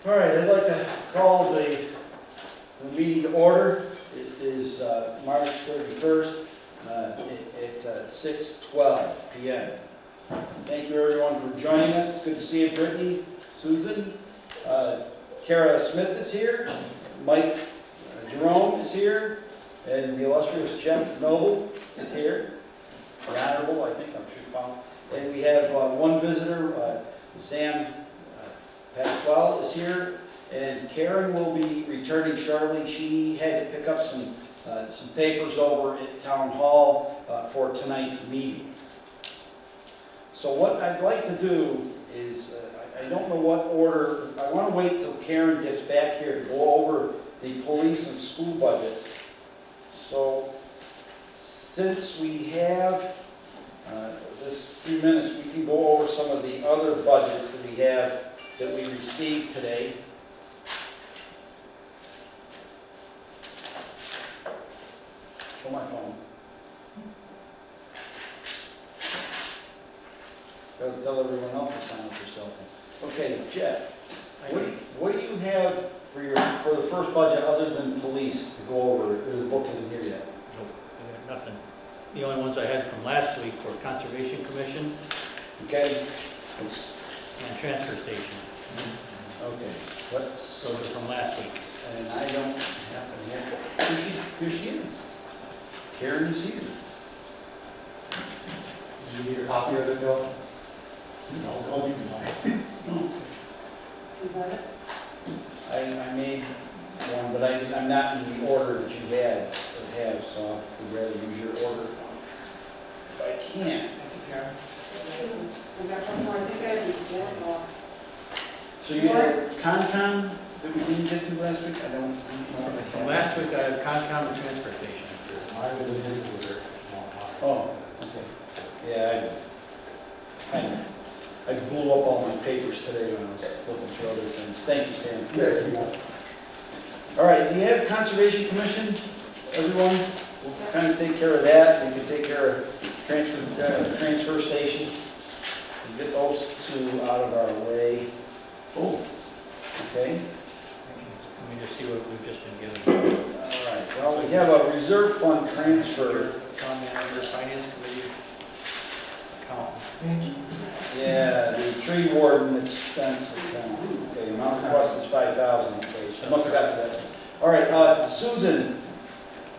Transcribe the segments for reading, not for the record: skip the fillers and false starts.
All right, I'd like to call the meeting to order. It is March 31st at 6:12 p.m. Thank you everyone for joining us. It's good to see you, Brittany, Susan. Kara Smith is here. Mike Jerome is here. And the illustrious Jeff Noble is here. The Honorable, I think, I'm sure you found. And we have one visitor, Sam Pasquale is here, and Karen will be returning shortly. She had to pick up some papers over at Town Hall for tonight's meeting. So what I'd like to do is, I don't know what order, I want to wait till Karen gets back here to go over the police and school budgets. So since we have this few minutes, we can go over some of the other budgets that we have that we received today. Show my phone. Gotta tell everyone else to sign up for cell phones. Okay, Jeff, what do you have for the first budget other than police to go over? The book isn't here yet. Nope, I got nothing. The only ones I had from last week were Conservation Commission Okay. and Transfer Station. Okay. Let's. Those are from last week. And I don't happen to have, here she is. Karen is here. You need a copy of it, Bill? No, I'll give you mine. I made one, but I'm not in the order that you have, so I'd rather use your order. If I can. So you had Concom that we didn't get to last week? I don't know if I have. Last week I had Concom and Transfer Station. I was in his order. Oh, okay. Yeah, I blew up all my papers today when I was looking through other things. Thank you, Sam. Yes, you want. All right, we have Conservation Commission, everyone. We'll kind of take care of that. We can take care of transfer station. And get those two out of our way. Oh, Okay? Let me just see what we've just been given. All right, well, we have a reserve fund transfer. Comment under Finance Committee account. thank you. Yeah, the tree warden expense account. Okay, amount requested is 5,000. Okay, I must have got to that. All right, Susan,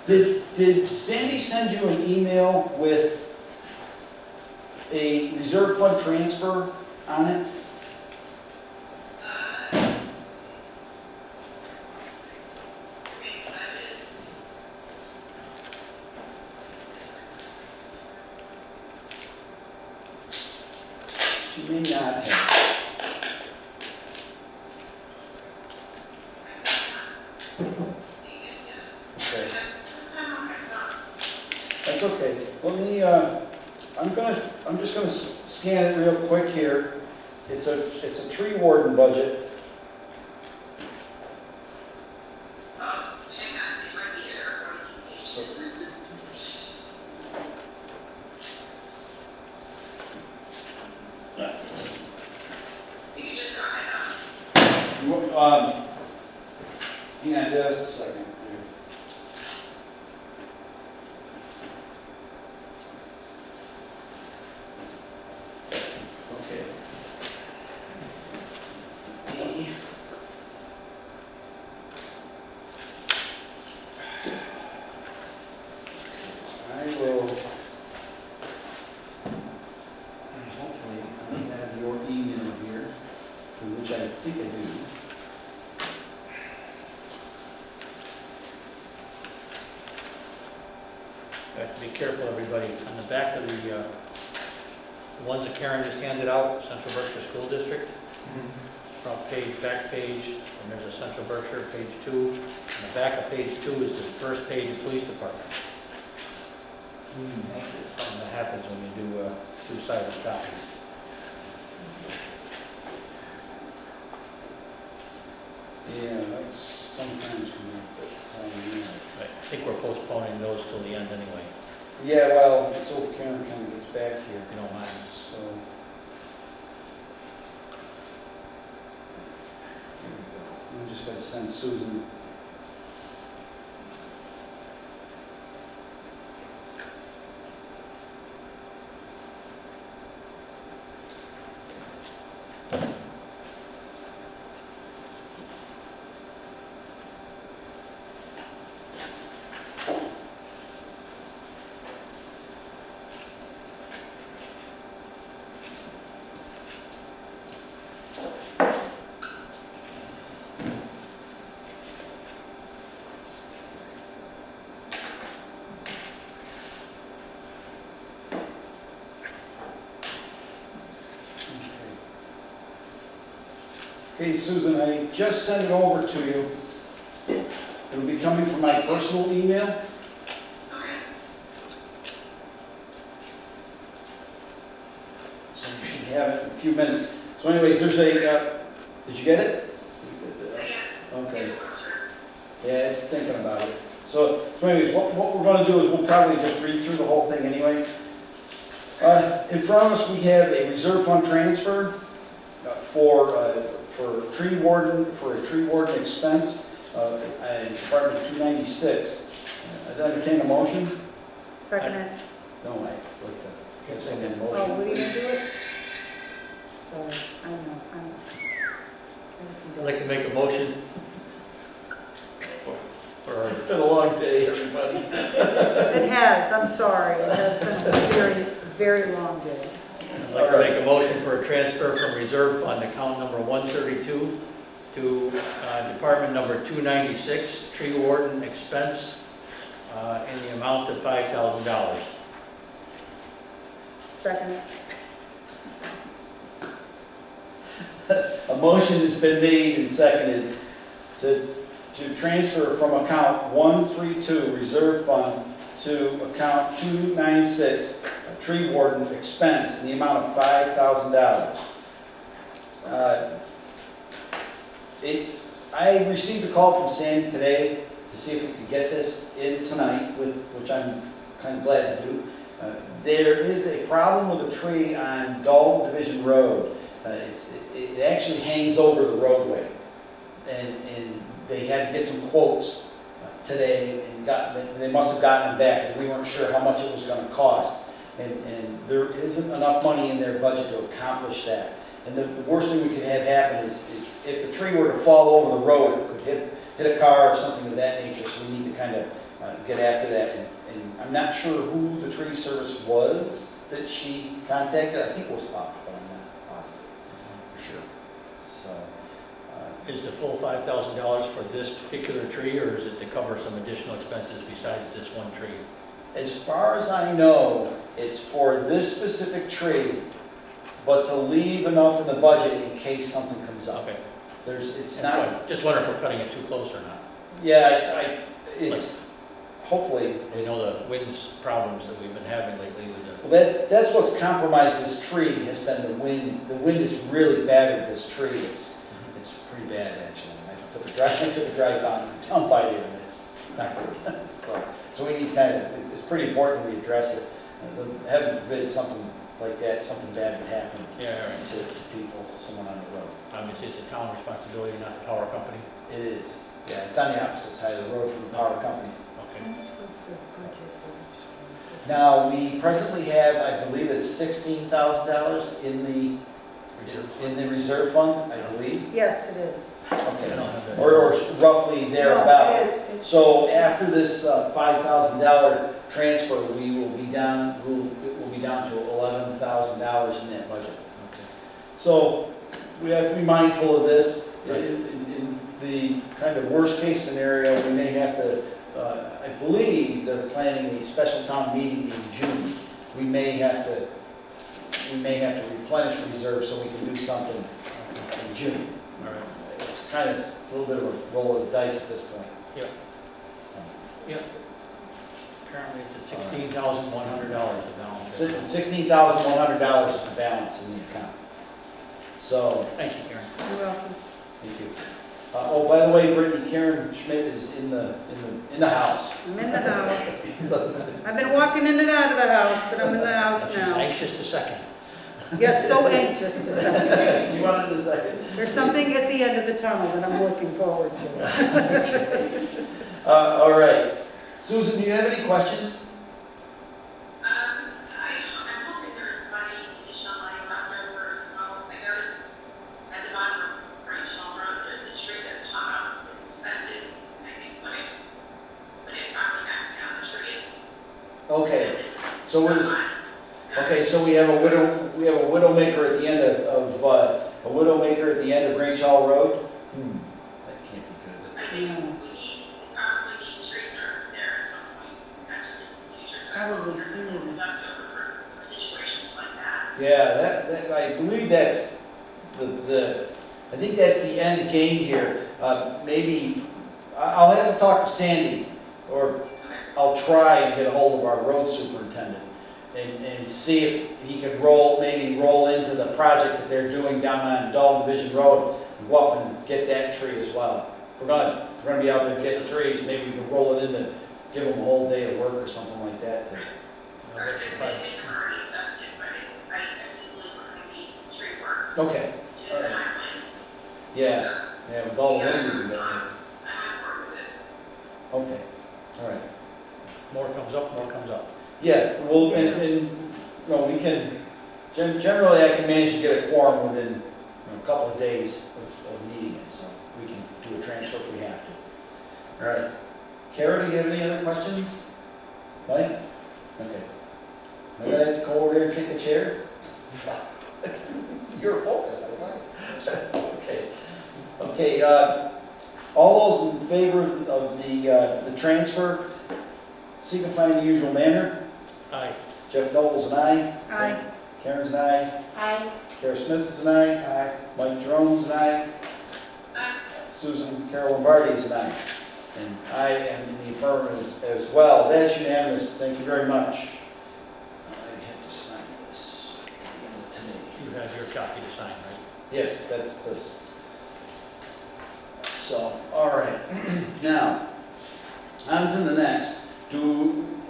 did Sandy send you an email with a reserve fund transfer on it? She may not have. Okay. That's okay. Let me, I'm just gonna scan it real quick here. It's a tree warden budget. Hang on just a second. Okay. I will, and hopefully I have your email here, which I think I do. You have to be careful, everybody. On the back of the ones that Karen just handed out, Central Berkshire School District, front page, back page, and there's a Central Berkshire, page 2. And the back of page 2 is the first page of Police Department. Something that happens when you do two-sided copies. Yeah, that's sometimes when But I think we're postponing those till the end anyway, yeah, well, until Karen kind of gets back here, if you don't mind. so. Here we go. to send Susan. Okay, Susan, I just sent it over to you. It'll be coming from my personal email. So you should have it in a few minutes. So anyways, there's a, did you get it? Okay. Yeah, it's thinking about it. So anyways, what we're going to do is we'll probably just read through the whole thing anyway. In front of us, we have a reserve fund transfer for tree warden, for a tree warden expense, Department 296. I'd entertain a motion. Second it. No, I like to have someone Oh, motion. what are you gonna do it? Sorry, I know. I'd like to make a motion for It's been a long day, everybody. It has, I'm sorry, it has been a very, very long day. I'd like to make a motion for a transfer from reserve fund account number 132 to department number 296, tree warden expense, in the amount of $5,000. Second it. A motion has been made and seconded to transfer from account 132, reserve fund, to account 296, tree warden expense in the amount of $5,000. I received a call from Sandy today to see if we could get this in tonight, which I'm kind of glad to do. There is a problem with a tree on Dull Division Road. It actually hangs over the roadway, and they had to get some quotes today, and they must have gotten them back because we weren't sure how much it was going to cost. And there isn't enough money in their budget to accomplish that. And the worst thing we could have happen is if the tree were to fall over the road, it could hit a car or something of that nature, so we need to kind of get after that. And I'm not sure who the tree service was that she contacted. I think it was Fox, but I'm not positive for sure. So, Is the full $5,000 for this particular tree, or is it to cover some additional expenses besides this one tree? as far as I know, it's for this specific tree, but to leave enough in the budget in case something comes up. Okay. It's not, Just wondering if we're cutting it too close or not. yeah, it's, hopefully, We know the winds problems that we've been having lately with the, well, that's what's compromised this tree, has been the wind. The wind has really battered this tree. It's pretty bad, actually. I took a drive down by there, and it's not good. So we need it's pretty important we address it. Heaven forbid something like that, something bad would happen yeah, right. to people, someone on the road. Obviously, it's a town responsibility, not the power company. It is. Yeah, it's on the opposite side of the road from the power company. Okay. Now, we presently have, I believe it's $16,000 in the reserve fund, I believe. Yes, it is. I Okay. don't have that. Or roughly thereabout. No, it is. It's- So after this $5,000 transfer, it will be down to $11,000 in that budget. Okay. So we have to be mindful of this. In the kind of worst case scenario, we may have to, I believe they're planning a special town meeting in June. We may have to replenish reserves so we can do something in June. All right. It's kind of a little bit of a roll of the dice at this point. Yes. Apparently, it's at $16,100 the balance. $16,100 is the balance in the account. So, Thank you, Karen. You're welcome. thank you. Oh, by the way, Brittany, Karen Schmidt is in the house. I'm in the house. I've been walking in and out of the house, but I'm in the house She's now. anxious to second. Yes, so anxious to second. You wanted the second. There's something at the end of the tunnel that I'm looking forward to. All right. Susan, do you have any questions? I'm hoping there's additional money left over as well. I noticed at the bottom of Rachel Road, there's a tree that's hung up, it's suspended. I think when it finally knocks down the tree, it's Okay. suspended. So so we have a widow maker at the end of Grange Hall Road? That can't be good. I think we probably need tree service there at some point, actually just in the future. So Probably there's sooner. left over for situations like that. Yeah, that, I believe that's I think that's the end game here. Maybe, I'll have to talk to Sandy, or I'll try and get a hold of our road superintendent and see if he could maybe roll into the project that they're doing down on Dalton Division Road and go up and get that tree as well. We're gonna be out there getting trees, maybe we can roll it in to give them a whole day of work or something like that. Or that's they fine. already assessed it, but I do believe we're going to need tree work Okay, due to the high winds. yeah, with all the wind we can get. I'm on board with this. Okay, all right. More comes up, more comes up. Yeah, well, no, we can, generally I can manage to get a quorum within a couple of days of meeting it, so we can do a transfer if we have to. All right. Kara, do you have any other questions? Mike? Okay. I'm gonna have to go over there and kick a chair? You're focused, I saw. Okay. Okay, all those in favor of the transfer, signify in the usual manner. Aye. Jeff Noble's an aye. Aye. Karen's an aye. Aye. Kara Smith is an aye. Aye. Mike Jerome's an aye. Susan Carol Lombardi is an aye. And I am in the affirmative as well. That's unanimous. Thank you very much. I have to sign this at the end of today. You have your copy to sign, right? Yes, that's this. So, all right. Now, on to the next.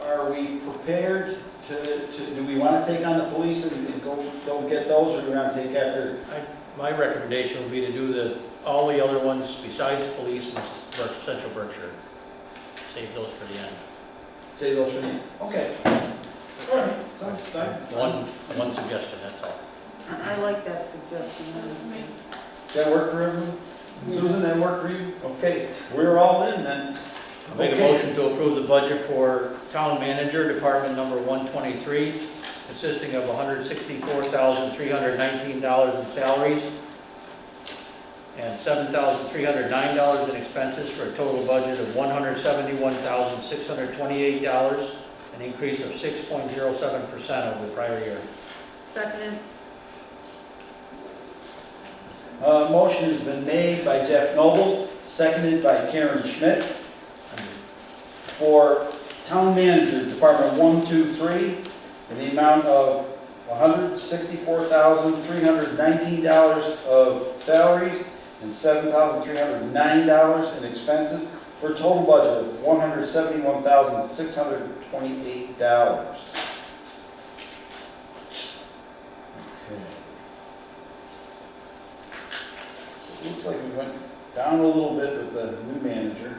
Are we prepared do we want to take on the police and go get those, or do we want to take after? My recommendation would be to do all the other ones besides police and Central Berkshire. Save those for the end. Say those for the end. Okay. All right, sounds fine. One suggestion, that's all. I like that suggestion. Does that work for everyone? Susan, that work for you? Okay, we're all in then. I'll make a Okay. motion to approve the budget for Town Manager, Department Number 123, consisting of $164,319 in salaries and $7,309 in expenses, for a total budget of $171,628, an increase of 6.07% over the prior year. Second. Motion has been made by Jeff Noble, seconded by Karen Schmidt, for Town Manager, Department 123, in the amount of $164,319 of salaries and $7,309 in expenses, for a total budget of $171,628. Okay. So it looks like we went down a little bit with the new manager.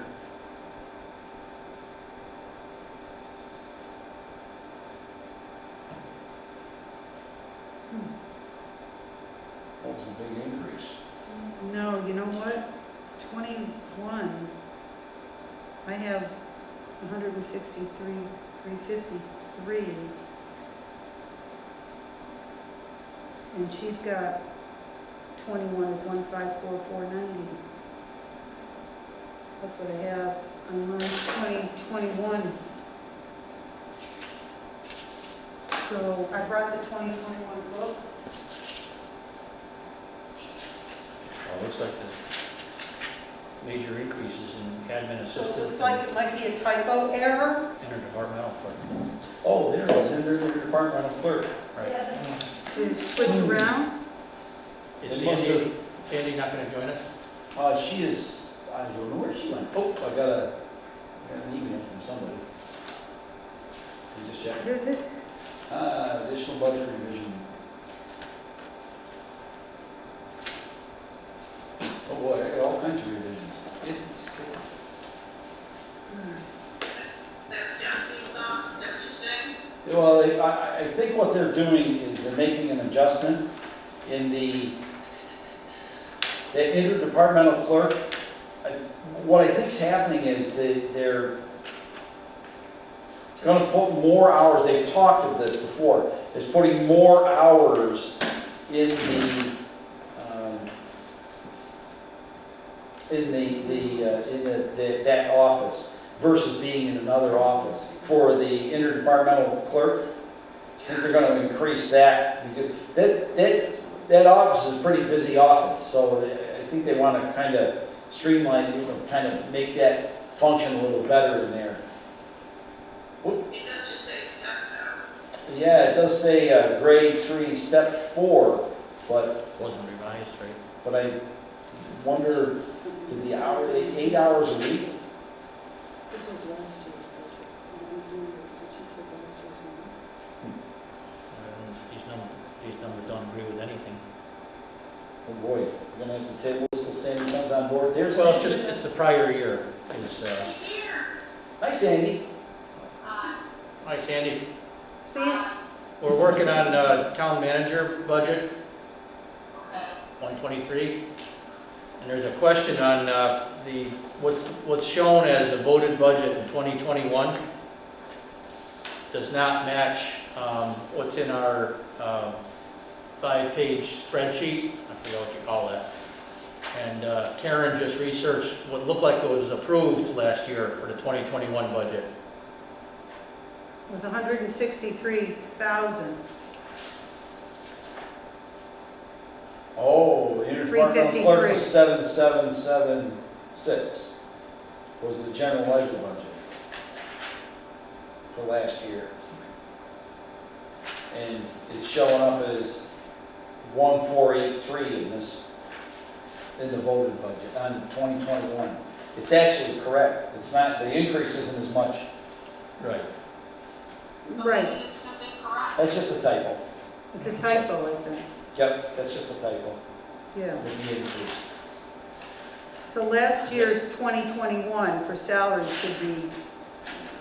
That was a big increase. No, you know what? 21, I have 163,353. And she's got 21 is 154,490. That's what I have on my 2021. So I brought the 2021 book. Well, it looks like the major increases in admin So it assistant looks like it might be a typo error. and interdepartmental clerk. Oh, there it was, in the departmental clerk. Right. Did it switch around? Is It must Sandy not going to join us? She is, I don't know where she went. Oh, I got an email from somebody. You just check. What is it? Additional budget revision. I think what they're doing is they're making an adjustment in the interdepartmental clerk. What I think's happening is they're going to put more hours, they've talked of this before, is putting more hours in that office versus being in another office. For the interdepartmental clerk, I think they're going to increase that, because that office is a pretty busy office, so I think they want to kind of streamline, kind of make that function a little better in there. It does just say step though. Yeah, it does say grade 3, step 4, but Wasn't revised, right? But I wonder, did the hour, 8 hours a week? This was last year's budget. These numbers, did you take last year's number? These numbers don't agree with anything. Oh boy, we're gonna have to table this till Sandy comes on board. There's Well, Sandy. it's the prior year. Is, He's here. Hi, Sandy. hi, Sandy. See, We're working on town manager budget, Okay. 123. And there's a question on what's shown as the voted budget in 2021 does not match what's in our 5-page spreadsheet. I forget what you call that. And Karen just researched what looked like it was approved last year for the 2021 budget. it was 163,000. Oh, the interdepartmental clerk 353. was 7776, was the general ledger budget for last year. And it's showing up as 1483 in the voted budget on 2021. It's actually correct. It's not, the increase isn't as much. Right. Right, It's just incorrect. That's just a typo. it's a typo, I think, Yep, that's just a typo. yeah. With the increase. So last year's 2021 for salaries should be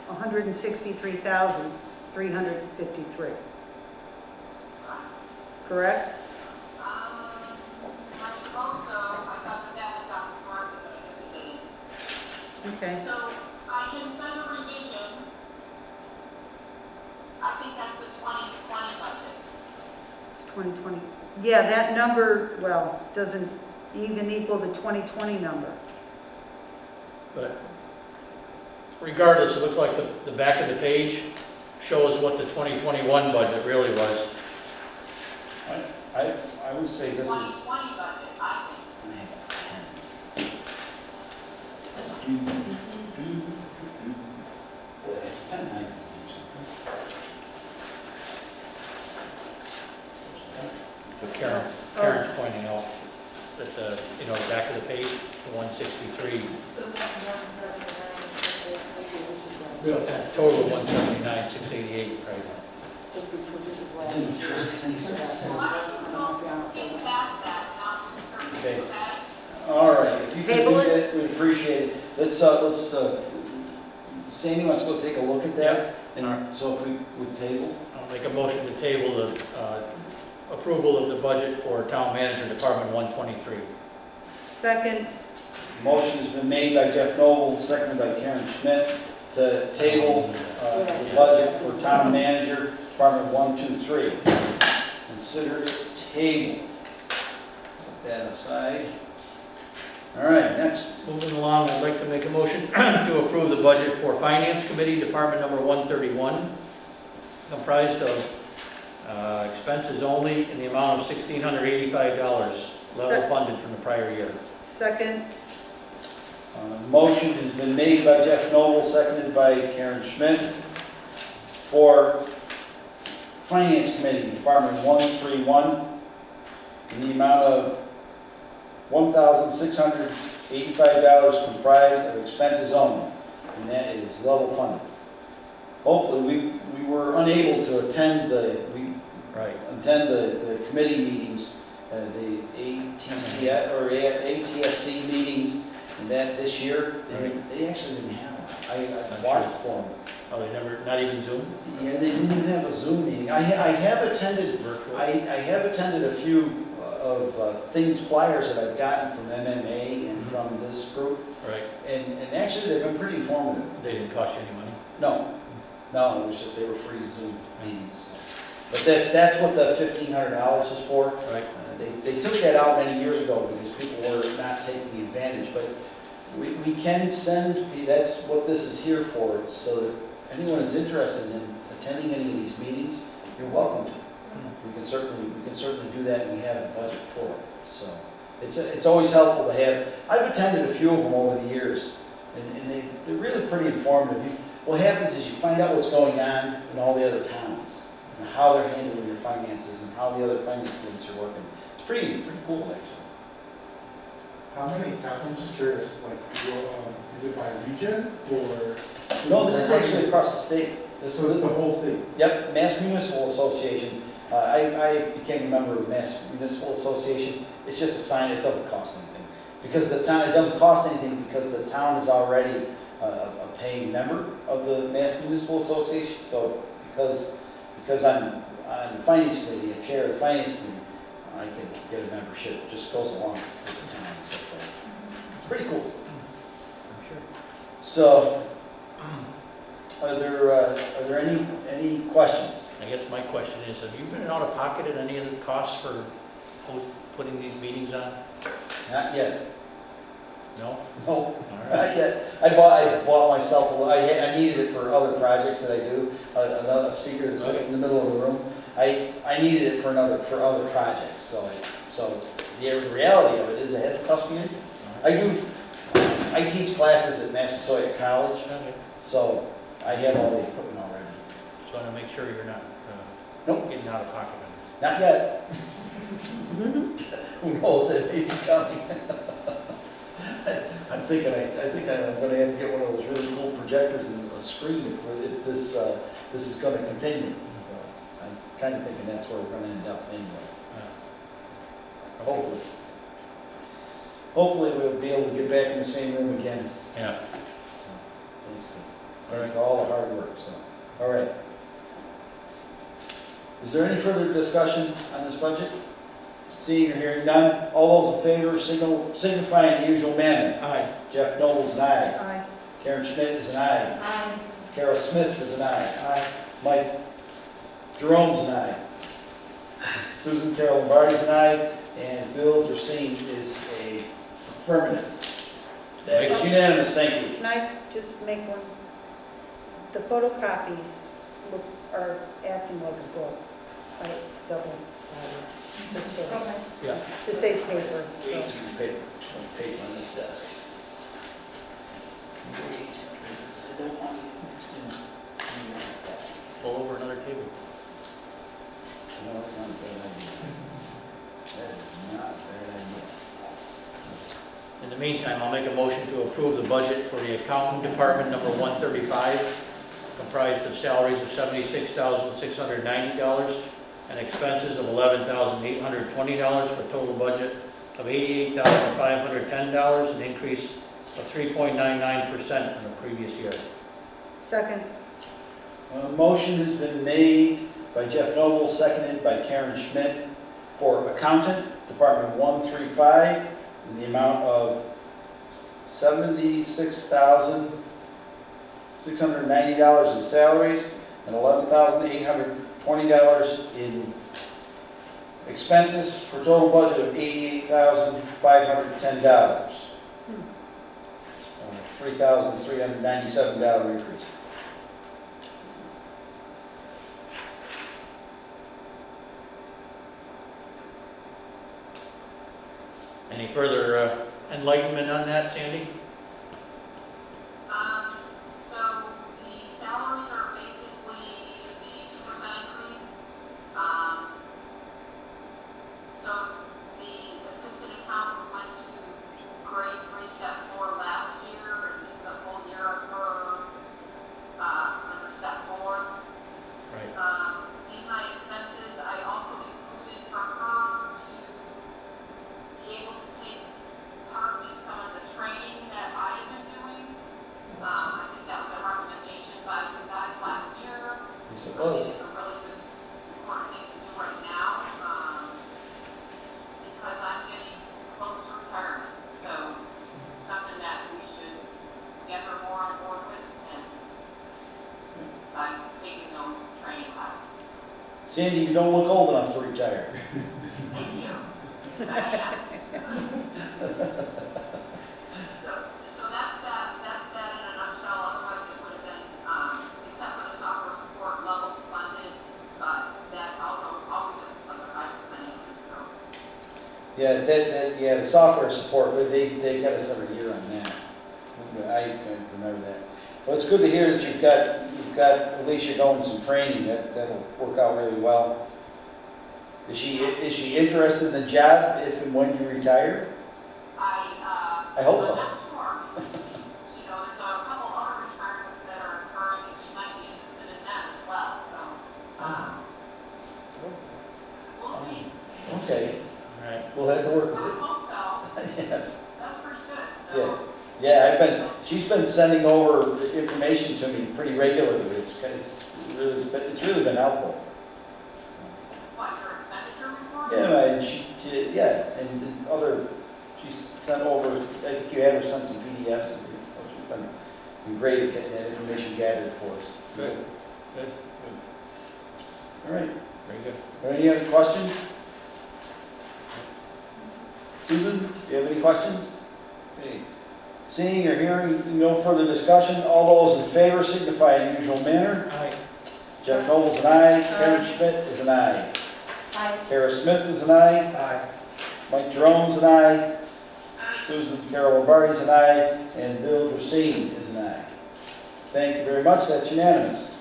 163,353. Correct? I suppose so. I thought that had gotten corrected, but I guess it didn't. Okay. So I can send a revision. I think that's the 2020 budget. 2020, yeah, that number, well, doesn't even equal the 2020 number. But regardless, it looks like the back of the page shows what the 2021 budget really was. I would say this is. 2020 budget, I think. But Karen's pointing out that the back of the page, the 163, that's total 179,688, right? Just to prove this is It's last in the year's. truck, thanks. Well, I think we'll skip past that, not concerned Okay. with that. All right, if you can Table do it? that, we'd appreciate it. Let's, Sandy wants to go take a look at that, and so if we would table. I'll make a motion to table the approval of the budget for Town Manager Department 123. Second, Motion has been made by Jeff Noble, seconded by Karen Schmidt, to table the budget for Town Manager Department 123. Consider it tabled. Put that aside. All right, next. Moving along, I'd like to make a motion to approve the budget for Finance Committee, Department number 131, comprised of expenses only in the amount of $1,685, level funded from the prior year. second, Motion has been made by Jeff Noble, seconded by Karen Schmidt, for Finance Committee, Department 131, in the amount of $1,685 comprised of expenses only, and that is level funded. Hopefully, we were unable to attend the committee meetings, the ATSC meetings, and that this year, they actually didn't have one. I watched for them. Oh, they never, not even Zoom? Yeah, they didn't even have a Zoom meeting. I have attended, Virtual? I have attended a few of things, flyers that I've gotten from MMA and from this group, Right. and actually they've been pretty informative. They didn't cost you any money? No, it was just, they were free Zoom meetings. But that's what the $1,500 is for. Right. They took that out many years ago because people were not taking advantage, but we can send, that's what this is here for, so if anyone is interested in attending any of these meetings, you're welcome to. We can certainly do that, and we have a budget for it. So it's always helpful to have. I've attended a few of them over the years, and they're really pretty informative. What happens is you find out what's going on in all the other towns, and how they're handling their finances, and how the other finance committees are working. It's pretty cool, actually. How many towns, I'm just curious, like, is it by region or? No, this is actually across the state. So it's the whole state? Yep, Mass Municipal Association. I became a member of Mass Municipal Association. It's just a sign, it doesn't cost anything. Because the town, it doesn't cost anything because the town is already a paying member of the Mass Municipal Association. So because I'm on the finance committee, a chair of the finance committee, I can get a membership. It just goes along with the town and so forth. It's pretty cool. I'm sure. So, are there any questions? I guess my question is, have you been out of pocket at any of the costs for putting these meetings on? Not yet. No? No, All right. not yet. I bought myself, I needed it for other projects that I do, another speaker that sits in the middle of the room. I needed it for other projects, so the reality of it is it hasn't cost me anything. I teach classes at Massasoit College, Okay. so I have all the equipment already. Just want to make sure you're not Nope. getting out of pocket on this. Not yet. Who knows, it may be coming. I'm thinking, I think I'm gonna have to get one of those really cool projectors and a screen if this is gonna continue. So I'm kind of thinking that's where we're gonna end up anyway. Hopefully. Hopefully we'll be able to get back in the same room again. Yeah. So, thanks to all the hard work, so, all right. Is there any further discussion on this budget? Seeing or hearing none, all those in favor signify in the usual manner. Aye. Jeff Noble is an aye. Aye. Karen Schmidt is an aye. Aye. Carol Smith is an aye. Aye. Mike Jerome's an aye. Susan Carol Lombardi is an aye. And Bill Jersine is a affirmative. That is unanimous, thank you. Can I just make one? The photocopies are acting like a book, like double-sided. Yeah. To save paper. Way too much paper on this desk. Way too much paper. I don't want to get mixed in. Pull over another table. No, that's not a bad idea. That is not a bad idea. In the meantime, I'll make a motion to approve the budget for the accounting department number 135, comprised of salaries of $76,690 and expenses of $11,820 for a total budget of $88,510, an increase of 3.99% from the previous year. Second. A motion has been made by Jeff Noble, seconded by Karen Schmidt for accountant, Department 135, in the amount of $76,690 in salaries and $11,820 in expenses for a total budget of $88,510. $3,397 increase. Any further enlightenment on that, Sandy? So the salaries are basically the 2% increase. So the assistant accountant went to grade 3, step 4 last year, and this is the whole year of her under step 4. Right. In my expenses, I also included for her to be able to take part in some of the training that Sandy, you don't look old enough to retire. Thank you. So that's that in a nutshell. Otherwise, it would have been, except for the software support level funded, but that's also always like a 5% increase, so. Yeah, the software support, they got us every year on that. I remember that. Well, it's good to hear that you've got Alicia going some training, that'll work out really well. Is she interested in the job if and when you retire? I hope so. I'm not sure, because she's, there's a couple other retirements that are occurring, and she might be interested in them as well, so, we'll see. Okay, All right. we'll have to work I with hope so. it. That's pretty good, Yeah, so. yeah, she's been sending over information to me pretty regularly. It's really been helpful. What, your expenditure report? Yeah, and she's sent over, I think you had her send some PDFs, and so she's been great at getting that information gathered for us. Good. All right, Very good. are there any other questions? Susan, do you have any questions? Okay. Seeing or hearing no further discussion, all those in favor signify in the usual manner. Aye. Jeff Knowles, an aye. Karen Schmidt is an aye. Aye. Kara Smith is an aye. Aye. Mike Jerome's an aye. Susan Carol Lombardi's an aye. And Bill Racine is an aye. Thank you very much, that's unanimous.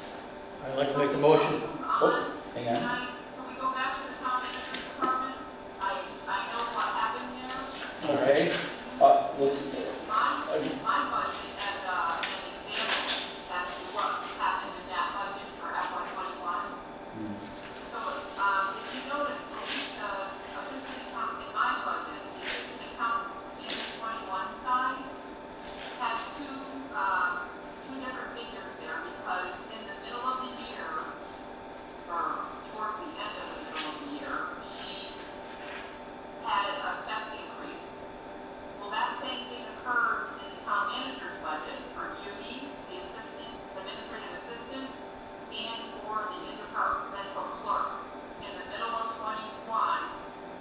I'd like to make a motion. Oh, hang on. Can we go back to the town manager's department? I know what happened there. Okay, let's, My budget as an example as to what happened in that budget for FY '21. So, if you notice, assistant account in my budget, the assistant account in the '21 side has two different figures there, because in the middle of the year, or towards the end of the middle of the year, she had a step increase. Well, that same thing occurred in the town manager's budget for Judy, the administrative assistant, and for the interdepartmental clerk. In the middle of '21,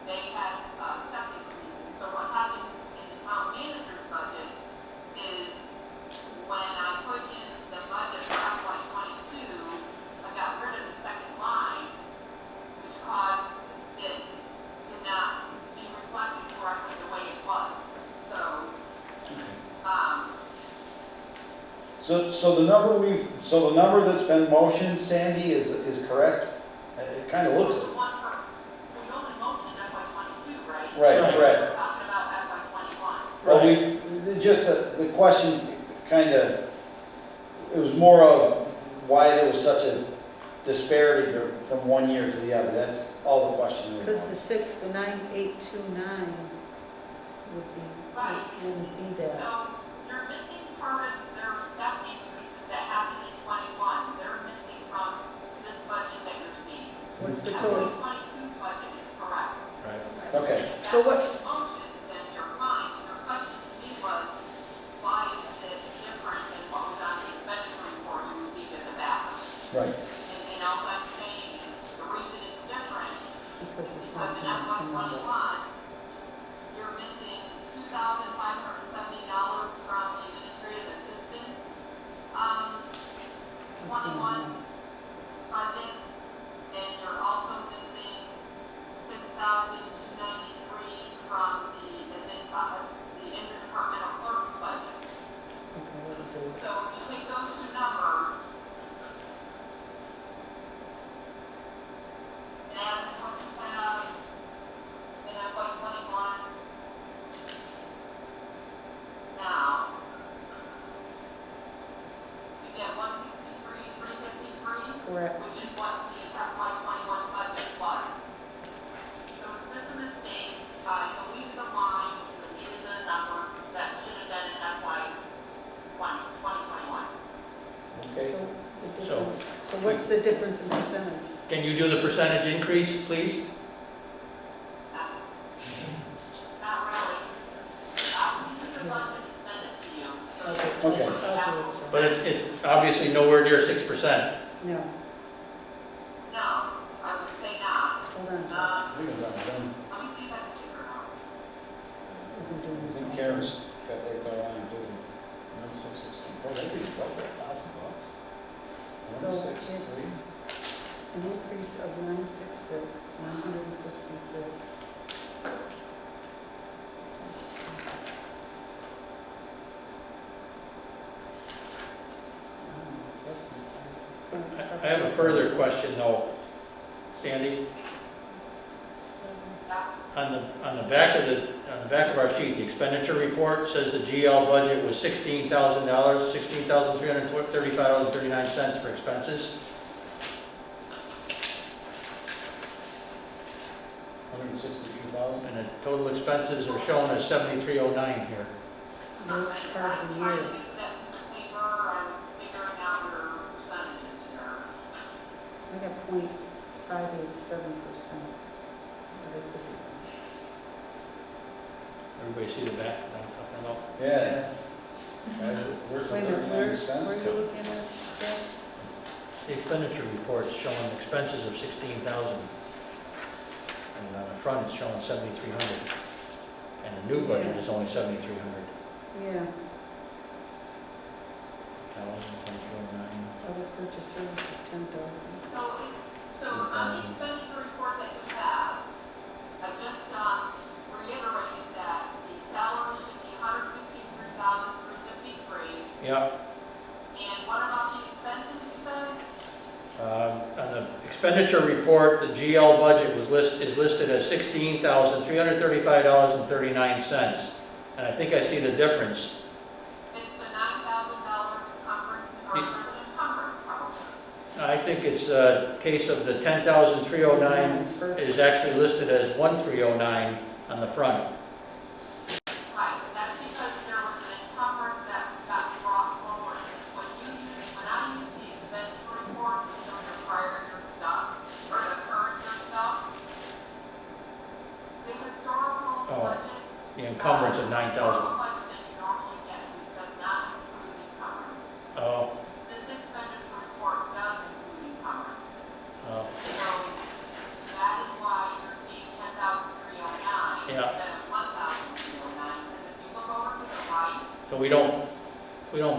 they had step increases. So what happened in the town manager's budget is when I put in the budget for FY '22, I got rid of the second line, which caused it to not be reflected correctly the way it was. So the number that's been motioned, Sandy, is correct? It kind of looks it. The one for, we only motioned FY '22, right? Right, correct. We're talking about FY '21. Well, just the question kind of, it was more of why there was such a disparity from one year to the other. That's all the question really Because was. the 69829 wouldn't be that. So you're missing part of their step increases that happened in '21. They're missing from this budget that you're seeing. What's the FY total? '22 budget is correct. Right. Okay. If So that what- was motion, then you're fine. Your question to me was, why is it different than what was on the expenditure report you received as a backup? Right. And all I'm saying is, the reason it's different Because is it's because in not FY connected. '21, you're missing $2,570 from the administrative assistance, 21 budget, and you're also missing $6,293 from the interdepartmental clerk's budget. Okay, what it is. So if you take those two numbers and add them to what you have in FY '21 now, you get 163,353, Correct. which is what the FY '21 budget was. So it's just a mistake. Deleted the line, deleted the numbers that should have been in FY 2021. Okay. So the difference, so what's the difference in percentage? Can you do the percentage increase, please? Not really. I'll give you the budget and send it to you. So Okay. you Okay. can see the actual But it's obviously nowhere near 6%. No. No, I would Karen's got that going on too. 1,660. Oh, that'd be about $1,000. So 1,630. an increase of 966, 166. I have a further question though, Sandy. On the back of our sheet, the expenditure report says the GL budget was $16,000, $16,335.39 for expenses. 163,000. And the total expenses are shown as 7,309 here. Worst part of the I'm trying year. to use that piece of paper, I was figuring out your percentages here. I got 0.587%. Everybody see the back that I'm talking about? Yeah. Where's the Wait a minute, 39 where cents are you coming? looking at that? The expenditure report's showing expenses of 16,000. And on the front, it's showing 7,300. And the new budget is only 7,300. Yeah, 1,709. other purchase services, 10,000. So on the expenditure report that you have, I just reiterated that the salary should be $163,353. Yeah. And what about the expenses you said? On the expenditure report, the GL budget is listed as $16,335.39. And I think I see the difference. It's the $9,000 encumbrance, or there's an encumbrance probably. I think it's a case of the 10,309 is actually listed as 1,309 on the front. Right, that's because there was an encumbrance that got brought forward. When I use the expenditure report to show your prior year stuff, or the current year stuff, the historical budget. The encumbrance of 9,000. Historical budget that you normally get does not include encumbrance. Oh, This expenditure report does include encumbrances. oh, So that is why you're seeing 10,309 Yeah. instead of 1,309, because if you look over to the right. so we don't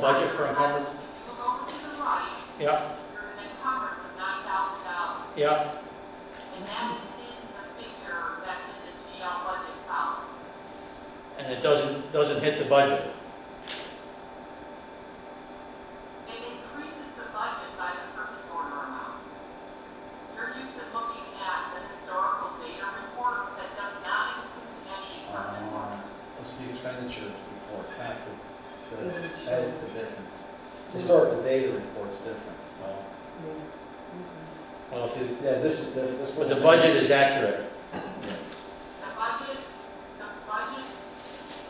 budget for encumbrance? If you look over to the right, Yeah, you're an encumbrance of $9,000. yeah. And that is in the figure that's in the GL budget column. And it doesn't hit the budget. It increases the budget by the purchase order amount. You're used to looking at the historical data report that does not include any purchase orders. What's the expenditure report? That's the difference. Historical data report's different. Well, Well, yeah, this is the, this. but the budget is accurate. The budget,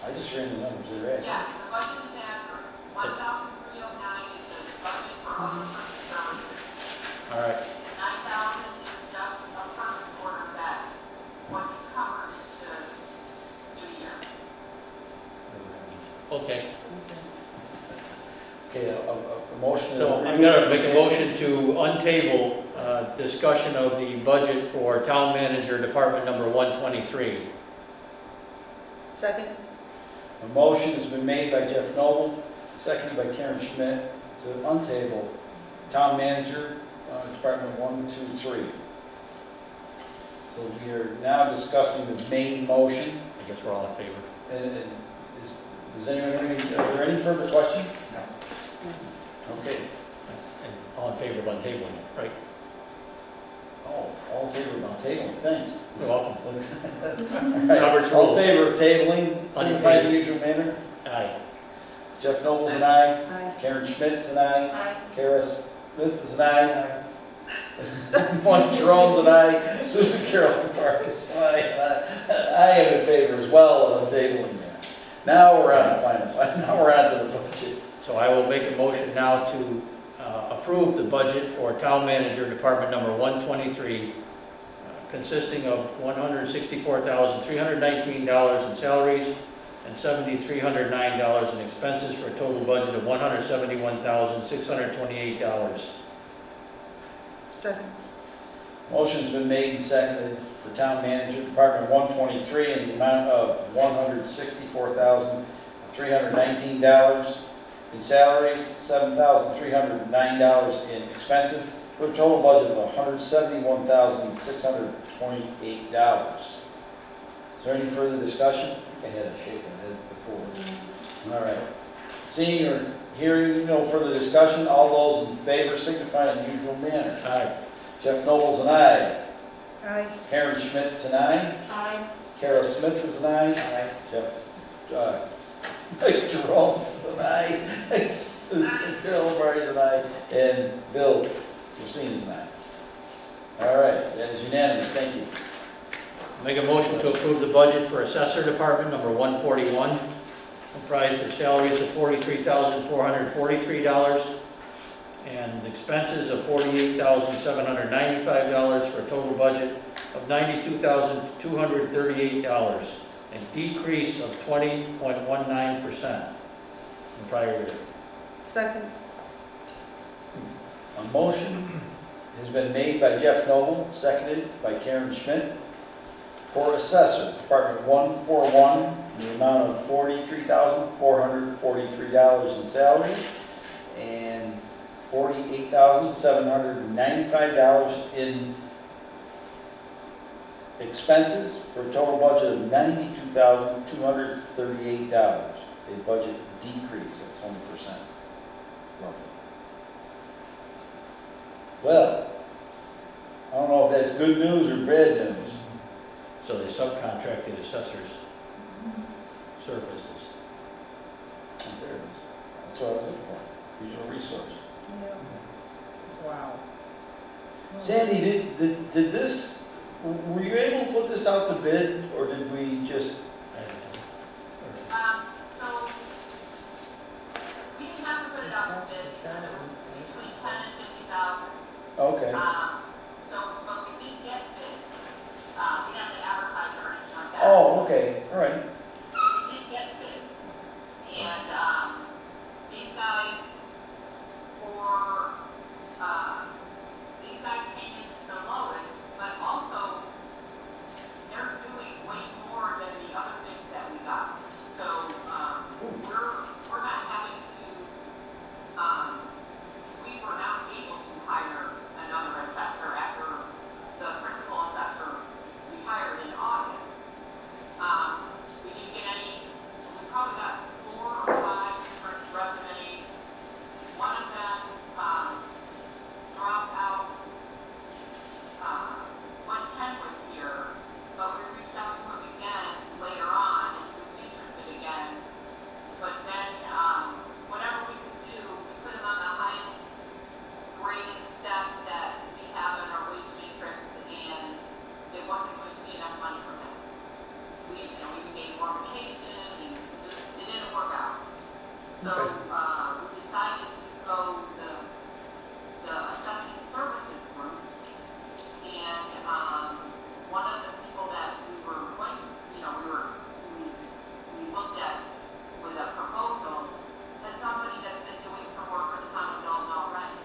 I just ran the numbers, they're right. yes, the budget is accurate. 1,309 is the budget for other purchase services. All right. And 9,000 is just a purchase order that wasn't covered into the new year. Okay. Okay, a motion. So I'm going to make a motion to untable discussion of the budget for town manager department number 123. Second? A motion has been made by Jeff Noble, seconded by Karen Schmidt, to untable town manager, department 123. So we are now discussing the main motion. I guess we're all in favor. And does anyone have any, are there any further questions? Okay. And all in favor of untabling it, right? Oh, all in favor of tabling, thanks. You're welcome. All right, Robert's all rules. in favor of tabling, signify in the usual manner. Aye. Jeff Noble's an aye, Aye. Karen Schmidt's an aye, Aye. Kara Smith is an aye, Mike Jerome's an aye, Susan Carroll Parks is an aye. I am in favor as well of tabling that. Now we're on the final, now we're on to the budget. So I will make a motion now to approve the budget for town manager department number 123, consisting of $164,319 in salaries and $7,309 in expenses for a total budget of $171,628. Second. Motion's been made and seconded for town manager, department 123, in the amount of $164,319. $7,319 in salaries, $7,309 in expenses, for a total budget of $171,628. Is there any further discussion? I think I had a shake of the head before. All right. Seeing or hearing no further discussion, all those in favor signify in the usual manner. Aye. Jeff Noble's an aye. Aye. Karen Schmidt's an aye. Aye. Kara Smith is an aye. Aye. Jeff, Mike Jerome's an aye. Carol O'Brien's an aye. And Bill Racine is an aye. All right, that is unanimous. Thank you. Make a motion to approve the budget for Assessor Department number 141, comprised of salaries of $43,443 and expenses of $48,795 for a total budget of $92,238, a decrease of 20.19% from prior year. Second. A motion has been made by Jeff Noble, seconded by Karen Schmidt, for Assessor, Department 141, in the amount of $43,443 in salary and $48,795 in expenses, for a total budget of $92,238, a budget decrease of 20%, roughly. Well, I don't know if that's good news or bad news. So they subcontracted assessors' services. There it is. That's what I was looking for, regional resource. Yeah. Wow. Sandy, did this, were you able to put this out to bid, or did we just, So, we didn't have to put it out for bids, because it was between 10 and 50,000. okay, So, but we did get bids. We didn't have to advertise or anything like that. oh, okay, all right. We did get bids. And, these guys came in the lowest, but also they're doing way more than the other bids that we got. So, we're not having to, we were not able to hire another assessor after the principal assessor retired in August. We didn't get any, we probably got 4 or 5 different resumes. One of them, dropped out, when Ken was here, but we reached out to him again later on, and he was interested again. But then, whatever we could do, we put him on the highest graded step that we have in our wage matrix, and it wasn't going to be enough money for him. We even gave more vacation, and it didn't work out. So, we decided to go the assessing services route, and, one of the people that we were going, we looked at with a proposal as somebody that's been doing some work for the town of Dalton already.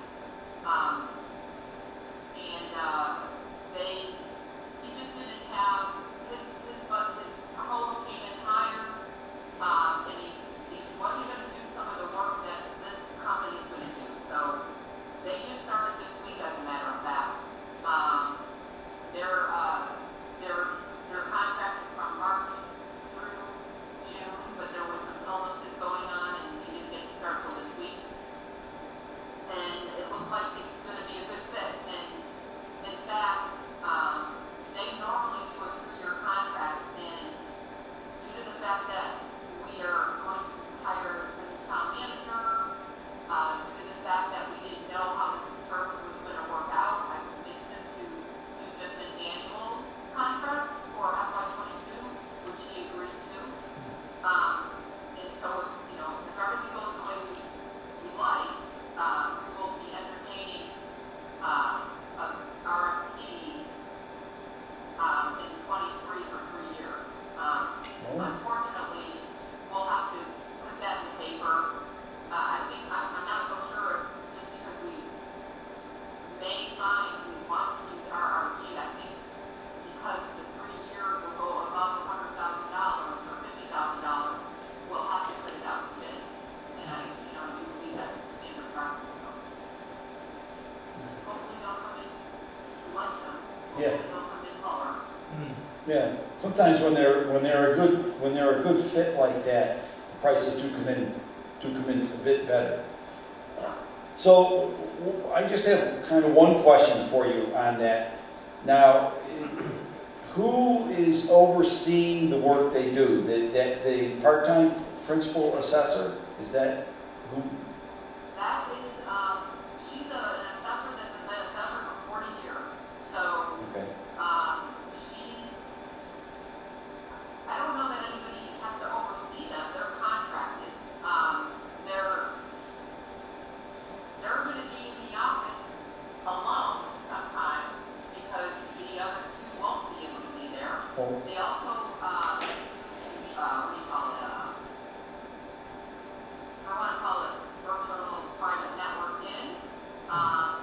He just didn't have, his proposal came in higher, and he wasn't gonna do some of the work that Yeah. Hopefully they'll come in lower. Yeah, sometimes when they're a good fit like that, prices do come in a bit better. So I just have kind of one question for you on that. Now, who is overseeing the work they do? The part-time principal assessor? Is that who? That is, she's an assessor that's been an assessor for 40 years. So, Okay. she, I don't know that anybody has to oversee them. They're contracted. They're going to be in the office alone sometimes because the other two won't be able to be there. Oh, They also, what do you call it? I want to call it virtual private networking,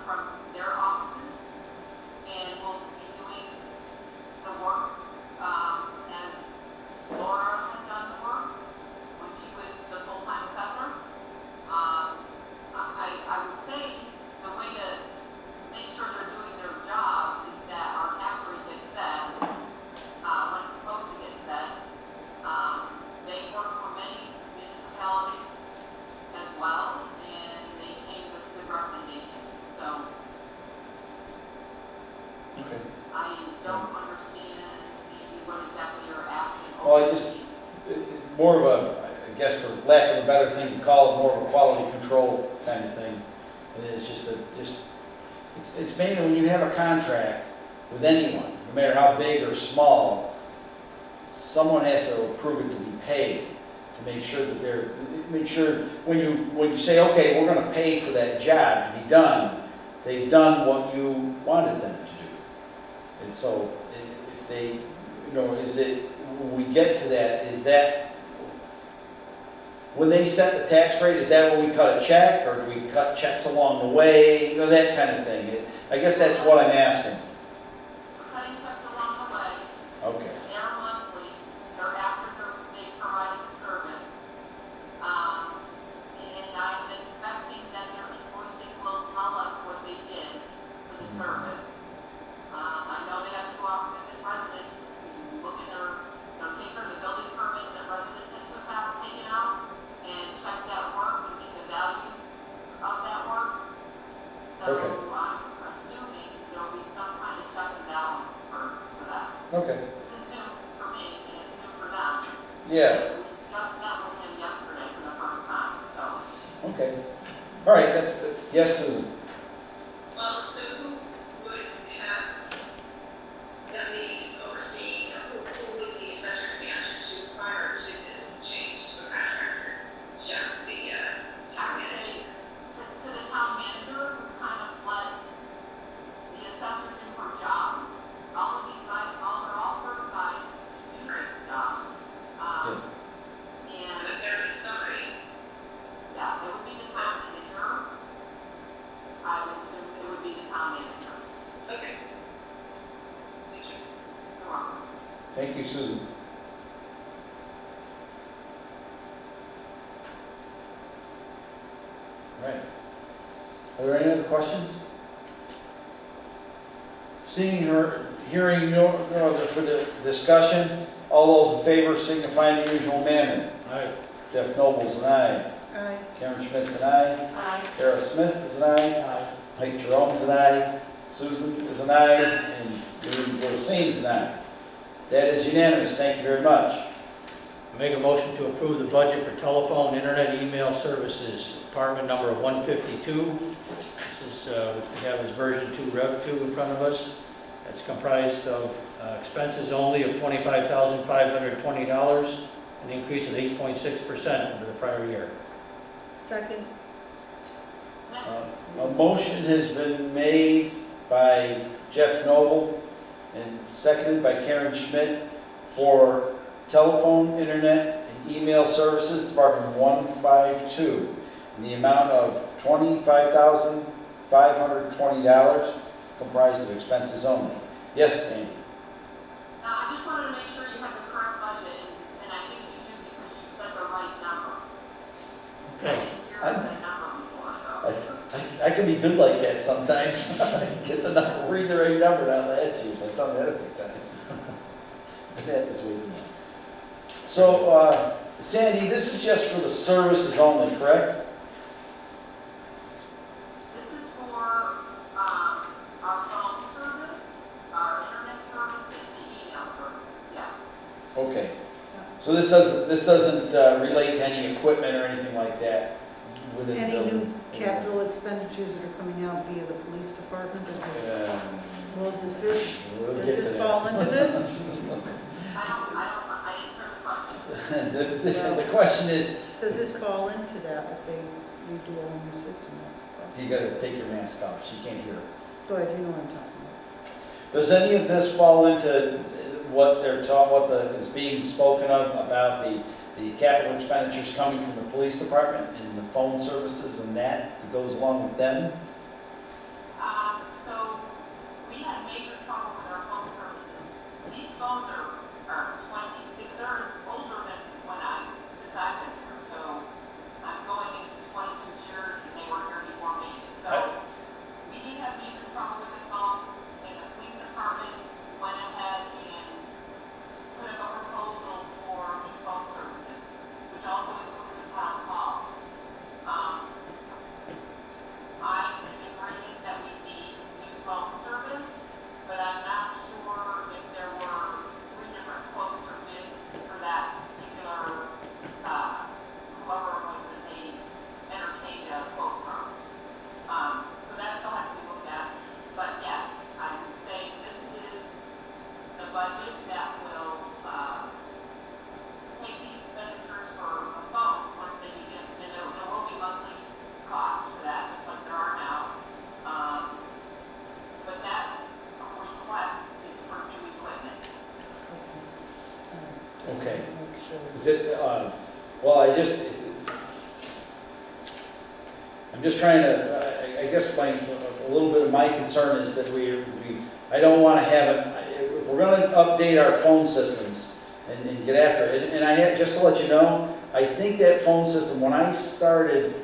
from their offices. And we'll be doing the work, as Laura had done the work when she was the full-time assessor. I would say the way to make sure they're doing their job is that our tax rate gets set, when it's supposed to get set. They work for many municipalities as well, and they came with good recommendations. So okay. I don't understand maybe what exactly you're asking. Well, it's more of a, I guess for lack of a better thing to call it, more of a quality control kind of thing. And it's it's mainly when you have a contract with anyone, no matter how big or small, someone has to approve it to be paid, to make sure that make sure when you say, okay, we're gonna pay for that job to be done, they've done what you wanted them to do. And so if they, when we get to that, is that, when they set the tax rate, is that when we cut a check, or do we cut checks along the way, that kind of thing? I guess that's what I'm asking. We're cutting checks along the way. Okay, They're monthly, they're after they provided the service. And I'm expecting that their invoicing will tell us what they did for the service. I know they have to go out and visit residents, look at their, take the building permits that residents have taken out, and check that work and get the values of that work. So Okay. I'm assuming there'll be some kind of check and balance for that. okay, This is new for me, and it's new for them. yeah, We just met with him yesterday for the first time, so. okay. All right, yes, Susan. So who would have done the overseeing, who would the assessor be answered to prior to this change to a contractor? Jeff, the town I would manager? say to the town manager who kind of let the assessor do her job. All of these guys, they're all certified to do their job. Yes. And, There's gotta be somebody. yeah, it would be the town manager. I would assume it would be the town manager. Okay. Thank you. You're welcome. Thank you, Susan. All right. Are there any other questions? Seeing her, hearing no other for the discussion, all those in favor signify in the usual manner. All right. Jeff Nobles and I. Aye. Karen Schmidt's and I. Aye. Kara Smith is an aye. Mike Jerome's an aye. Susan is an aye. And Julie Borstein is an aye. That is unanimous. Thank you very much. I make a motion to approve the budget for telephone, internet, email services, department number 152. This is, we have as version 2, Rev 2 in front of us. It's comprised of expenses only of $25,520, an increase of 8.6% over the prior year. Second. A motion has been made by Jeff Noble and seconded by Karen Schmidt for telephone, internet, and email services, Department 152, in the amount of $25,520, comprised of expenses only. Yes, Sandy? Now, I just wanted to make sure you had the correct budget, and I think you do because you said the right number. I Okay. didn't hear that number before, so. I can be good like that sometimes. Get the number, read the right number out last year. I've done that a few times. Been at this way too much. So, Sandy, this is just for the services only, correct? This is for, our phone service, our internet service, and the email services, yes. Okay. So this doesn't relate to any equipment or anything like that within the Any building? new capital expenditures that are coming out via the police department? Well, We'll does get to this that. fall into this? I didn't hear the question. The question is, Does this fall into that if they redo a whole new system? That's the question. you gotta take your mask off, she can't hear. Go ahead, you know what I'm talking about. Does any of this fall into what is being spoken of about the capital expenditures coming from the police department and the phone services and that goes along with them? So we had major trouble with our phone services. These phones are 20, they're older than since I've been here. So I'm going into 22 years and they were here before me. So we did have major trouble with the phones and the police department went ahead and put up a proposal for new phone services, which also includes the town hall. I'm in agreement that we need new phone service, but I'm not sure if there were 3 different quotes or bids for that particular, whoever it was that they entertained a quote from. So that still has to be looked at. But yes, I would say this is the budget that will, take the expenditures for a phone once they begin, and there will be monthly costs for that, just like there are now. But that request is for new equipment. Okay. Make sure. Is it, well, I'm just trying to, I guess a little bit of my concern is that I don't want to have if we're going to update our phone systems and get after it, and I had, just to let you know, I think that phone system, when I started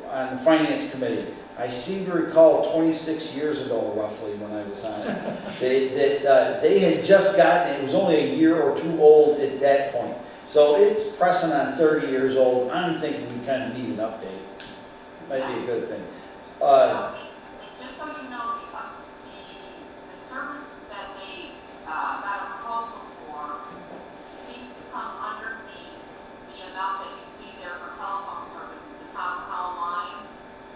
on the finance committee, I seem to recall 26 years ago roughly when I was on it, they had just gotten, it was only a year or two old at that point. So it's pressing on 30 years old. I'm thinking we kind of need an update. Might be a good thing. Just so you know, the service that they got a proposal for seems to come underneath the amount that you see there for telephone services, the town hall lines,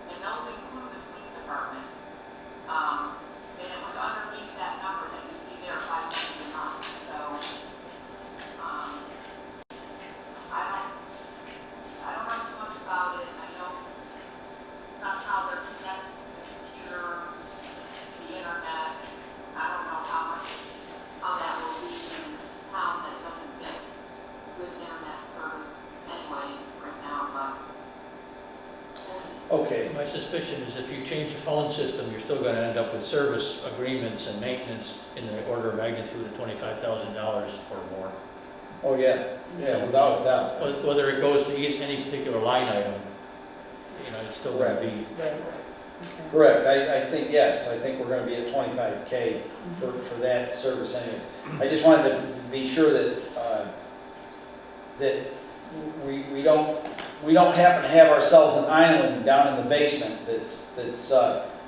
and those include the police department. And it was underneath that number that you see there, 590 a month. So, I don't know too much about it. I know somehow they're connected to the computers, the internet. I don't know how that will be in this town that doesn't get good internet service anyway right now, but we'll see. Okay. My suspicion is if you change the phone system, you're still gonna end up with service agreements and maintenance in the order of magnitude of $25,000 or more. Oh, yeah. Yeah, without a doubt. Whether it goes to any particular line item, it's still gonna be, Right. Okay. Correct. I think, yes, I think we're going to be at 25K for that service anyways. I just wanted to be sure that, that we don't happen to have ourselves an island down in the basement that's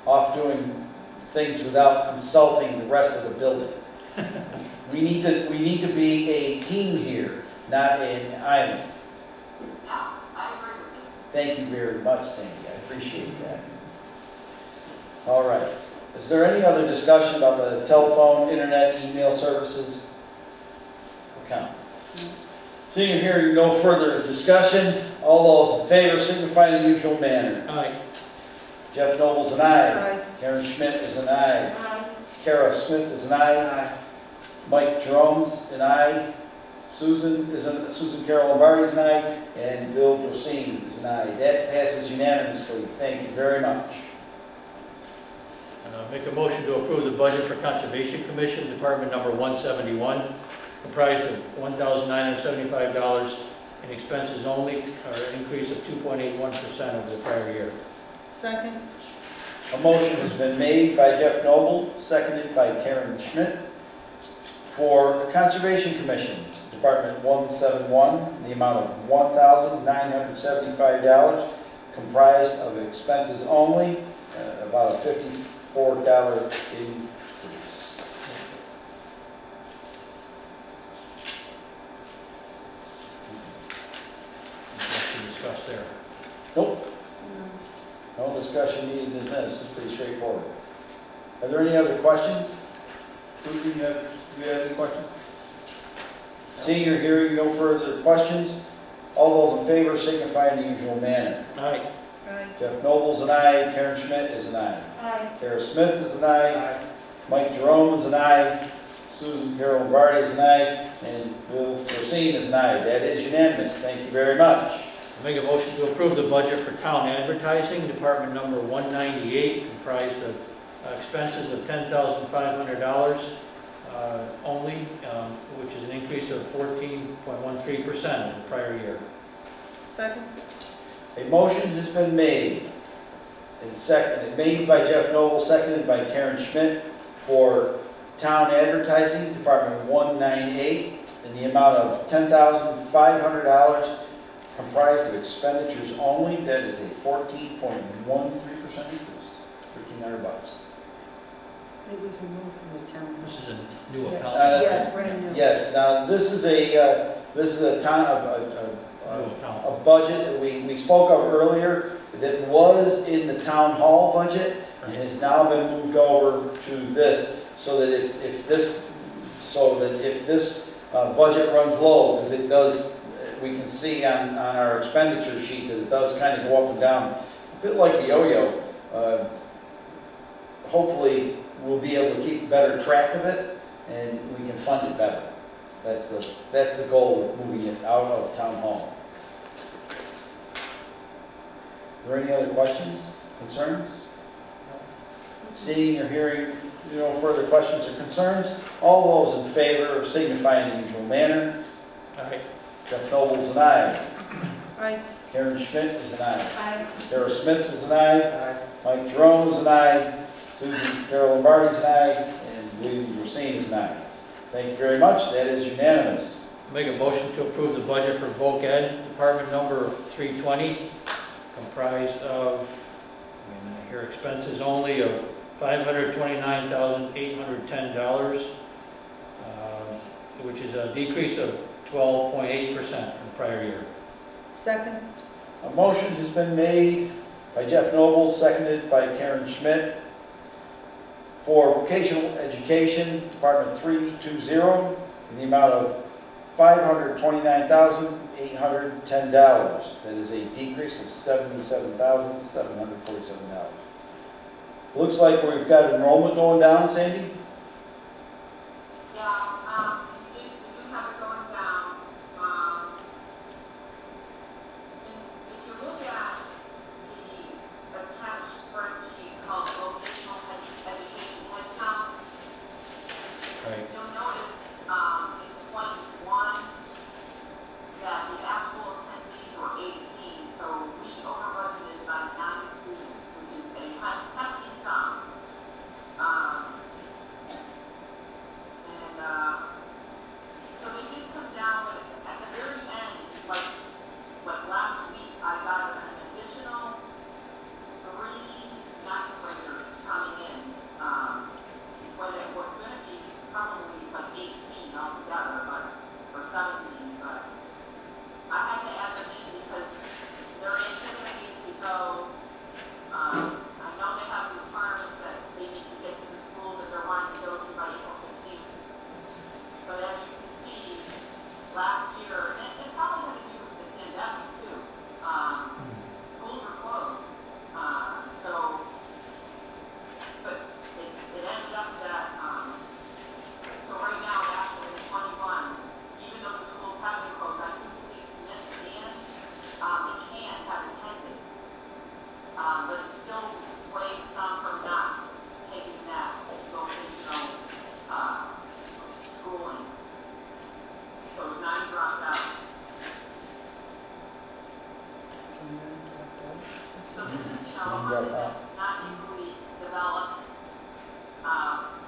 off doing things without consulting the rest of the building. We need to be a team here, not an island. Yeah, I agree with you. Thank you very much, Sandy. I appreciate that. All right. Is there any other discussion about the telephone, internet, email services account? Seeing here no further discussion, all those in favor signify in the usual manner. aye. Jeff Noble's an aye. Aye. Karen Schmidt is an aye. Kara Smith is an aye. Mike Jerome's an aye. Susan Carol Lombardi is an aye. And Bill Josine is an aye. That passes unanimously. Thank you very much. Make a motion to approve the budget for Conservation Commission, Department number 171, comprised of $1,975 in expenses only, or an increase of 2.81% over the prior year. Second. A motion has been made by Jeff Noble, seconded by Karen Schmidt, for Conservation Commission, Department 171, the amount of $1,975, comprised of expenses only, about a $54 increase. What to discuss there? Nope, no discussion needed in this, it's pretty straightforward. Are there any other questions? Susan, do you have any questions? Seeing or hearing no further questions, all those in favor signify in the usual manner. Aye. Aye. Jeff Noble's an aye, Karen Schmidt is an aye. Aye. Kara Smith is an aye, Mike Jerome is an aye, Susan Carol Lombardi is an aye, and Bill Rosine is an aye. That is unanimous, thank you very much. Make a motion to approve the budget for town advertising, department number 198, comprised of expenses of $10,500 only, which is an increase of 14.13% in the prior year. Second. A motion has been made and seconded, made by Jeff Noble, seconded by Karen Schmidt, for town advertising, department 198, in the amount of $10,500, comprised of expenditures only. That is a 14.13% increase, $1,300. It was removed from the town. This is a new account. Yeah, brand new. Yes, now this is a town, New account. a budget that we spoke of earlier that was in the town hall budget and has now been moved over to this, so that if this budget runs low, because it does, we can see on our expenditure sheet that it does kind of go up and down, a bit like a yo-yo. Hopefully, we'll be able to keep better track of it and we can fund it better. That's the goal with moving it out of town hall. Are there any other questions, concerns? Seeing or hearing no further questions or concerns, all those in favor signify in the usual manner. Aye. Jeff Noble's an aye. Aye. Karen Schmidt is an aye. Aye. Kara Smith is an aye. Mike Jerome is an aye. Susan Carol Lombardi is an aye. And William Rosine is an aye. Thank you very much. That is unanimous. Make a motion to approve the budget for Voc Ed, department number 320, comprised of, here expenses only of $529,810, which is a decrease of 12.8% from the prior year. Second. A motion has been made by Jeff Noble, seconded by Karen Schmidt, for vocational education, Department 320, in the amount of $529,810. That is a decrease of $77,747. Looks like we've got enrollment going down, Sandy? Yeah, we do have it going down. If you look at the attached spreadsheet called vocational education headcount, Right. you'll notice in 21 that the actual attendees were 18, so we over budgeted by 9 students, which is a hefty sum. So they did come down, but at the very end, like last week, I got an additional 3 ninth graders coming in, when it was going to be probably like 18 altogether, or 17, but I had to add them in because they're anticipating to go, I know they have requirements that they need to get to the schools that they're wanting to go to by April 15th. But as you can see, last year, and it probably had to do with the pandemic too, schools were closed. But it ended up that, so right now, actually, in 21, even though the schools have been closed, I think Police Smith and it can have attended. But it still swayed some from not taking that vocational schooling. So 9 dropped out. So this is, a market that's not easily developed.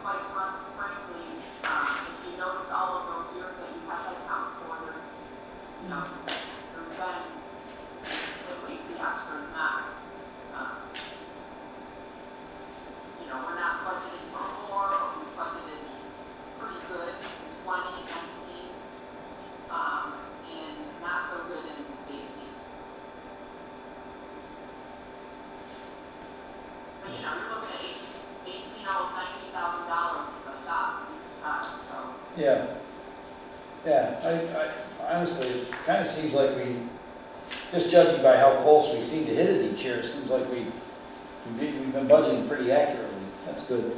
Quite frankly, if you notice all of those years that you have headcounts for, there's been at least the extras not, we're not budgeting for more, but we budgeted pretty good in 2019, and not so good in 18. But you're looking at 18, almost $19,000 a shot each time, so. Yeah. Yeah, I honestly, it kind of seems like we, just judging by how close we seem to hit it each year, it seems like we've been budgeting pretty accurately. That's good.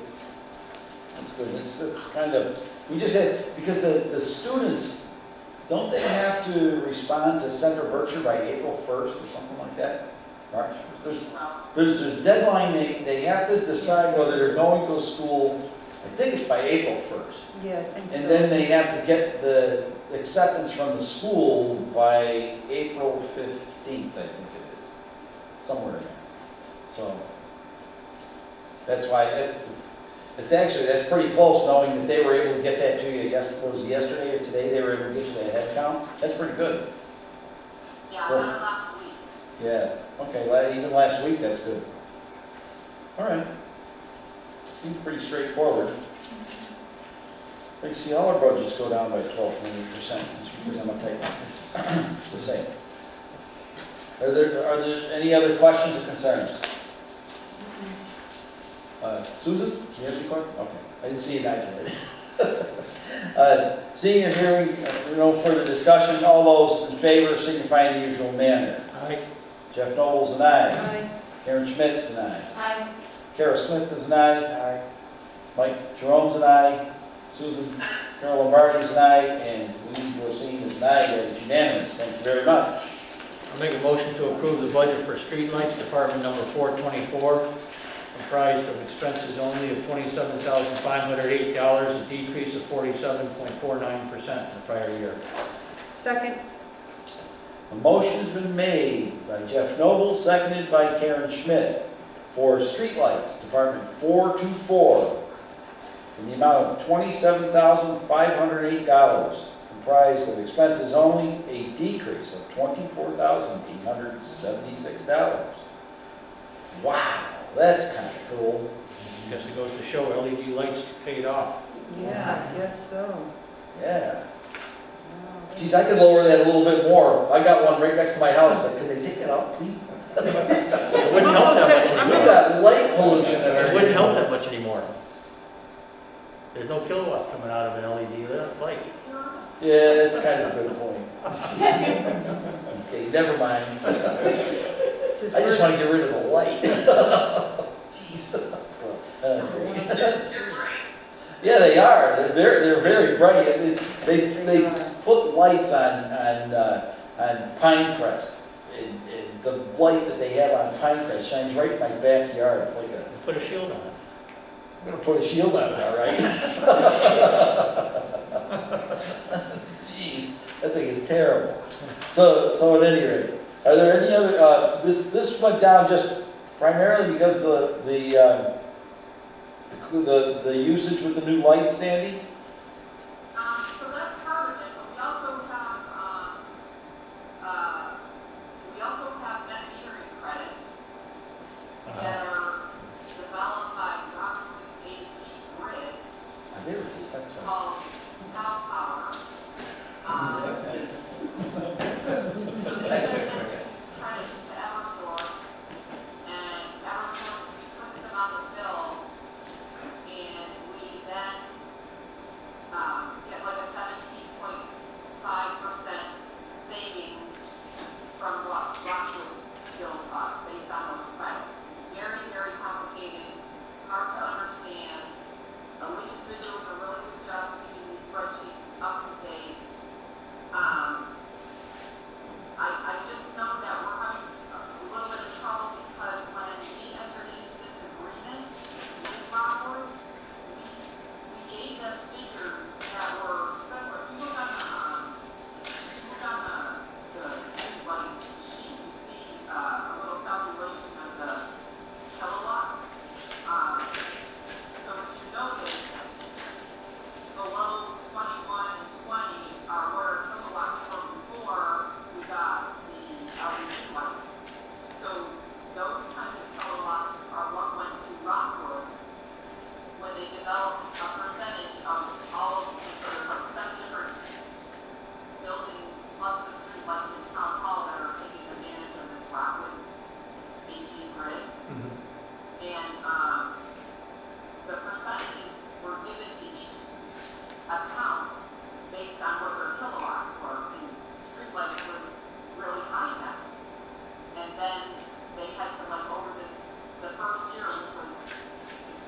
That's good. It's kind of, we just had, because the students, don't they have to respond to Central Berkshire by April 1st or something like that? Right? There's a deadline, they have to decide whether they're going to a school, I think it's by April 1st. Yeah, I think so. And then they have to get the acceptance from the school by April 15th, I think it is, somewhere in there. So, that's why, that's pretty close, knowing that they were able to get that to you, yesterday or today, they were able to get you that head count. That's pretty good. Yeah, Cool. that last week. Yeah, okay, even last week, that's good. All right. Seems pretty straightforward. I can see all our budgets go down by 12.8%, just because I'm a type. Just saying. Are there any other questions or concerns? Susan, do you have any questions? Okay, I didn't see you guys yet. Seeing and hearing no further discussion, all those in favor signify in the usual manner. Aye. Jeff Nobles and I. Aye. Karen Schmidt is an aye. Hi. Kara Smith is an aye. Mike Jerome's an aye. Susan Carol Lombardi is an aye. And Lee Rosine is an aye. That is unanimous. Thank you very much. I'll make a motion to approve the budget for streetlights, department number 424, comprised of expenses only of $27,508, a decrease of 47.49% from the prior year. Second? A motion has been made by Jeff Noble, seconded by Karen Schmidt, for streetlights, Department 424, in the amount of $27,508, comprised of expenses only, a decrease of $24,876. Wow, that's kind of cool. Guess it goes to show LED lights paid off. Yeah, I guess so. Yeah. Wow. Geez, I could lower that a little bit more. I got one right next to my house. Could they take it out, please? It wouldn't help that much We anymore. got light pollution in our. It wouldn't help that much anymore. There's no kilowatts coming out of an LED light. Yeah, that's kind of a good point. Okay, never mind. I just want to get rid of the light. Jeez. You're right. Yeah, they are. They're very bright. They put lights on Pinecrest. And the light that they have on Pinecrest shines right in my backyard. It's like a, Put a shield on it. I'm gonna put a shield on it, all right? Jeez, that thing is terrible. So at any rate, are there any other, this went down just primarily because of the usage with the new lights, Sandy? So that's part of it, but we also have net metering credits that are developed by Rockland AT Grid They were just like that. called Cow Power. Credits to Eversource, and Eversource puts them on the bill, and we then And, the percentages were given to each account based on what their kilowatts were, and streetlights was really high now. And then they had to, like, over this, the first year, which was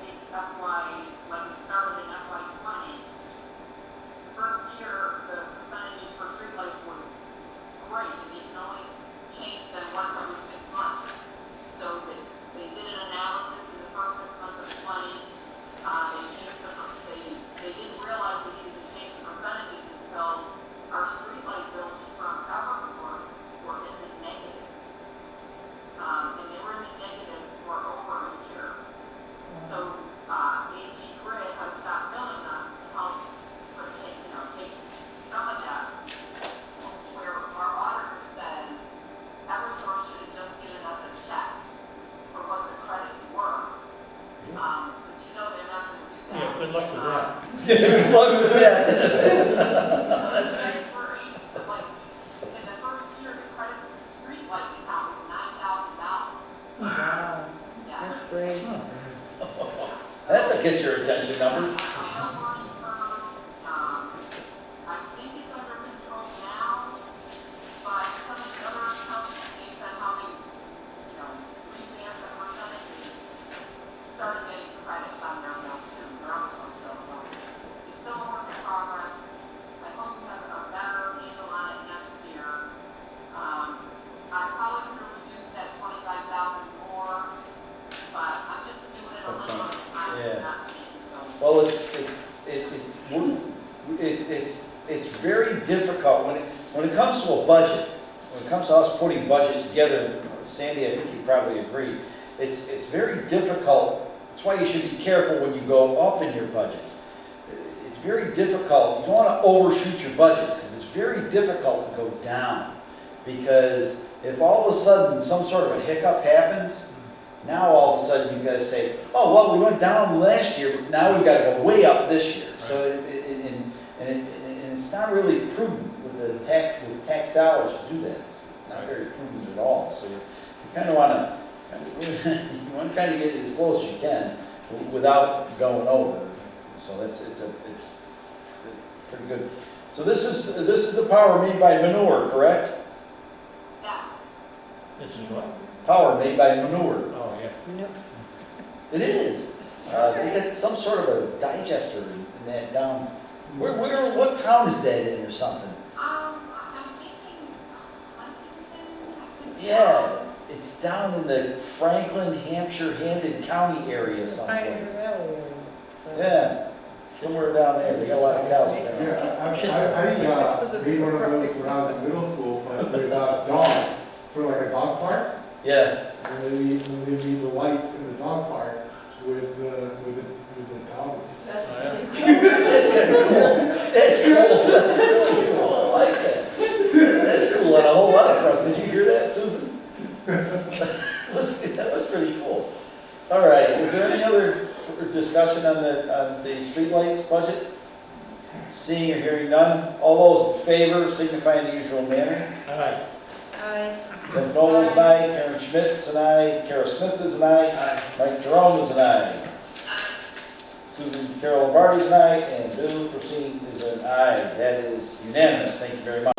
in FY, like it started in FY '20, the first year, the percentages for streetlights was great, and they can only change them once every 6 months. So they did an analysis in the first 6 months of '20, they didn't realize they needed to change the percentages until our streetlight bills from Eversource were in the negative. And they were in the negative for over a year. So, AG Grid had stopped billing us to help, take some of that. Where our auditor says Eversource should have just given us a check for what the credits were. But they're not gonna do that. Yeah, good luck with that. Good luck with that. Credits were, like, in the first year, the credits to the streetlight account was $9,000. Wow, Yeah. that's great. That's a get your attention number. I think it's under control now, but some of the other accounts, based on how they, revamped the percentages, started getting credits on their bill too, their own bill, so it's still a work in progress. I hope we have a better handle on it next year. I'm probably gonna reduce that 25,000 more, but I'm just doing it a little at a time, Yeah. it's not taking so. Well, it's very difficult when it comes to a budget, when it comes to us putting budgets together, Sandy, I think you probably agree, it's very difficult. That's why you should be careful when you go up in your budgets. It's very difficult. You don't want to overshoot your budgets because it's very difficult to go down. Because if all of a sudden some sort of a hiccup happens, now all of a sudden you've got to say, oh, well, we went down last year, but now we've got to go way up this year. So and it's not really prudent with tax dollars to do that. It's not very prudent at all. So you kind of want to kind of get as close as you can without going over. So it's pretty good. So this is the power made by manure, correct? Yes. This is what? Power made by manure. Oh, yeah. No, It is. They got some sort of a digester in that down. What town is that in or something? I'm thinking, Huntington. Yeah, it's down in the Franklin, Hampshire, Hampden County area Pioneer someplace. Valley area. Yeah, somewhere down there. They got a lot of cows down there. Yeah, I made one of those when I was in middle school, but with dog, for like a dog park. Yeah, And when they made the lights in the dog park with the dogs. That's Oh, yeah. that's kind of cool. That's cool. That's cool. I like that. That's cool on a whole lot of fronts. Did you hear that, Susan? That was pretty cool. All right, is there any other discussion on the streetlights budget? Seeing or hearing none, all those in favor signify in the usual manner. All right. Aye. Kevin Noble's an aye, Karen Schmidt is an aye, Kara Smith is an aye, Mike Jerome is an aye, Susan Carol Lombardi is an aye, and Bill Persine is an aye. That is unanimous. Thank you very much.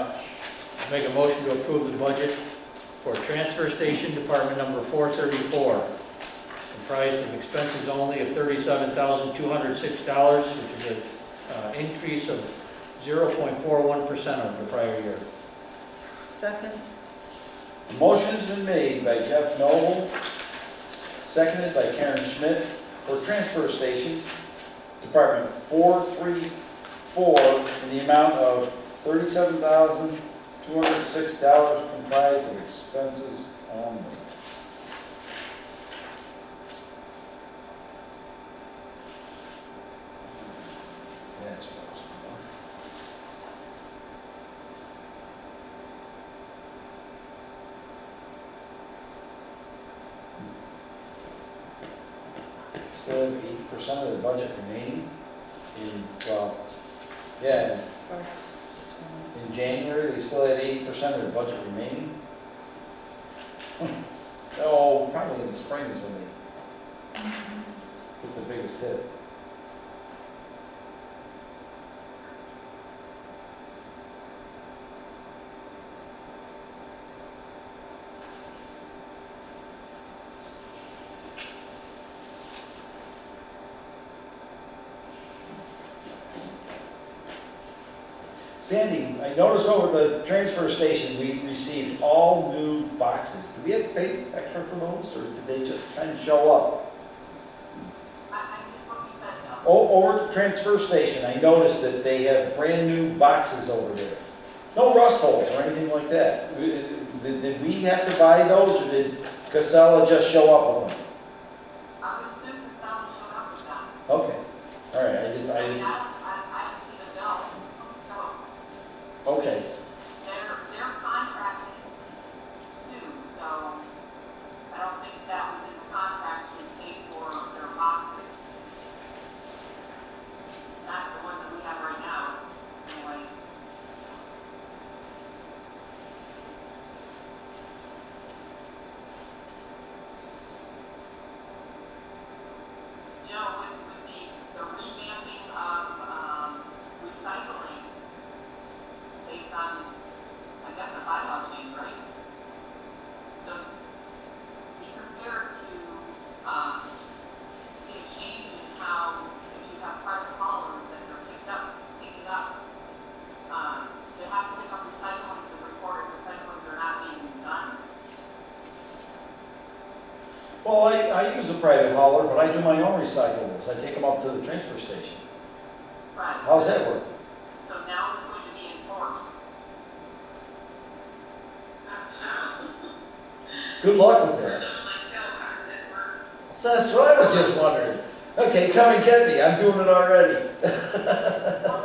Make a motion to approve the budget for Transfer Station Department number 434, comprised of expenses only of $37,206, which is an increase of 0.41% over the prior year. Second? The motion's been made by Jeff Noble, seconded by Karen Schmidt for Transfer Station Department 434 in the amount of $37,206 comprised of expenses only. That's what I was still have 80% of the budget remaining in, well, yeah, in January, they still had 80% of the budget remaining. Oh, probably in the spring is when they get the biggest hit. Sandy, I noticed over the transfer station, we received all new boxes. Do we have to pay extra for those, or did they just kind of show up? I missed what you said, Bill. Over at the transfer station, I noticed that they have brand new boxes over there. No rust holes or anything like that. Did we have to buy those, or did Casella just show up with them? I would assume the someone showed up with that. Okay, all right, I mean, I haven't seen a bill, so okay. they're contracted too, so I don't think that was in the contract to pay for their boxes. Not the one that we have right now, anyway. You know, with the revamping of, recycling based on, I guess, a bylaw change, right? So be prepared to, see a change in how, if you have private haulers that are picking up, they have to pick up recycling to report if recyclings are not being done. Well, I use a private hauler, but I do my own recyclables. I take them up to the transfer station. Right. How's that work? So now it's going to be enforced. Good luck with For that. someone like Bill, how does that work? That's what I was just wondering. Okay, come and get me. I'm doing it already. All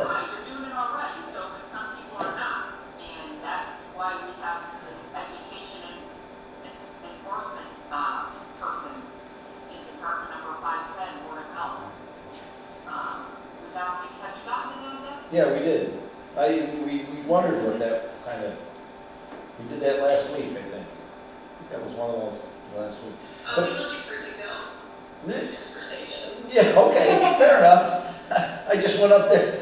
right, you're doing it already, so, but some people are not. And that's why we have this education and enforcement, person in Department number 510, Board of Health. Which I don't think, have you gotten any of that? Yeah, we did. We wondered what that kind of, we did that last week, I think. That was one of those last week. I'll be looking for you, Bill. Yeah, Transfer station. okay, fair enough. I just went up there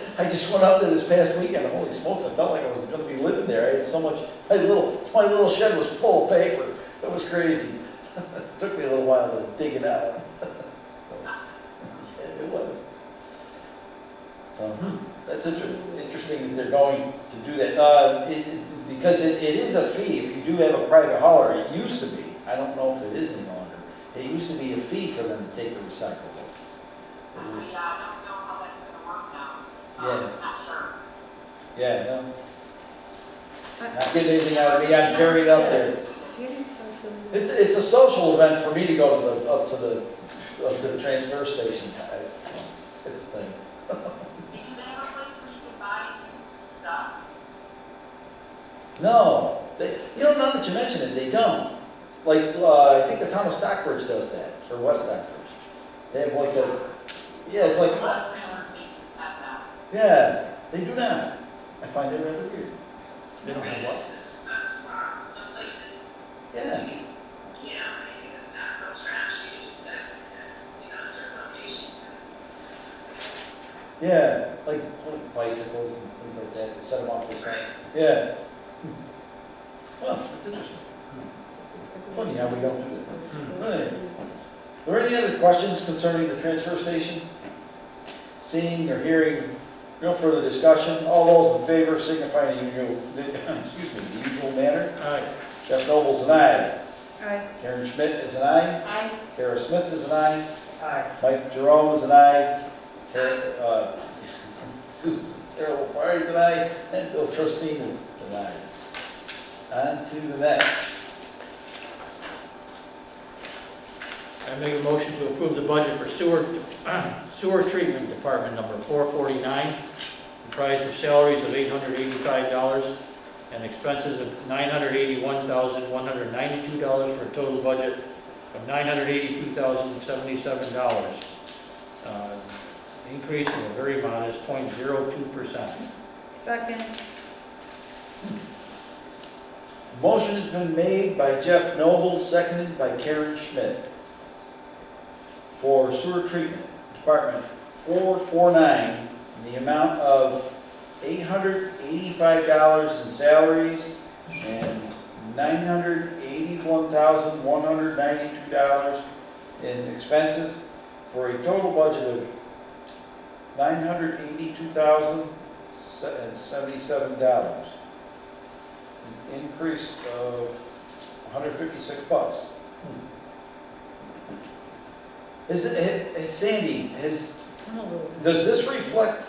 this past weekend. Holy smokes, I felt like I was gonna be living there. I had so much, my little shed was full of paper. That was crazy. It took me a little while to dig it out. Yeah, it was. So, that's interesting that they're going to do that. Because it is a fee if you do have a private hauler. It used to be. I don't know if it is any longer. It used to be a fee for them to take the recyclables. It was- Yeah, I don't know how that's gonna work now. Yeah. Not sure. Yeah, no. Not getting anything out of me. I'm carried up there. It's a social event for me to go to up to the transfer station. It's the thing. Do they have a place where you can buy used stuff? No, now that you mention it, they don't. Like, I think the town of Stockbridge does that, or West Stockbridge. They have like it's like, A lot of transfer stations have that. yeah, they do not. I find that rather weird. They don't have what? There's a spot, some places, Yeah, anything that's not real trash, you can just set, a certain location. yeah, like bicycles and things like that, set them off the side. Yeah. Well, that's interesting. Funny how we don't do this. Anyway, are there any other questions concerning the transfer station? Seeing or hearing no further discussion, all those in favor signify in the usual manner. Aye. Jeff Noble's an aye. Aye. Karen Schmidt is an aye. Aye. Kara Smith is an aye. Aye. Mike Jerome is an aye. Susan Carol Lombardi is an aye. And Bill Trocine is an aye. On to the next. I make a motion to approve the budget for sewer treatment department number 449, comprised of salaries of $885 and expenses of $981,192 for a total budget of $982,077. Increase of a very modest 0.02%. Second. Motion has been made by Jeff Noble, seconded by Karen Schmidt. For sewer treatment department 449, in the amount of $885 in salaries and $981,192 in expenses, for a total budget of $982,077. An increase of $156. Is it, Sandy, does this reflect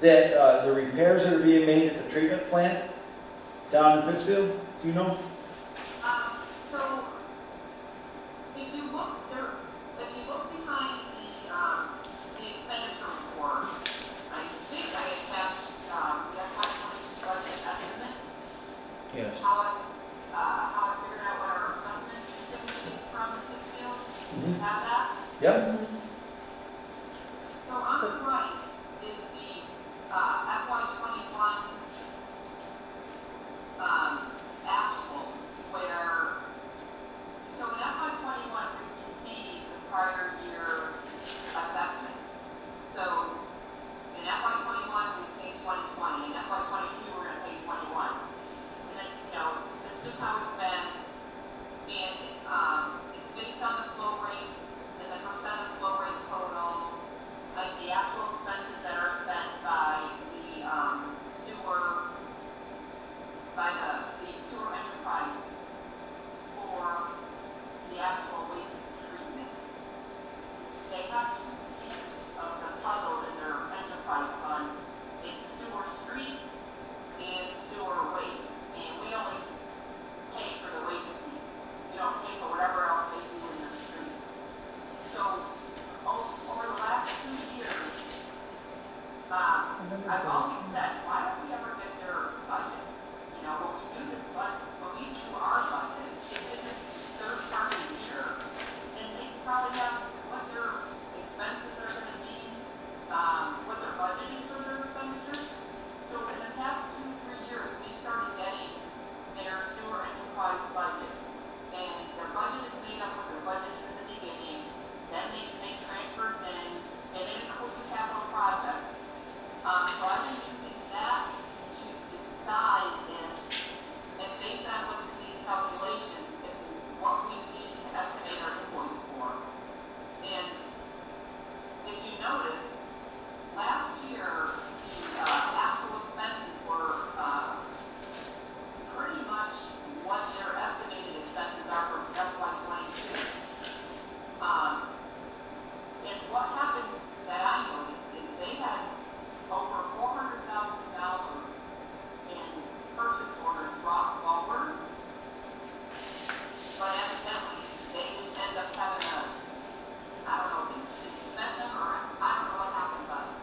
that the repairs that are being made at the treatment plant down in Pittsfield? Do you know? So, if you look there, if you look behind the expenditure report, I think I attached, the FY 22 budget estimate, Yes. how I figured out what our assessment is going to be from Pittsfield. Have that? Yep. So on the right is the FY 21 actuals, where, so in FY 21 we received the prior year's assessment. So in FY 21 we paid 2020, in FY 22 we're going to pay 21. And then, it's just how it's been, and it's based on the flow rates and the percent of flow rate total, like the actual expenses that are spent by the sewer, by the sewer enterprise for the actual waste treatment. They have two pieces of the puzzle in their enterprise fund. It's sewer streets and sewer waste. And we only pay for the waste piece. We don't pay for whatever else they do in their streets. So over the last 2 years, I've always said, why don't we ever get their budget? When we do this budget, when we do our budget, it's in the third part of the year, and they probably have what their expenses are going to be, what their budget is for their expenditures. So in the past 2-3 years, we started getting their sewer enterprise budget, and their budget is made up what their budget is in the beginning, then they make transfers in, and it includes capital projects. So I've been using that to decide if based on what's in these calculations, what we need to estimate our invoice for. And if you notice, last year, the actual expenses were pretty much what their estimated expenses are for FY 22. And what happened that I noticed is they had over $400,000 in purchase orders brought forward, but evidently they end up having I don't know, they spent them, or I don't know what happened, but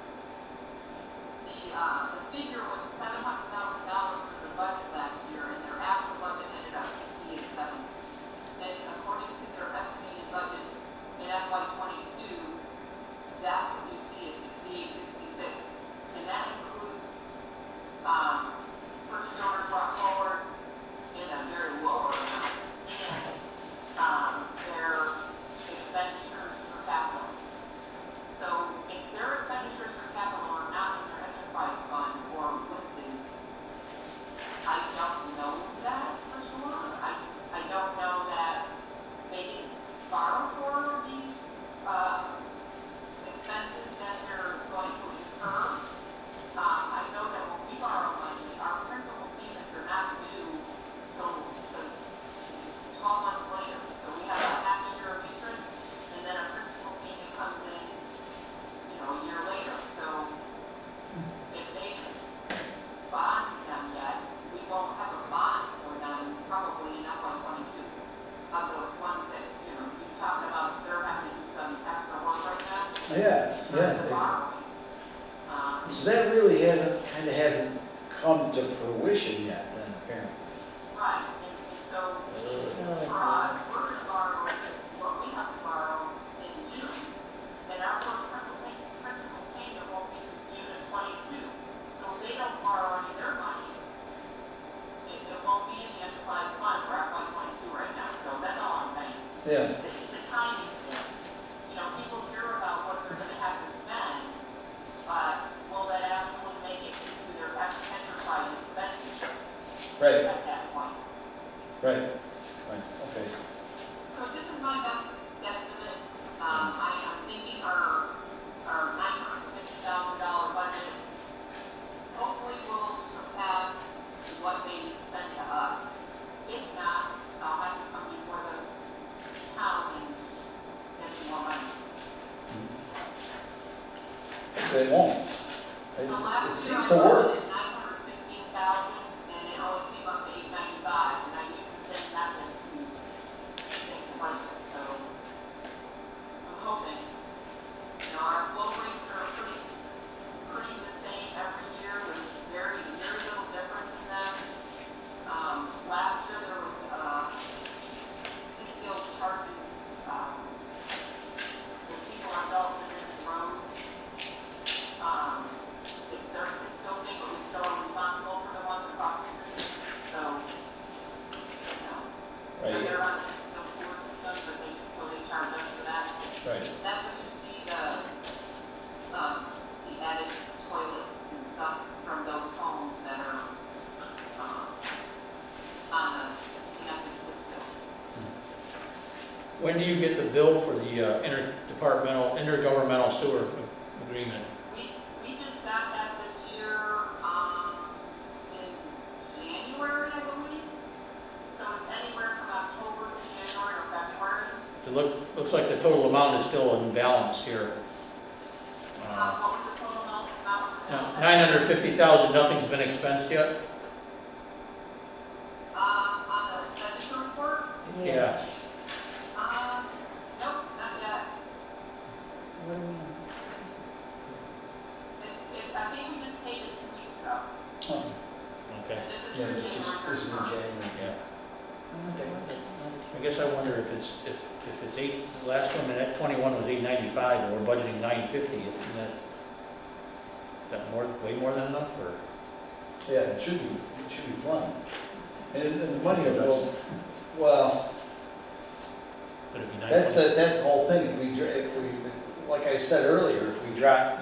the figure was $700,000 for the budget last year, and their actual budget ended up $68.7. And according to their estimated budgets in FY 22, that's what you see is 68.66, and that includes purchase orders brought forward in a very lower amount, and their expenditures for capital. So if their expenditures for capital are not in their enterprise fund or listed, I don't know that for sure. I don't know that they didn't borrow for these expenses that they're going to incur. I know that when we borrow money, our principal payments are not due till 12 months later. So we have a half a year of interest, and then a principal payment comes in, a year later. So if they bond them yet, we won't have a bond for them probably in FY 22. Of the ones that, you're talking about, they're having to do some extra work right now. Yeah, They're yeah. borrowing. So that really hasn't come to fruition yet, then, apparently. Right, and so for us, we're going to borrow what we have to borrow in June, and our first principal payment won't be to June of 22. So if they don't borrow any of their money, Yeah, the timing's there. You know, people hear about what they're gonna have to spend, but will that actually make it into their enterprise expenses right, at that point? right, okay. So this is my best guesstimate. I am thinking our $950,000 budget hopefully will surpass what they sent to us. If not, I'll have to come before the town and get some more money. They won't. It So last year seems I to work. budgeted 915,000 and it only came up to 895, and I used the same method to make the budget, so I'm hoping. You know, our flow rates are pretty the same every year, with very little difference in them. Last year there was, concealed charges, with people on Dalton Road. It's still big, but we still are responsible for the ones across the street. So, you know, Right, they're on the Pittsfield sewer system, but so they charge us for that. right. That's what you see the added toilets and stuff from those homes that are, on the connected Pittsfield. When do you get the bill for the intergovernmental sewer agreement? We just got that this year, in January, I believe. So it's anywhere from October to January or February. It looks like the total amount is still in balance here. What was the total amount? 950,000, nothing's been expensed yet? On the expenditure report? Yeah. Nope, not yet. What do we know? I think we just paid it 2 weeks ago. Huh. Okay. And this is Yeah, for this is in January 31st. January. Yeah. How much was it? I guess I wonder if it's eight, the last one, that 21 was 895, and we're budgeting 950, isn't that more, way more than enough, or? Yeah, it should be fun. And the money will, well, Would it be that's 950? that's the whole thing. If we, like I said earlier, if we drop,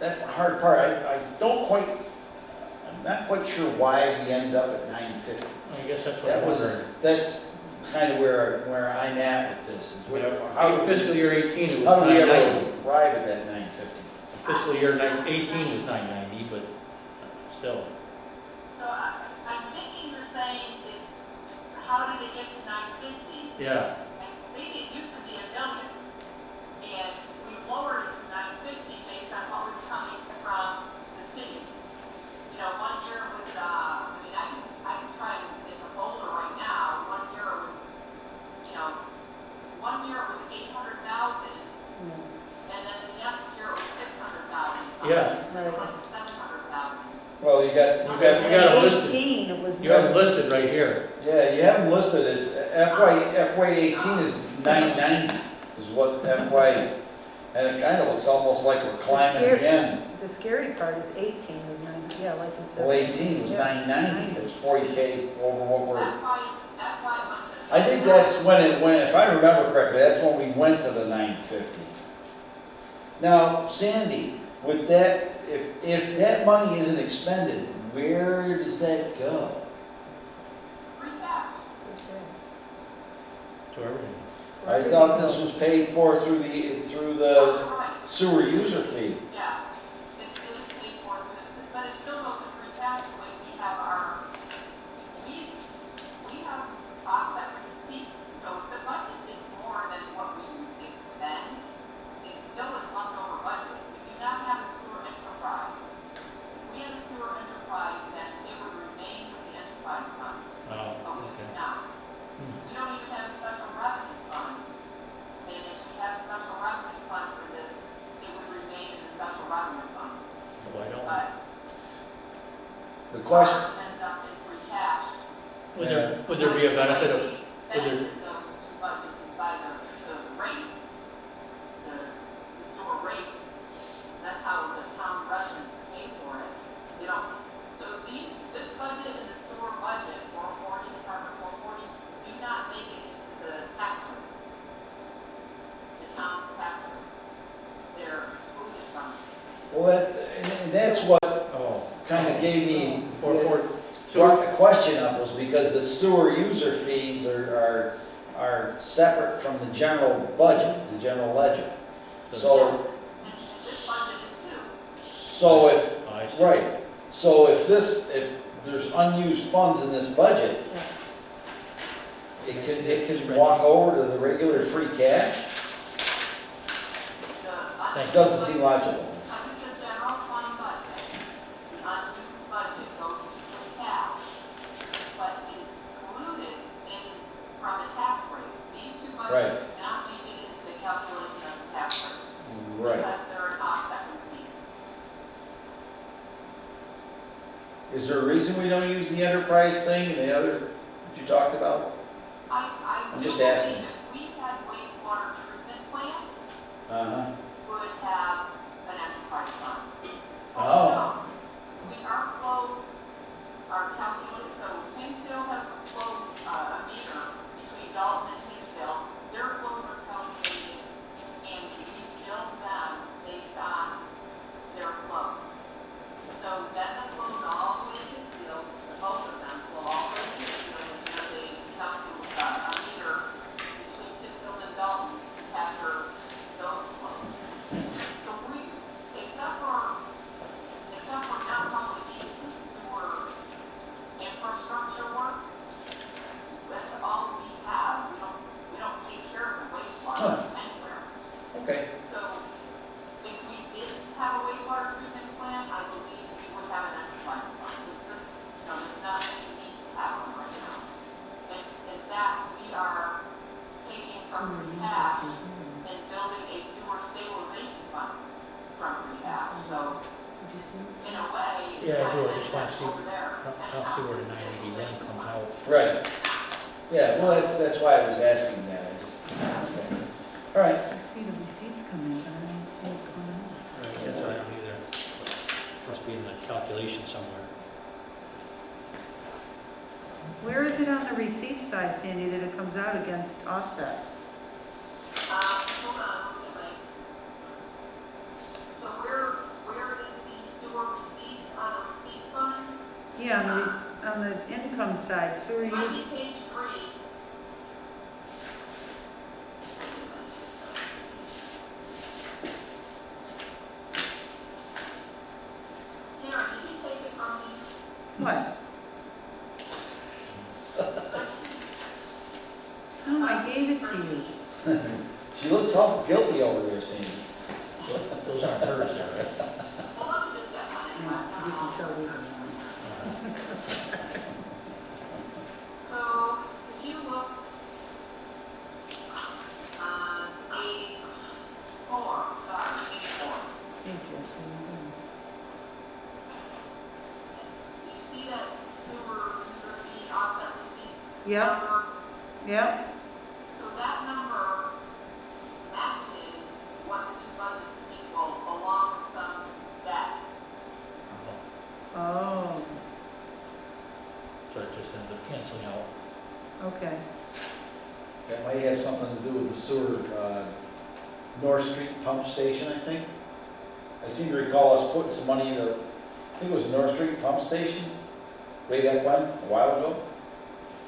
that's the hard part. I'm not quite sure why we ended up at 950. I guess that's what I'm wondering. That's kind of where I'm at with this. Is How fiscal year 18, it was how do we 990. ever arrive at that 950? Fiscal year 18 was 990, but still. So I'm thinking the same is, how did it get to 950? Yeah, I think it used to be $1 million, and we lowered it to 950 based on what was coming from the city. You know, one year was, I mean, I can try and get the folder right now. One year it was, you know, 800,000, Yeah. and then the next year it was 600,000. Yeah. It went to 700,000. Well, you got you got it listed. 18, it was. You have it listed right here. Yeah, you have them listed, it's FY 18 is 990 is what FY, and it kind of looks almost like we're climbing Scared. again. The scary part is 18 was 9, yeah, like you said. Well, 18 was 990, that's 40K over what we're, That's why it went to. I think that's when it went, if I remember correctly, that's when we went to the 950. Now, Sandy, with that, if that money isn't expended, where does that go? Free cash. To everything. I thought this was paid for through the Oh, right. sewer user fee. Yeah, it is paid for this, but it still goes to free cash when we have we have offset receipts, so if the budget is more than what we expend, it still is leftover budget. We do not have a sewer enterprise. If we had a sewer enterprise, then it would remain with the enterprise fund, Oh, but we do okay. not. We don't even have a special revenue fund. And if we had a special revenue fund for this, it would remain in the special revenue fund. Why don't But The question, ours ends up in free cash. we? Would there be a benefit of, The way we expended those two budgets is by the rate, the sewer rate. That's how the town residents pay for it. You know, so this budget and the sewer budget, 440, Department 440, do not make it into the tax rate. kind of gave me, For brought the question up was because the sewer user fees are separate from the general budget, the general ledger. So, And this budget is too. so if, I see. right, so if there's unused funds in this budget, it can walk over to the regular free cash? It doesn't seem logical. Under the general fund budget, the unused budget goes to free cash, but it's excluded from the tax rate. These two budgets do not make it into the calculation of the tax rate. Right. Because they're an offset receipt. Is there a reason we don't use the enterprise thing and the other that you talked about? I'm just asking. If we had wastewater treatment plant, Uh-huh. would have an enterprise fund. Oh. Our flows are calculated, so Hinsdale has a flow, a meter between Dalton and Hinsdale. Their flows are calculated and we bill them based on their flows. So then the flows all the way to Hinsdale, both of them flow all the way to Hinsdale, and then they calculate a meter between Hinsdale and Dalton to capture those flows. So we, except for now probably needing some sewer infrastructure work, that's all we have. We don't take care of the wastewater anywhere. Okay. So if we did have a wastewater treatment plant, I believe we would have an enterprise fund. It's just, there's not any need to have one right now. And in fact, we are taking from free cash and building a sewer stabilization fund from free cash. So in a way, it's Yeah, I kind do. of I just want to see, over there. I don't see where the 981 comes out. Right. Yeah, well, that's why I was asking that. I just, okay. All right. I see the receipts come in, but I don't see it coming out. Right, that's what I don't either. Must be in the calculation somewhere. Where is it on the receipt side, Sandy, that it comes out against offsets? Hold on, let me get my. So where is the sewer receipts on the receipt fund? Yeah, on the income side, sewer It might use, be page 3. Karen, did you take it from me? what? No, I gave it to you. She looks awful guilty over there, Sandy. Those aren't hers there, right? Well, let me just get You mine. can tell these are mine. So, if you look on page 4, page 4, Thank you. you see that sewer user fee offset receipts? Yep. number? Yep, So that number matches what the two budgets equal along with some debt. oh, So it just ends up canceling out. okay. That might have something to do with the sewer, North Street pump station, I think. I seem to recall us putting some money into, I think it was the North Street pump station, way back when, a while ago,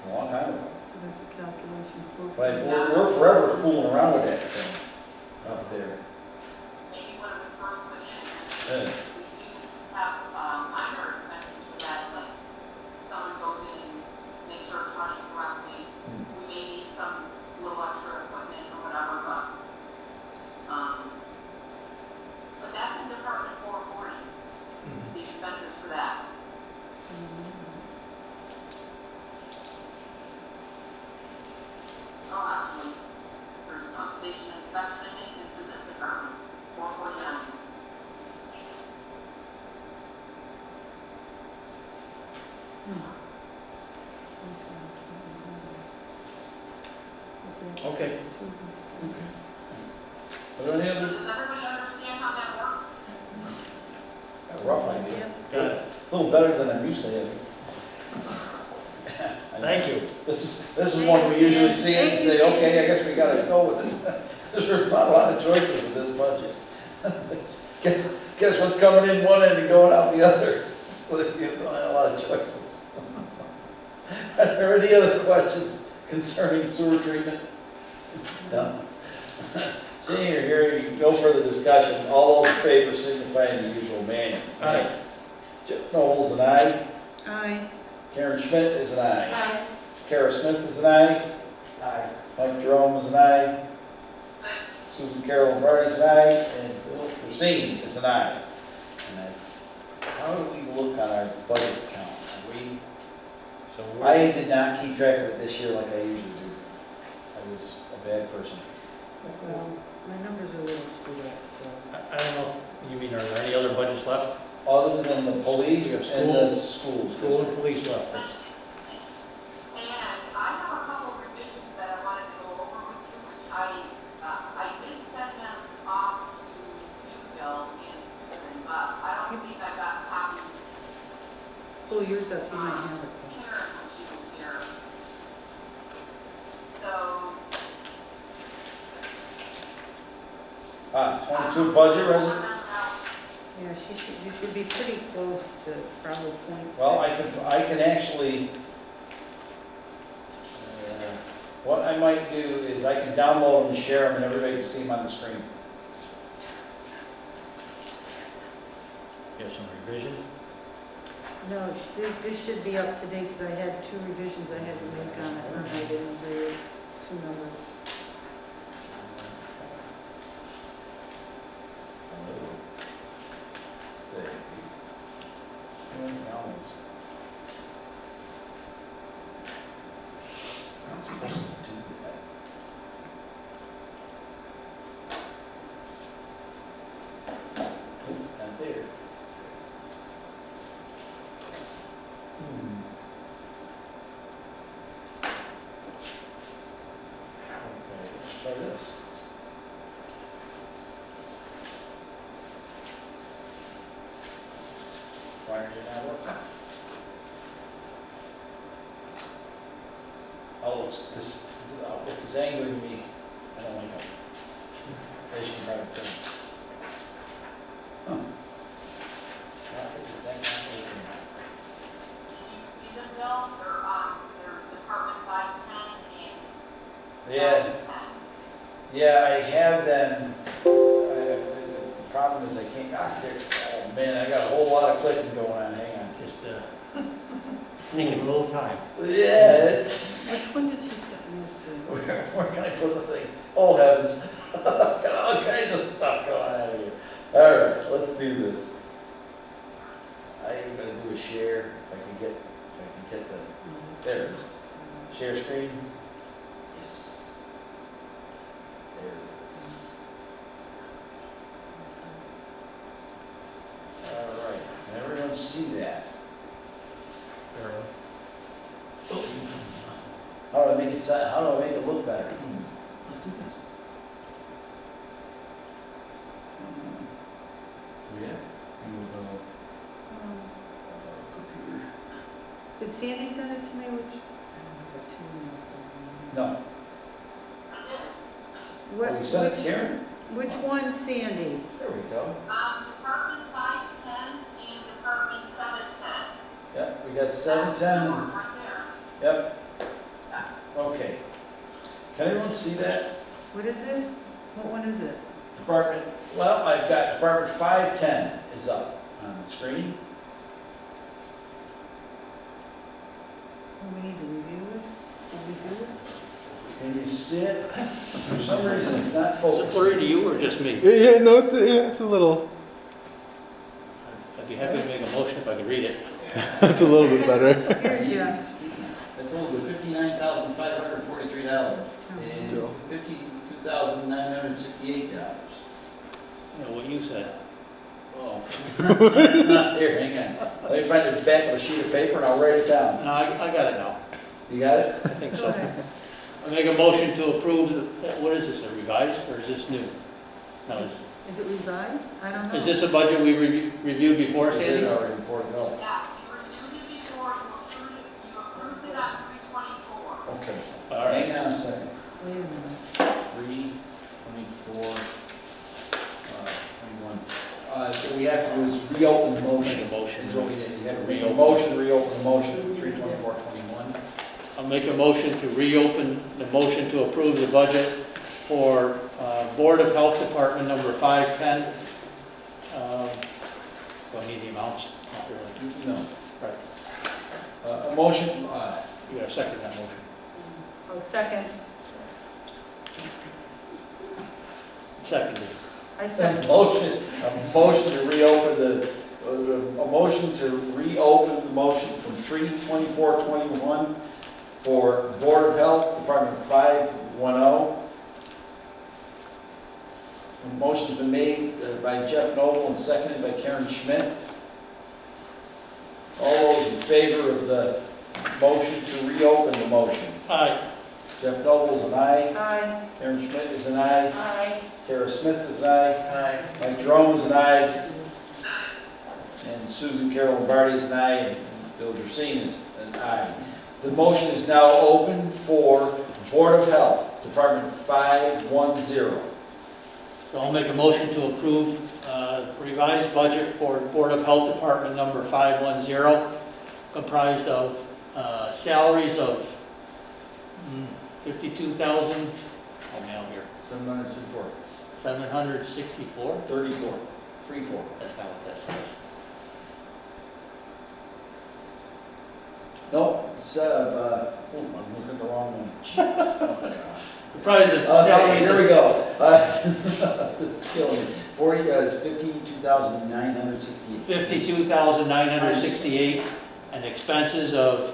a long time ago. So that's a calculation for. But we're forever fooling around with that thing up there. Maybe when it was first put in, Yeah. we do have minor expenses for that, like someone goes in and makes sure it's running correctly. We may need some little extra equipment or whatever, but that's in Department 440, the expenses for that. Oh, actually, there's pump station inspection and maintenance in this department, 449. Okay. Are there any So other, does everybody understand how that works? a rough idea? Got it. A little better than I'm used to having. Thank you. This is one we usually see and say, okay, I guess we gotta go with it. There's not a lot of choices with this budget. Guess what's coming in one end and going out the other. So you don't have a lot of choices. Are there any other questions concerning sewer treatment? No. Seeing or hearing no further discussion, all those in favor signify in the usual manner. Aye. Chip Knowles, an aye. Aye. Karen Schmidt is an aye. Aye. Kara Smith is an aye. Aye. Mike Jerome is an aye. Susan Carol Lombardi is an aye. And Bill Persine is an aye. And how do we look on our budget count? Are we, So I did not keep track of it this year like I usually do. I was a bad person. Well, my numbers are a little screwed up, so. I don't know, you mean, are there any other budgets left? Other than the police We have and the schools. School and police left. And I have a couple of revisions that I wanted to go over with you, which I did send them off to you, Bill, and Susan, but I don't think I got copies Pull yours up, you might have it. Karen when she was here. So, 22 budget resolution. Yeah, you should be pretty close to probably point. Well, I can actually, what I might do is I can download them and share them and everybody can see them on the screen. You have some revisions? No, this should be up to date, because I had 2 revisions I had to make on it, and I didn't agree, 2 numbers. Not supposed to do that. Oop, not there. Okay, let's try this. Why are you not working? Oh, this outlook is angering me. I don't like it. They should try to turn. Huh. Why is that not working? did you see them, Bill? There's Department 510 and Yeah. 710. Yeah, I have them. The problem is I can't, oh man, I got a whole lot of clicking going on, hang on. Just taking a little time. Yeah, it's, Which one did you send me this where can I put the thing? Oh heavens, got all kinds of stuff going on here. All right, let's do this. I am gonna do a share, if I can get the, there it is. Share screen. Yes. There it is. All right, can everyone see that? How do I make it, how do I make it look better? Let's do this. Yeah. Computer. Did Sandy send it to me, which? No. What, Oh, you sent it to Karen? which one, Sandy? There we go. Department 510 and Department 710. Yeah, we got 710. Right there. Yep. Okay. Can everyone see that? What is it? What one is it? Department, well, I've got Department 510 is up on the screen. Oh, we need to review it? Did we do it? Can you see it? For some reason, it's not Is it focused. blurry to you or just me? Yeah, no, it's a little, I'd be happy to make a motion if I could read it. it's a little bit better. Here, yeah. That's only $59,543 and Still. $52,968. You know, what you said. Oh. Here, hang on. Let me find the back of a sheet of paper and I'll write it down. No, I got it now. You got it? I think Go so. ahead. I make a motion to approve, what is this, a revised or is this new? No, Is it revised? I don't know. is this a budget we reviewed before, I did Sandy? already report it out. Yes, you reviewed it before, you approved it on 324. Okay. All right. Hang on a second. Wait a minute. 3, 24, 21. What we have to do is reopen the motion. Make a motion. Is what we did. You have to make a motion, to reopen the motion for 3/24/21. I'll make a motion to reopen the motion to approve the budget for Board of Health Department number 510. Do I need the amounts? Not really. No. Right. A motion, You gotta second that motion. Oh, second. Seconded. I a second. motion to reopen a motion to reopen the motion from 3/24/21 for Board of Health, Department 510. A motion's been made by Jeff Noble and seconded by Karen Schmidt. All those in favor of the motion to reopen the motion? Aye. Jeff Noble is an aye. Aye. Karen Schmidt is an aye. Aye. Tara Smith is an aye. Mike Jerome is an aye. And Susan Carol Lombardi is an aye. And Bill Jersine is an aye. The motion is now open for Board of Health, Department 510. So I'll make a motion to approve revised budget for Board of Health Department number 510, comprised of salaries of 52,000, help me out here, 764. 764? 34. 34. That's not what that says. Nope, I'm looking at the wrong one. Jeez. Oh, God. Comprised of Okay, salaries here we of, go. This is killing me. 52,968. 52,968, and expenses of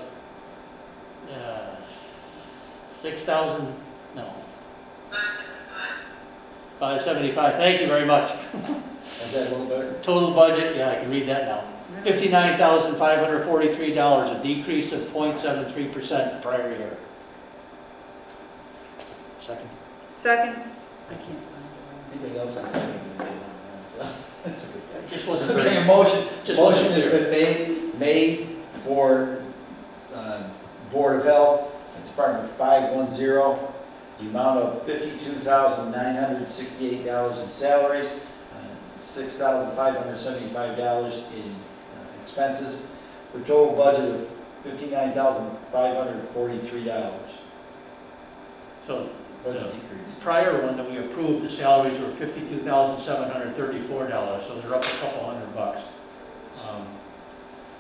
6,000, no, 575. Thank you very much. Is that a little better? Total budget, yeah, I can read that now. $59,543, a decrease of 0.73% prior year. Second. Second. Thank you. Anybody else on second? That's a good thing. Just wasn't Okay, very, a motion just wasn't has clear. been made for Board of Health, Department 510, the amount of $52,968 in salaries, $6,575 in expenses, for a total budget of $59,543. So Budget decrease. prior one that we approved, the salaries were $52,734, so they're up a couple $100.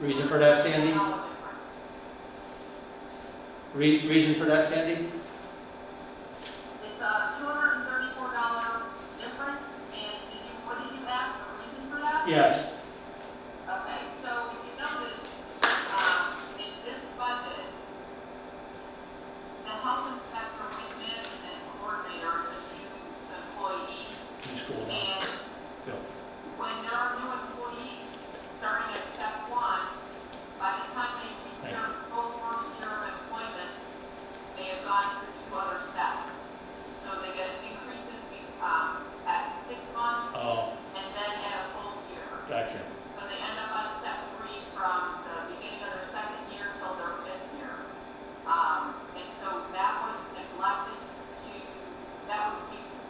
Reason for that, Sandy? Reason for that, Sandy? It's a $234 difference, and what did you ask the reason for that? Yes. Okay, so if you notice, in this budget, the health inspector, waste management coordinator is a new employee, New school now. and Bill. when there are new employees, starting at step one, by the time they reach their full first year of employment, they have gone through two other steps. So they get increases at 6 months Oh, and then at a full year. gotcha. So they end up on step 3 from the beginning of their second year till their 5th year. And so that was neglected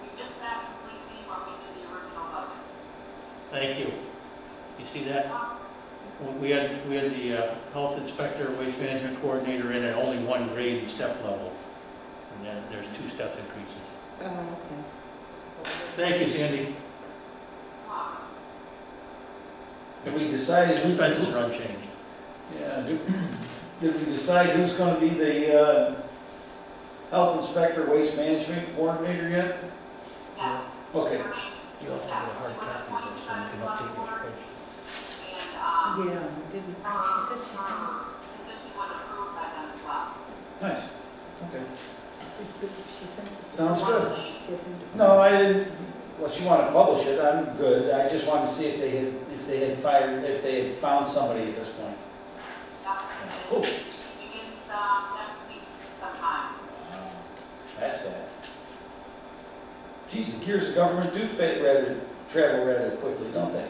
we missed that completely when we did the original budget. Thank you. You see that? We had the health inspector, waste management coordinator in at only one grade and step level. And then there's 2 step increases. Oh, okay. Thank you, Sandy. Did we decide Expenses are unchanged. Yeah, did we decide who's going to be the health inspector, waste management coordinator yet? Yes. Okay. Her name is- You also yes, have a she hard was copy, appointed so by you the can select update your board, spreadsheet. and Yeah, didn't, her she said position was approved by them as well. Nice. Okay. she sent it. Sounds One good. name. No, I didn't, unless you want to publish it, I'm good. I just wanted to see if they had found somebody at this point. It begins next week sometime. That's bad. Geez, the gears of government do travel rather quickly, don't they? I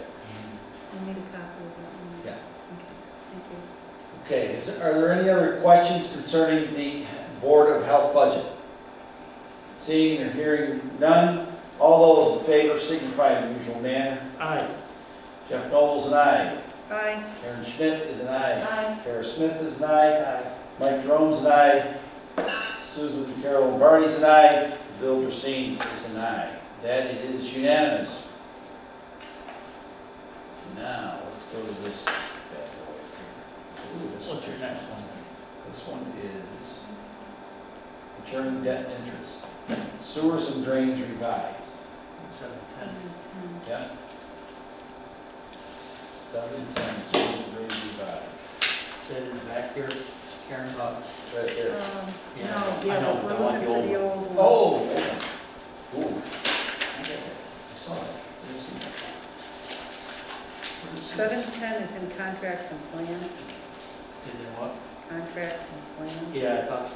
need a copy of that one. Yeah. Okay, thank you. Okay, are there any other questions concerning the Board of Health budget? Seeing or hearing none, all those in favor signify in the usual manner. Aye. Jeff Knowles, an aye. Aye. Karen Schmidt is an aye. Aye. Kara Smith is an aye. Mike Jerome's an aye. Susan Carol Lombardi's an aye. Bill Drusine is an aye. That is unanimous. Now, let's go to this bad boy here. Ooh, this What's your one- next one? This one is maturing debt and interest. Sewers and drains revised. 710. Yeah. 710, sewers and drains revised. Is that in the back here, Karen? Right there. Yeah, No, I yeah, know, but but I we're want looking the for old the one. old one. Oh, ooh. I saw it. Let me see that. Where is it? 710 is in contracts and plans, Is it what? contracts and plans. Yeah, I thought so.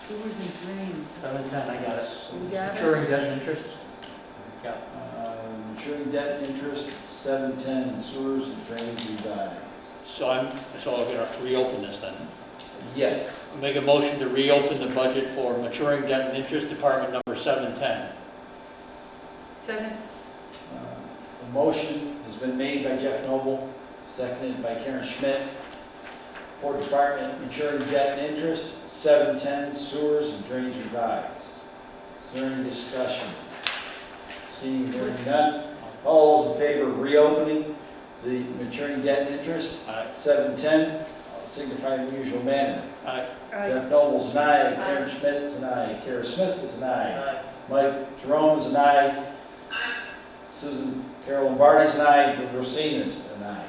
Sewers and drains. 710, I got it. You got it? Maturing debt and interest? Yeah. Maturing debt and interest, 710, sewers and drains revised. So I'm gonna reopen this then. Yes. Make a motion to reopen the budget for maturing debt and interest, department number 710. Second? A motion has been made by Jeff Noble, seconded by Karen Schmidt, for department maturing debt and interest, 710, sewers and drains revised. Is there any discussion? Seeing hearing none, all those in favor of reopening the maturing debt and interest, Aye. 710, signify in the usual manner. Aye. Aye. Jeff Noble's an aye, Karen Schmidt is an aye, Kara Smith is an aye, Mike Jerome is an aye, Susan Carol Lombardi's an aye, Bill Rosina is an aye.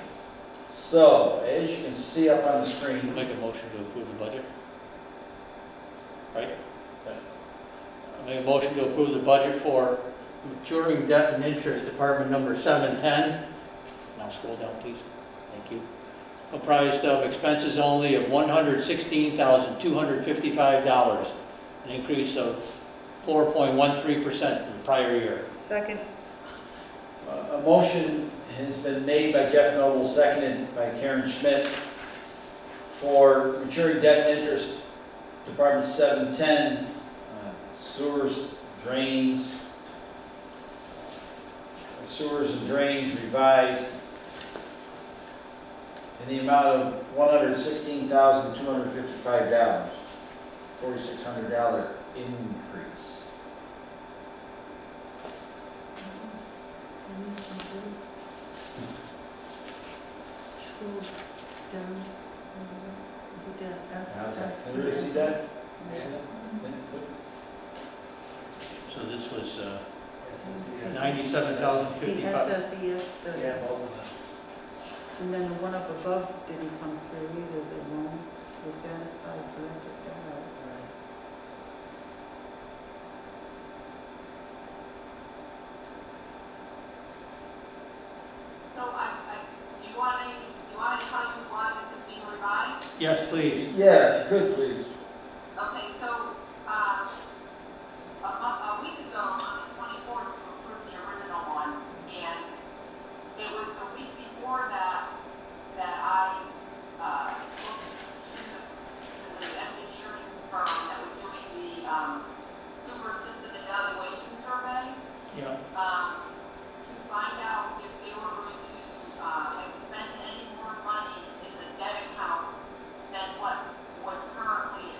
So, as you can see up on the screen, Make a motion to approve the budget. Right? Make a motion to approve the budget for maturing debt and interest, department number 710. Now scroll down, please. Thank you. Comprised of expenses only of $116,255, an increase of 4.13% from the prior year. Second? a motion has been made by Jeff Noble, seconded by Karen Schmidt, for maturing debt and interest, Department 710, sewers, drains, revised, in the amount of $116,255, $4,600 increase. School down. How's that? Can you really see that? So this was The $97,055. SSES study. And then the one up above didn't come through either, the loan was satisfied, so that took that out. So do you want me to tell you why this is being revised? Yes, please. Yeah, if you could, please. Okay, so, a week ago, on the 24th, you approved the original one, and it was the week before that, I, looked to the engineering firm that was doing the, super assisted evaluation survey, Yeah. to find out if they were going to, expend any more money in the debt account than what was currently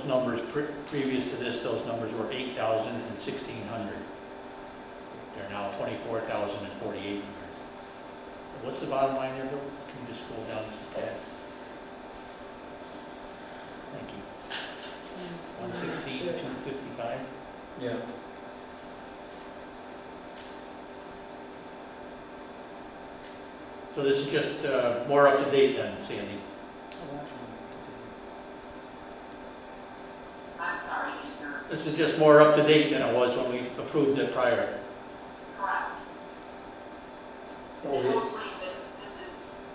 numbers, previous to this, those numbers were 8,000 and 1,600. They're now 24,000 and 4,800. What's the bottom line there, Bill? Can you just scroll down just a tad? Thank you. 116, 255. Yeah. So this is just more up to date then, Sandy. I'm sorry, you're This is just more up to date than it was when we approved it prior. correct. Oh, And yeah. hopefully this is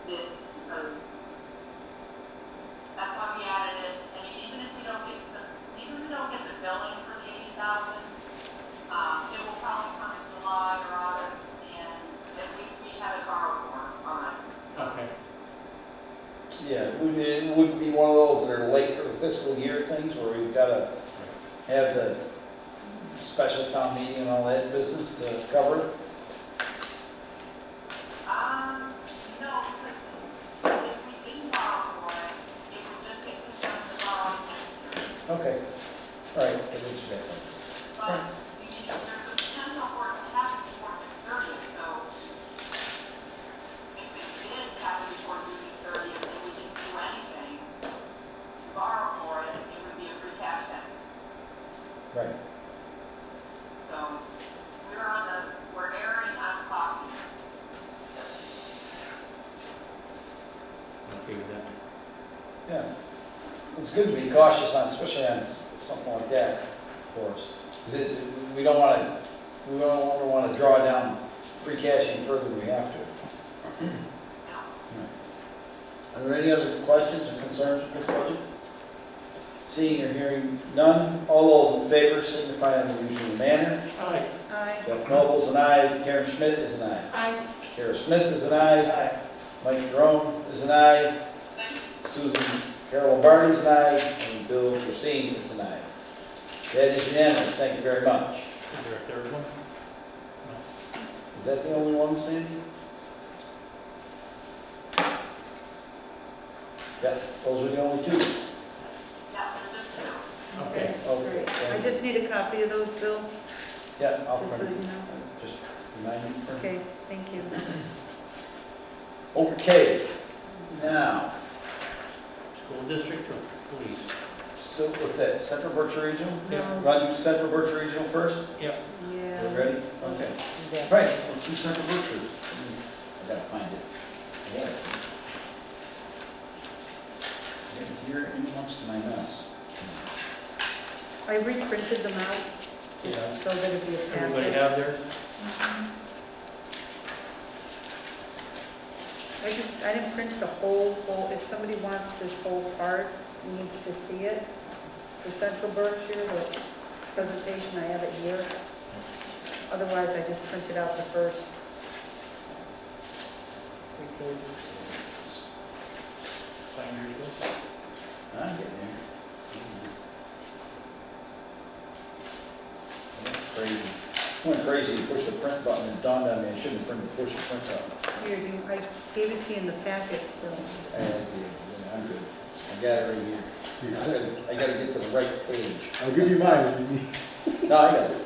it, because that's why we added it. I mean, even if we don't get the billing for the 80,000, it will probably come in July or August, and at least we have it borrowed for on it. So, Okay. Yeah, it wouldn't be one of those that are late for the fiscal year things where we've got to have the special town meeting and all that business to cover it. no, because if we didn't borrow for it, it would just get pushed up to borrowing next year. Okay, all right, I get you that one. But, there's a potential for it to happen before June 30th, so if it did happen before June 30th and we didn't do anything to borrow for it, it would be a free cash then. Right. So, we're erring on caution. Okay with that. Yeah, it's good to be cautious on, especially on something like that for us. 'Cause we don't want to draw down free cash any further than we have to. Are there any other questions or concerns with this budget? Seeing or hearing none, all those in favor signify in the usual manner. Aye. Aye. Jeff Noble's an aye, Karen Schmidt is an aye. Aye. Kara Smith is an aye. Mike Jerome is an aye. Susan Carol Barney is an aye. And Bill Racine is an aye. That is unanimous, thank you very much. Is there a third one? Is that the only one, Sandy? Yeah, those are the only two. Yeah, there's just two. Okay. Okay. I just need a copy of those, Bill, Yeah, I'll just so print you it. know. Just remind me. to print it. Okay, thank you. Okay, now, School district or police? so what's that, Central Berkshire Regional? No. Run Central Berkshire Regional first? Yep. Yeah. We ready? Okay. Right, let's do Central Berkshire. I gotta find it. Yeah. Here in amongst my mess. I reprinted them out Yeah. so that it'd be a Everybody packet. have theirs? I didn't print the whole, if somebody wants this whole part, needs to see it, the Central Berkshire, the presentation, I have it here. Otherwise, I just printed out the first 3 pages. Find yours, Bill? I'm getting there. Crazy. Went crazy to push the print button and it dawned on me I shouldn't have pushed the print button. Here, I gave it to you in the packet, Bill. I'm good. I got it right here. I gotta get to the right page. I'll give you mine if you need. No, I got it.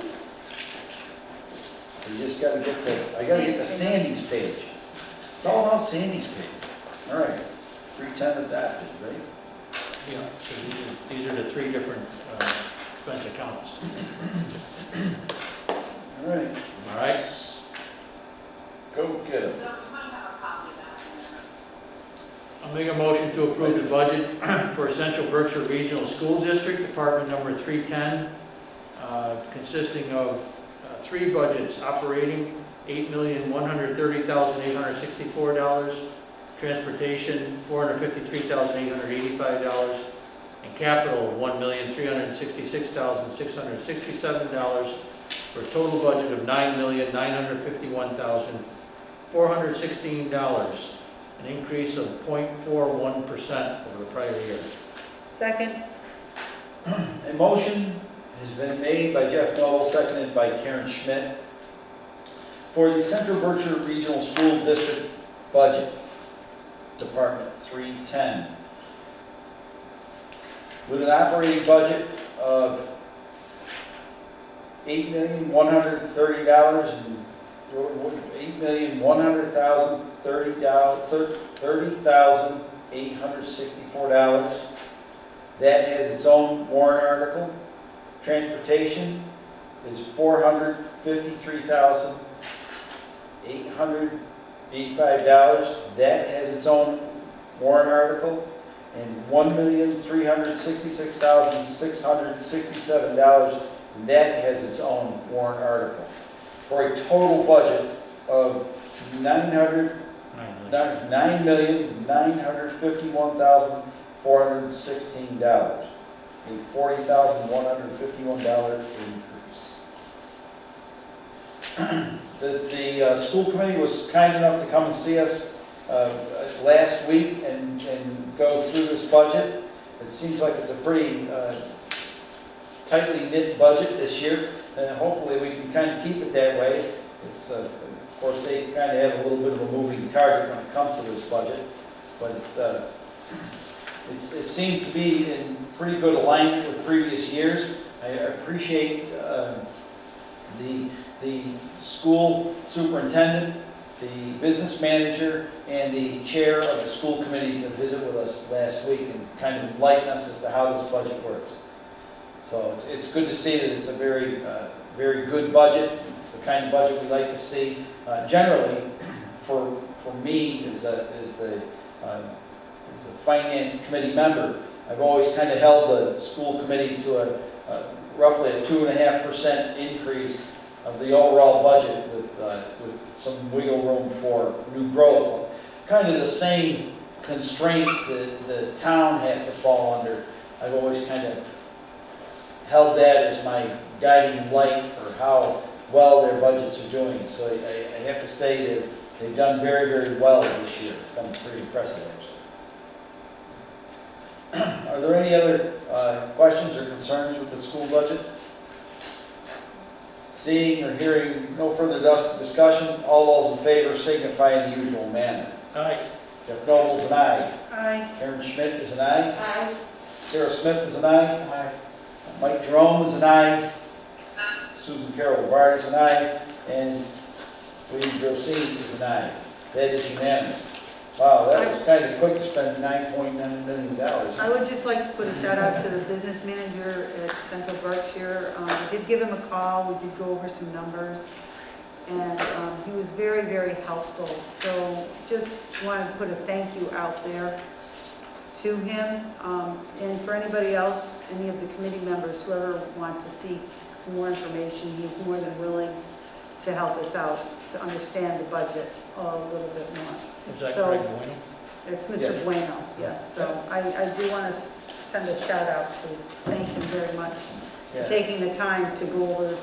You just gotta get to, I gotta get to Sandy's page. It's all about Sandy's page. All right, 310 adapted, right? Yeah. So these are the 3 different expense accounts. All right. All right? Go get it. So you might have a copy of that in there. I'll make a motion to approve the budget for Central Berkshire Regional School District, Department number 310, consisting of 3 budgets: operating, $8,130,864, transportation, $453,885, and capital, $1,366,667, for a total budget of $9,951,416, an increase of 0.41% over the prior year. Second, A motion has been made by Jeff Noble, seconded by Karen Schmidt, for the Central Berkshire Regional School District budget, Department 310. with an operating budget of $8,130 and $8,864. That has its own warrant article. Transportation is $453,885. That has its own warrant article. And $1,366,667, and that has its own warrant article. For a total budget of $9,951,416, a $40,151 increase. The school committee was kind enough to come and see us last week and go through this budget. It seems like it's a pretty tightly knit budget this year, and hopefully we can kind of keep it that way. It's, of course, they kind of have a little bit of a moving target when it comes to this budget, but it seems to be in pretty good alignment with previous years. I appreciate the school superintendent, the business manager, and the chair of the school committee to visit with us last week and kind of enlighten us as to how this budget works. So it's good to see that it's a very good budget. It's the kind of budget we like to see. Generally, for me as a finance committee member, I've always kind of held the school committee to roughly a 2.5% increase of the overall budget with some wiggle room for new growth. Kind of the same constraints that the town has to fall under. I've always kind of held that as my guiding light for how well their budgets are doing. So I have to say that they've done very, very well this year. It's been pretty impressive, actually. Are there any other questions or concerns with the school budget? Seeing or hearing no further discussion, all those in favor signify in the usual manner. Aye. Jeff Noble is an aye. Aye. Karen Schmidt is an aye. Aye. Sarah Smith is an aye. Aye. Mike Jerome is an aye. Susan Carol Bard is an aye. And Lee Grosine is an aye. That is unanimous. Wow, that was kind of quick to spend $9.9 million. I would just like to put a shout out to the business manager at Central Berkshire. We did give him a call, we did go over some numbers, and he was very, very helpful. So just wanted to put a thank you out there to him. And for anybody else, any of the committee members, whoever want to seek some more information, he's more than willing to help us out to understand the budget a little bit more. Is that So- Craig Bueno? It's Mr. Yes. Bueno, yes. So I do want to send a shout out to thank him very much for Yeah. taking the time to go over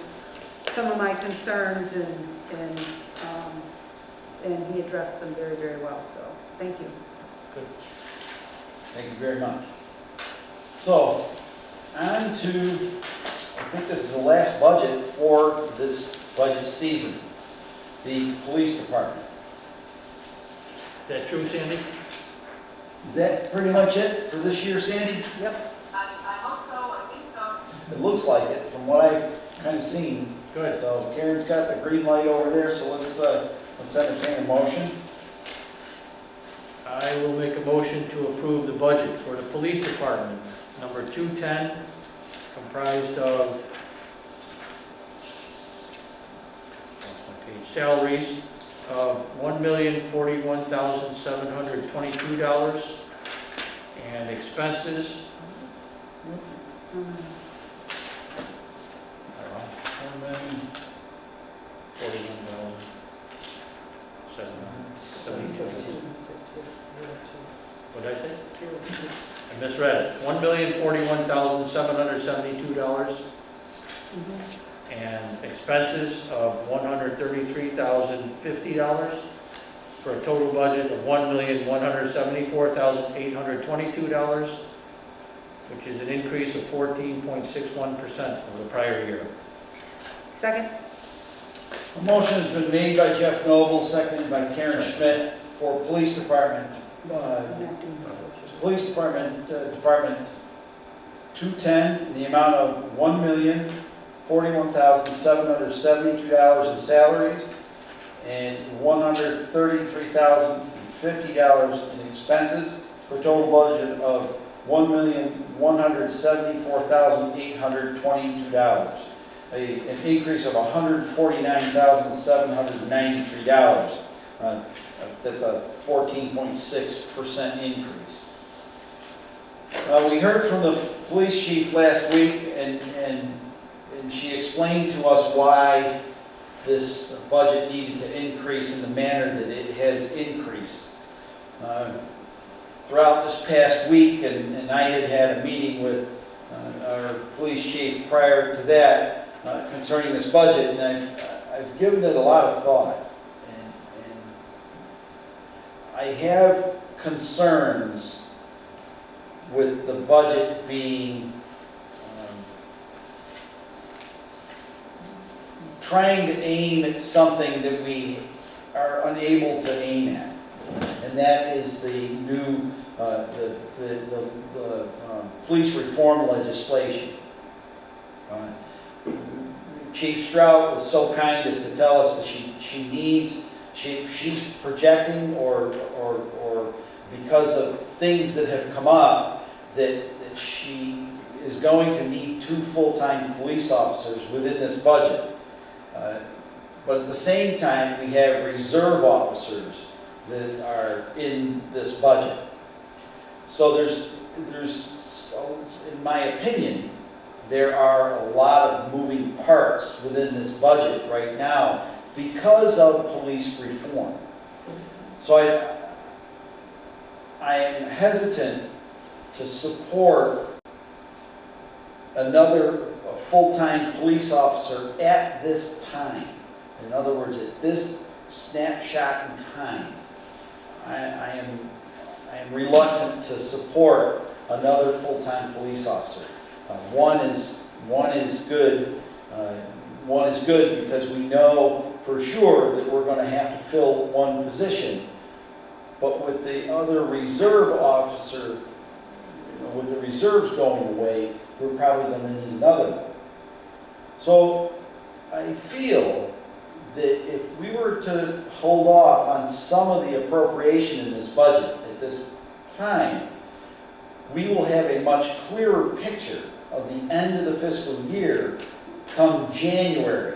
some of my concerns and he addressed them very, very well. So thank you. Good. Thank you very much. So, on to, I think this is the last budget for this budget season, the police department. Is that true, Sandy? Is that pretty much it for this year, Sandy? Yep. I hope so, I think so. It looks like it from what I've kind of seen. Good. So Karen's got the green light over there, so let's entertain a motion. I will make a motion to approve the budget for the police department, number 210, comprised of salaries of $1,041,722 and expenses, what did I say? I misread it. $1,041,772 and expenses of $133,050 for a total budget of $1,174,822, which is an increase of 14.61% from the prior year. Second? A motion has been made by Jeff Noble, seconded by Karen Schmidt for police department 210 in the amount of $1,041,772 in salaries and $133,050 in expenses, for a total budget of $1,174,822. An increase of $149,793. That's a 14.6% increase. We heard from the police chief last week, and she explained to us why this budget needed to increase in the manner that it has increased. Throughout this past week, and I had a meeting with our police chief prior to that concerning this budget, and I've given it a lot of thought. And I have concerns with the budget being trying to aim at something that we are unable to aim at, and that is the new police reform legislation. Chief Strout was so kind as to tell us that she's projecting, or because of things that have come up, that she is going to need 2 full-time police officers within this budget. But at the same time, we have reserve officers that are in this budget. So there's, in my opinion, there are a lot of moving parts within this budget right now because of police reform. So I am hesitant to support another full-time police officer at this time. In other words, at this snapshot in time, I am reluctant to support another full-time police officer. One is good. One is good because we know for sure that we're going to have to fill one position. But with the other reserve officer, with the reserves going away, we're probably going to need another one. So I feel that if we were to hold off on some of the appropriation in this budget at this time, we will have a much clearer picture of the end of the fiscal year come January.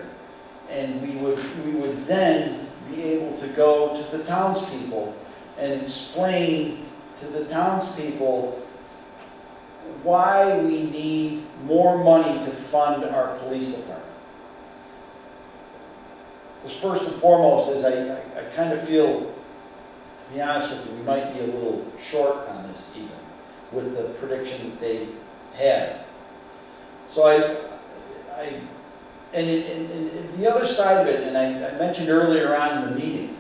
And we would then be able to go to the townspeople and explain to the townspeople why we need more money to fund our police department. Because first and foremost is I kind of feel, to be honest with you, we might be a little short on this even, with the prediction that they had. So and the other side of it, and I mentioned earlier on in the meeting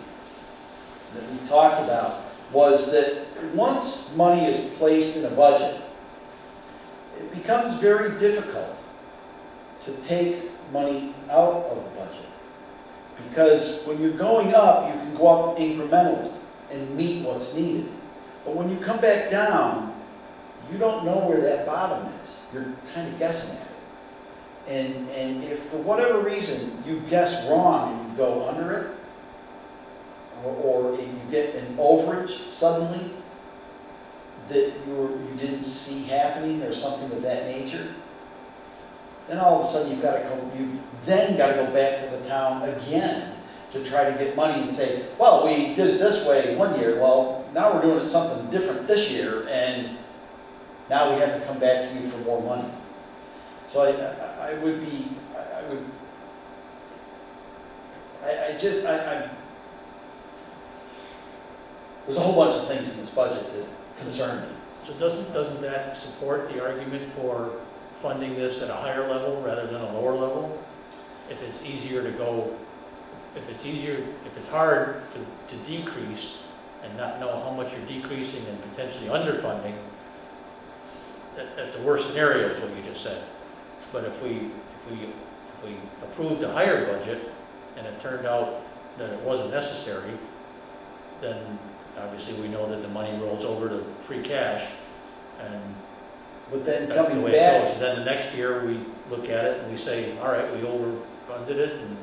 that we talked about, was that once money is placed in a budget, it becomes very difficult to take money out of the budget. Because when you're going up, you can go up incrementally and meet what's needed. But when you come back down, you don't know where that bottom is. You're kind of guessing at it. And if for whatever reason you guess wrong and you go under it, or you get an overage suddenly that you didn't see happening or something of that nature, then all of a sudden you've then got to go back to the town again to try to get money and say, well, we did it this way one year, well, now we're doing it something different this year, and now we have to come back to you for more money. So there's a whole bunch of things in this budget that concern me. So doesn't that support the argument for funding this at a higher level rather than a lower level? If it's hard to decrease and not know how much you're decreasing and potentially underfunding, that's a worse scenario is what you just said. But if we approved a higher budget and it turned out that it wasn't necessary, then obviously we know that the money rolls over to free cash, and But then That's the coming way it back, goes. Then the next year, we look at it and we say, all right, we overfunded it, and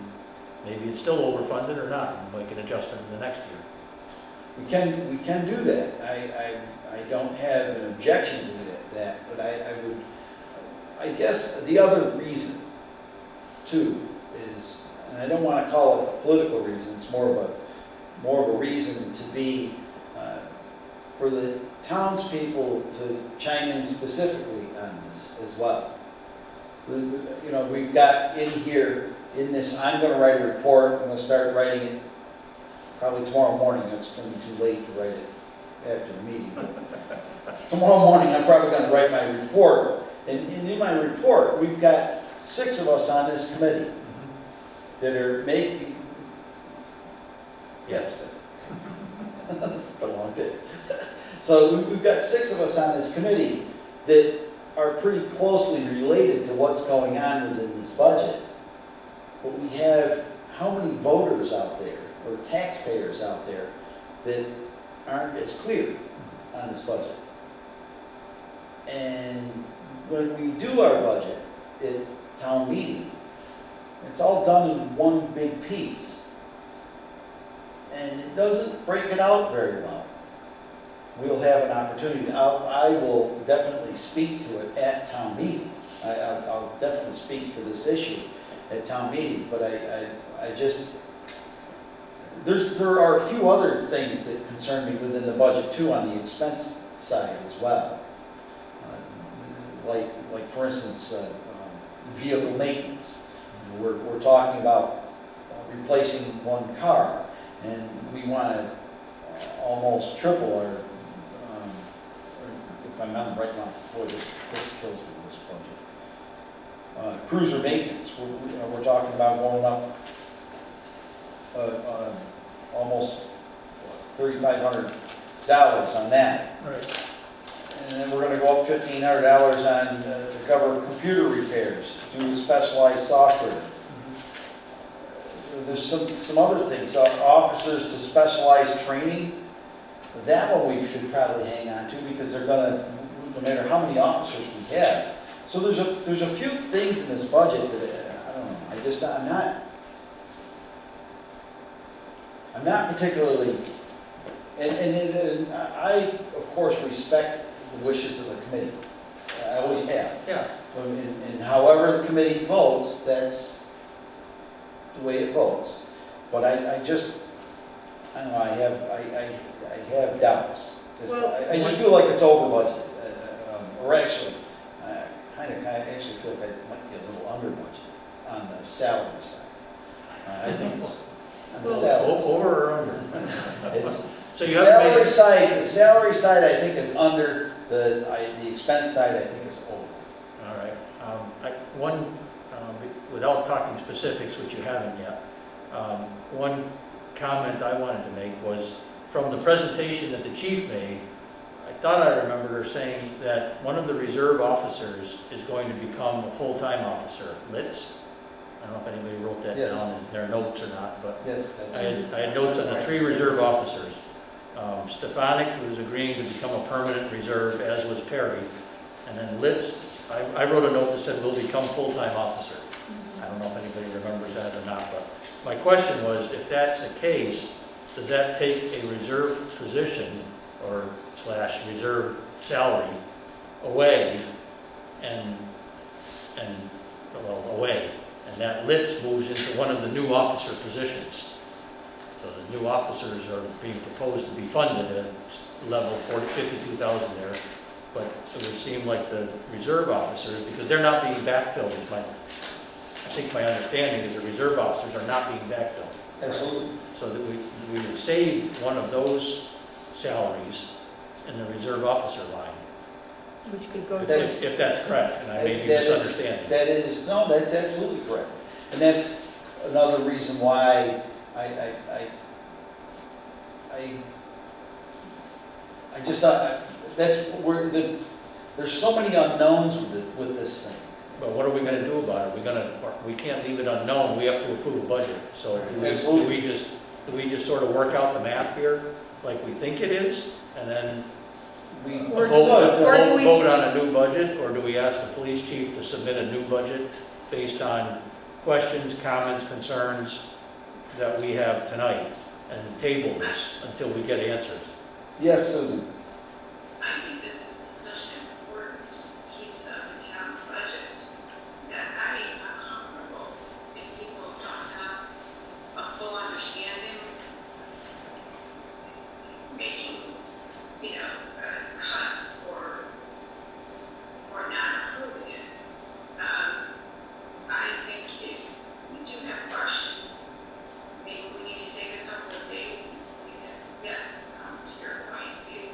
maybe it's still overfunded or not, and make an adjustment in the next year. we can do that. I don't have an objection to that, but I guess the other reason too is, and I don't want to call it a political reason, it's more of a reason to be, for the townspeople to chime in specifically on this as well. You know, we've got in here, in this, I'm going to write a report, I'm going to start writing it probably tomorrow morning. It's going to be too late to write it after the meeting. But tomorrow morning, I'm probably going to write my report. And in my report, we've got 6 of us on this committee that are making, yes, a long day. So we've got 6 of us on this committee that are pretty closely related to what's going on within this budget. But we have how many voters out there, or taxpayers out there, that aren't as clear on this budget? And when we do our budget at town meeting, it's all done in one big piece. And it doesn't break it out very well. We'll have an opportunity, I will definitely speak to it at town meeting. I'll definitely speak to this issue at town meeting, but I just, there are a few other things that concern me within the budget too, on the expense side as well. Like for instance, vehicle maintenance. We're talking about replacing one car, and we want to almost triple our, if I'm not right now, boy, this kills me, this budget. Cruiser maintenance, we're talking about going up almost $3,500 on that. Right. And then we're going to go up $1,500 on to cover computer repairs due to specialized software. There's some other things, officers to specialized training. That one we should probably hang on to, because they're going to, no matter how many officers we have. So there's a few things in this budget that I don't know. I'm not particularly, and I of course respect the wishes of the committee. I always have. Yeah. And however the committee votes, that's the way it votes. But I don't know, I have doubts. I just feel like it's over budget. Or actually, I actually feel like I might be a little under budget on the salary side. I think it's on the salary. Over or under? It's, So the you have to salary make, side, the salary side I think is under, the expense side I think is over. all right. Without talking specifics, which you haven't yet, one comment I wanted to make was, from the presentation that the chief made, I thought I remembered her saying that one of the reserve officers is going to become a full-time officer, Litz. I don't know if anybody wrote that Yes. down in their notes or not, but Yes, I had notes on the 3 reserve officers. Stefanik was agreeing to become a permanent reserve, as was Perry. And then Litz, I wrote a note that said will become full-time officer. I don't know if anybody remembers that or not, but my question was, if that's the case, does that take a reserve position or / reserve salary away and away? And that Litz moves into one of the new officer positions. So the new officers are being proposed to be funded at level 52,000 there. But it would seem like the reserve officers, because they're not being backfilled, I think my understanding is the reserve officers are not being backfilled. absolutely. So that we would save one of those salaries in the reserve officer line, Which could go to, That's- if that's correct, and I may be That is- misunderstanding. That is, no, that's absolutely correct. And that's another reason why I just thought, that's where there's so many unknowns with this thing. But what are we gonna do about it? We can't leave it unknown, we have to approve a budget. So do Absolutely. we just sort of work out the math here, like we think it is, and then we Or A do we- or do we- vote on a new budget, or do we ask the police chief to submit a new budget based on questions, comments, concerns that we have tonight, and table this until we get answers? Yes, Susan? I think this is such an important piece of the town's budget that I am not comfortable if people don't have a full understanding, making, cuts or not approving it. I think if we do have questions, maybe we need to take a couple of days and see if, yes, to your point, see if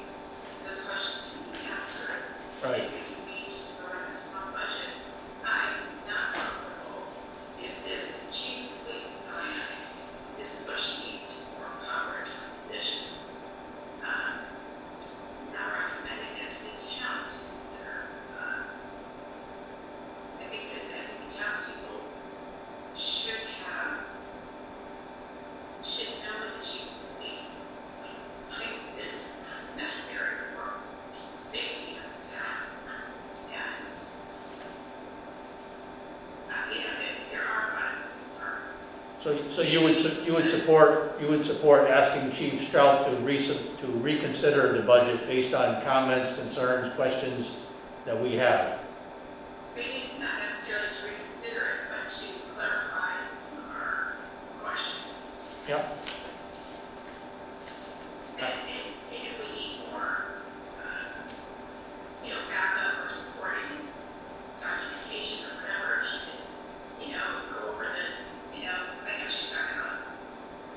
those questions can be answered. Right. If it can be just go on this small budget, I'm not comfortable if the chief of police is telling us this is what she needs for coverage for positions. Not recommending it to the town to consider. I think the townspeople should know that the chief of police thinks is necessary for safety of the town. And, there are a lot of parts. So you would support asking Chief Strout to reconsider the budget based on comments, concerns, questions that we have? Maybe not necessarily to reconsider it, but to clarify some of our questions. Yep. And if we need more, backup or supporting documentation or whatever, she can, go over I know she's talking about,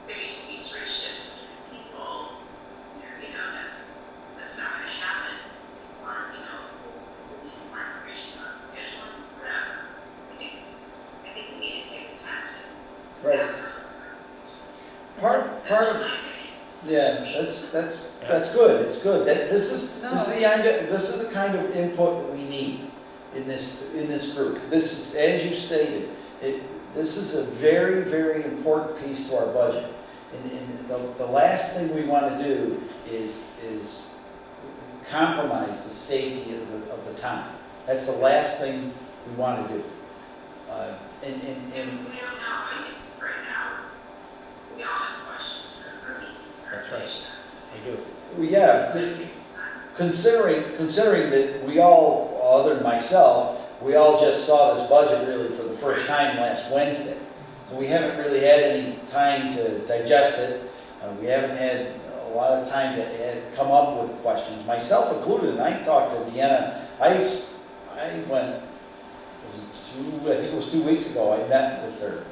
there needs to be 3 shifts between people, that's not gonna happen. Or, we'll need more information on scheduling, whatever. I think we need to take the time to Right. ask her. Part of, yeah, that's good, it's good. This is the kind of input that we need in this group. This is, as you stated, this is a very, very important piece to our budget. And the last thing we want to do is compromise the safety of the town. That's the last thing we want to do. And we don't know, I think right now, we all have questions for these That's right. clarifications. I do. Well, yeah, Take the time. considering that we all, other than myself, we all just saw this budget really for the first time last Wednesday. So we haven't really had any time to digest it. We haven't had a lot of time to come up with questions, myself included. And I talked to Deanna. I went, I think it was 2 weeks ago, I met with her.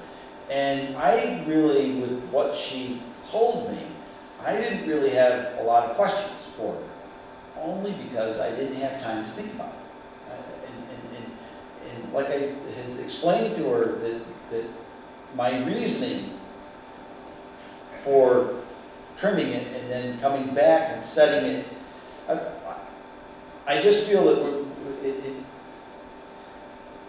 And I really, with what she told me, I didn't really have a lot of questions for her, only because I didn't have time to think about it. And like I had explained to her that my reasoning for trimming it and then coming back and setting it, I just feel that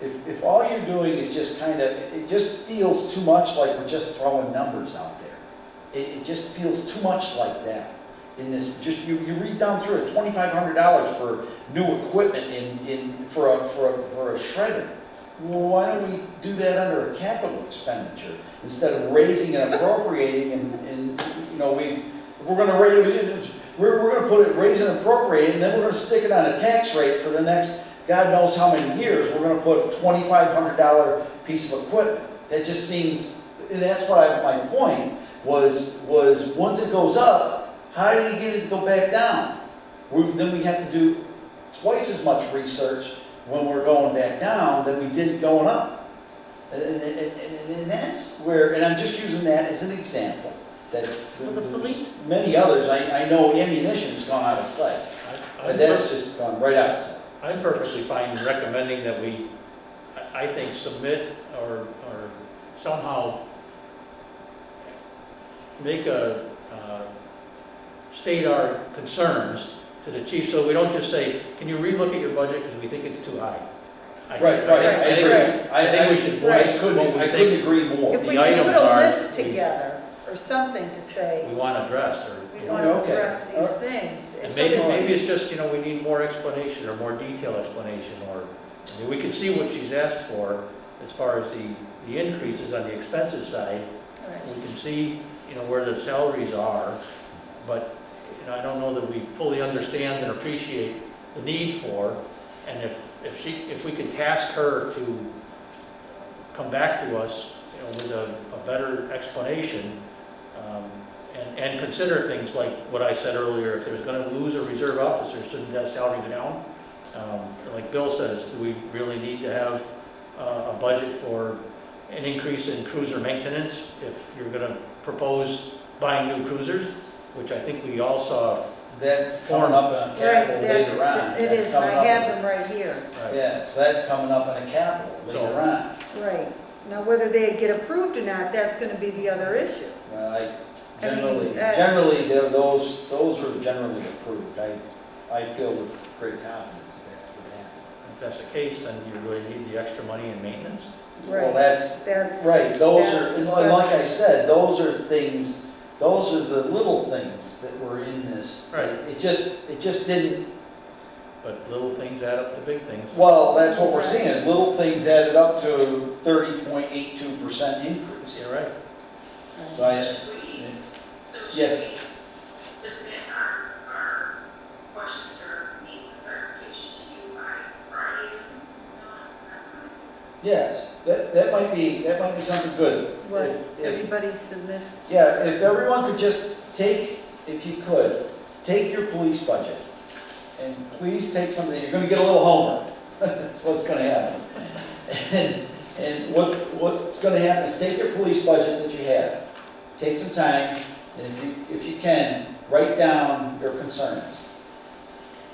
if all you're doing is just it just feels too much like we're just throwing numbers out there. It just feels too much like that. In this, just you read down through it, $2,500 for new equipment for a shredder. Well, why don't we do that under a capital expenditure instead of raising and appropriating and if we're going to raise and appropriate, and then we're going to stick it on a tax rate for the next God knows how many years. We're going to put a $2,500 piece of equipment. That just seems. That's what my point was once it goes up, how do you get it to go back down? Then we have to do twice as much research when we're going back down than we did going up. And that's where, and I'm just using that as an example. There's many others. I know ammunition's gone out of sight, but that's just gone right out of sight. I'm perfectly fine recommending that we, I think, submit or somehow make state our concerns to the chief, so we don't just say, can you relook at your budget because we think it's too high? I think we should voice what we I couldn't think agree more. If we The can items put a are- list together or something to say, we want addressed, or, we you know, want to Okay. address these things. and maybe it's just, we need more explanation or more detailed explanation, or, I mean, we can see what she's asked for as far as the increases on the expenses side. Right. We can see, where the salaries are, but, I don't know that we fully understand and appreciate the need for, and if we could task her to come back to us, with a better explanation, and consider things like what I said earlier, if there's going to lose a reserve officer, shouldn't that salary go down? Like Bill says, do we really need to have a budget for an increase in cruiser maintenance if you're going to propose buying new cruisers, which I think we all saw. That's coming up on capital Right, later on. it That's is, coming I up have as- them right here. Right. Yeah, so that's coming up in a capital later on. Right. Now, whether they get approved or not, that's gonna be the other issue. Well, I mean, generally, those are generally approved. I feel with great confidence that would happen. If that's the case, then you really need the extra money in maintenance. Well, Right. that's, That's, right, those are, That's- and like I said, those are things, those are the little things that were in this. Right. It just didn't, But little things add up to big things. well, that's what we're seeing. Little things added up to 30.82% increase. You're right. So I, Should we, so should Yes. we submit our questions or need clarification to you by Friday or something? yes, that might be something good. what, If- everybody submit, Yeah, if everyone could just take, if you could, take your police budget, and please take something, you're gonna get a little homework. That's what's gonna happen. And what's gonna happen is take your police budget that you have, take some time, and if you can, write down your concerns.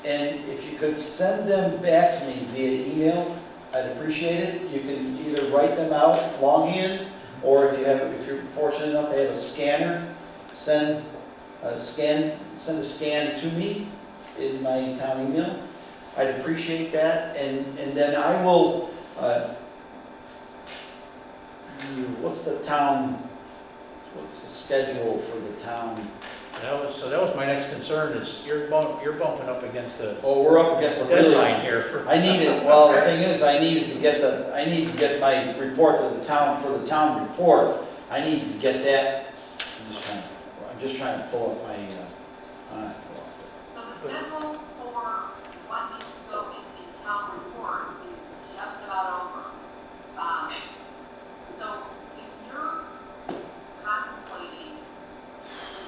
And if you could send them back to me via email, I'd appreciate it. You can either write them out longhand, or if you're fortunate enough to have a scanner, send a scan to me in my town email. I'd appreciate that, and then I will, what's the schedule for the town? That was my next concern, is you're bumping up against the Oh, we're up against a really, deadline here for. I need it, well, the thing is, I need to get my report to the town, for the town report. I need to get that, I'm just trying to pull up my, So the schedule for what needs to go in the town report is just about over. So if you're contemplating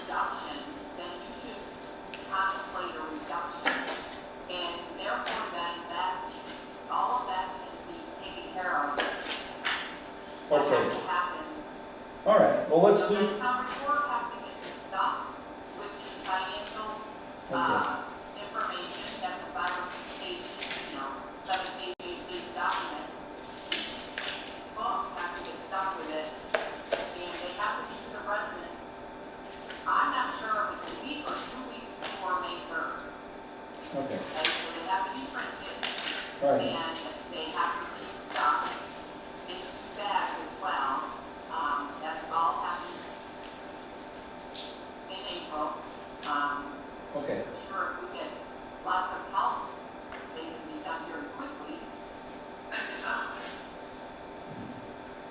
reduction, then you should contemplate a reduction. And therefore then all of that can be taken care of. That Okay. has to happen. all right, well, let's So do, the town report has to get stuffed with the financial, information, that's a 5 or 6 page, 7 page, 8 page document. Book has to get stuck with it, and they have to be to the residents. I'm not sure if it's a week or 2 weeks before May 3rd. okay, Okay, so they have to be printed, all right. and they have to be stuck into bags as well. That all happens in April. Okay, I'm sure if we get lots of help, they can be done very quickly.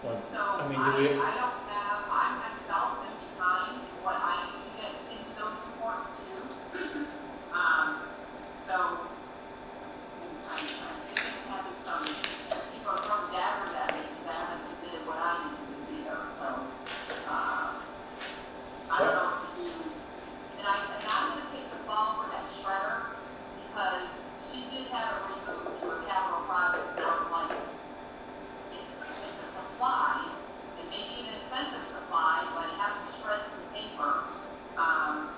Well, So I I mean, do we- I myself am behind in what I need to get into those reports too. So I'm having some, people are throwing daggers at me because I haven't submitted what I need to do either, so, I don't know what to do. And I'm gonna take the fall for that shredder because she did have it removed to a capital project, and I was like, it's a supply, it may be an expensive supply, but it has to shred the paper, and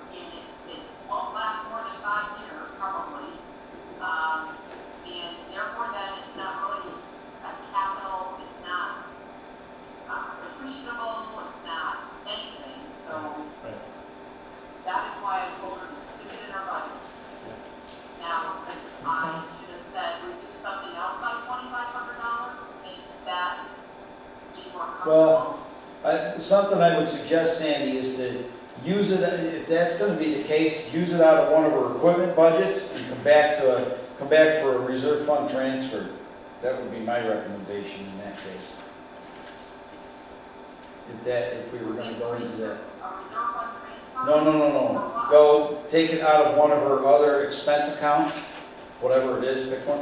it won't last more than 5 years, probably. And therefore then it's not really a capital, it's not, appreciable, it's not anything, so Right. that is why I told her to stick it in her budget. Now, I should have said reduce something else by $2,500 to make that be more Well, comfortable. something I would suggest, Sandy, is to use it, if that's gonna be the case, use it out of one of her equipment budgets and come back for a reserve fund transfer. That would be my recommendation in that case. If we were gonna go into that. A reserve fund transfer? No. Go, take it out of one of her other expense accounts, whatever it is, pick one.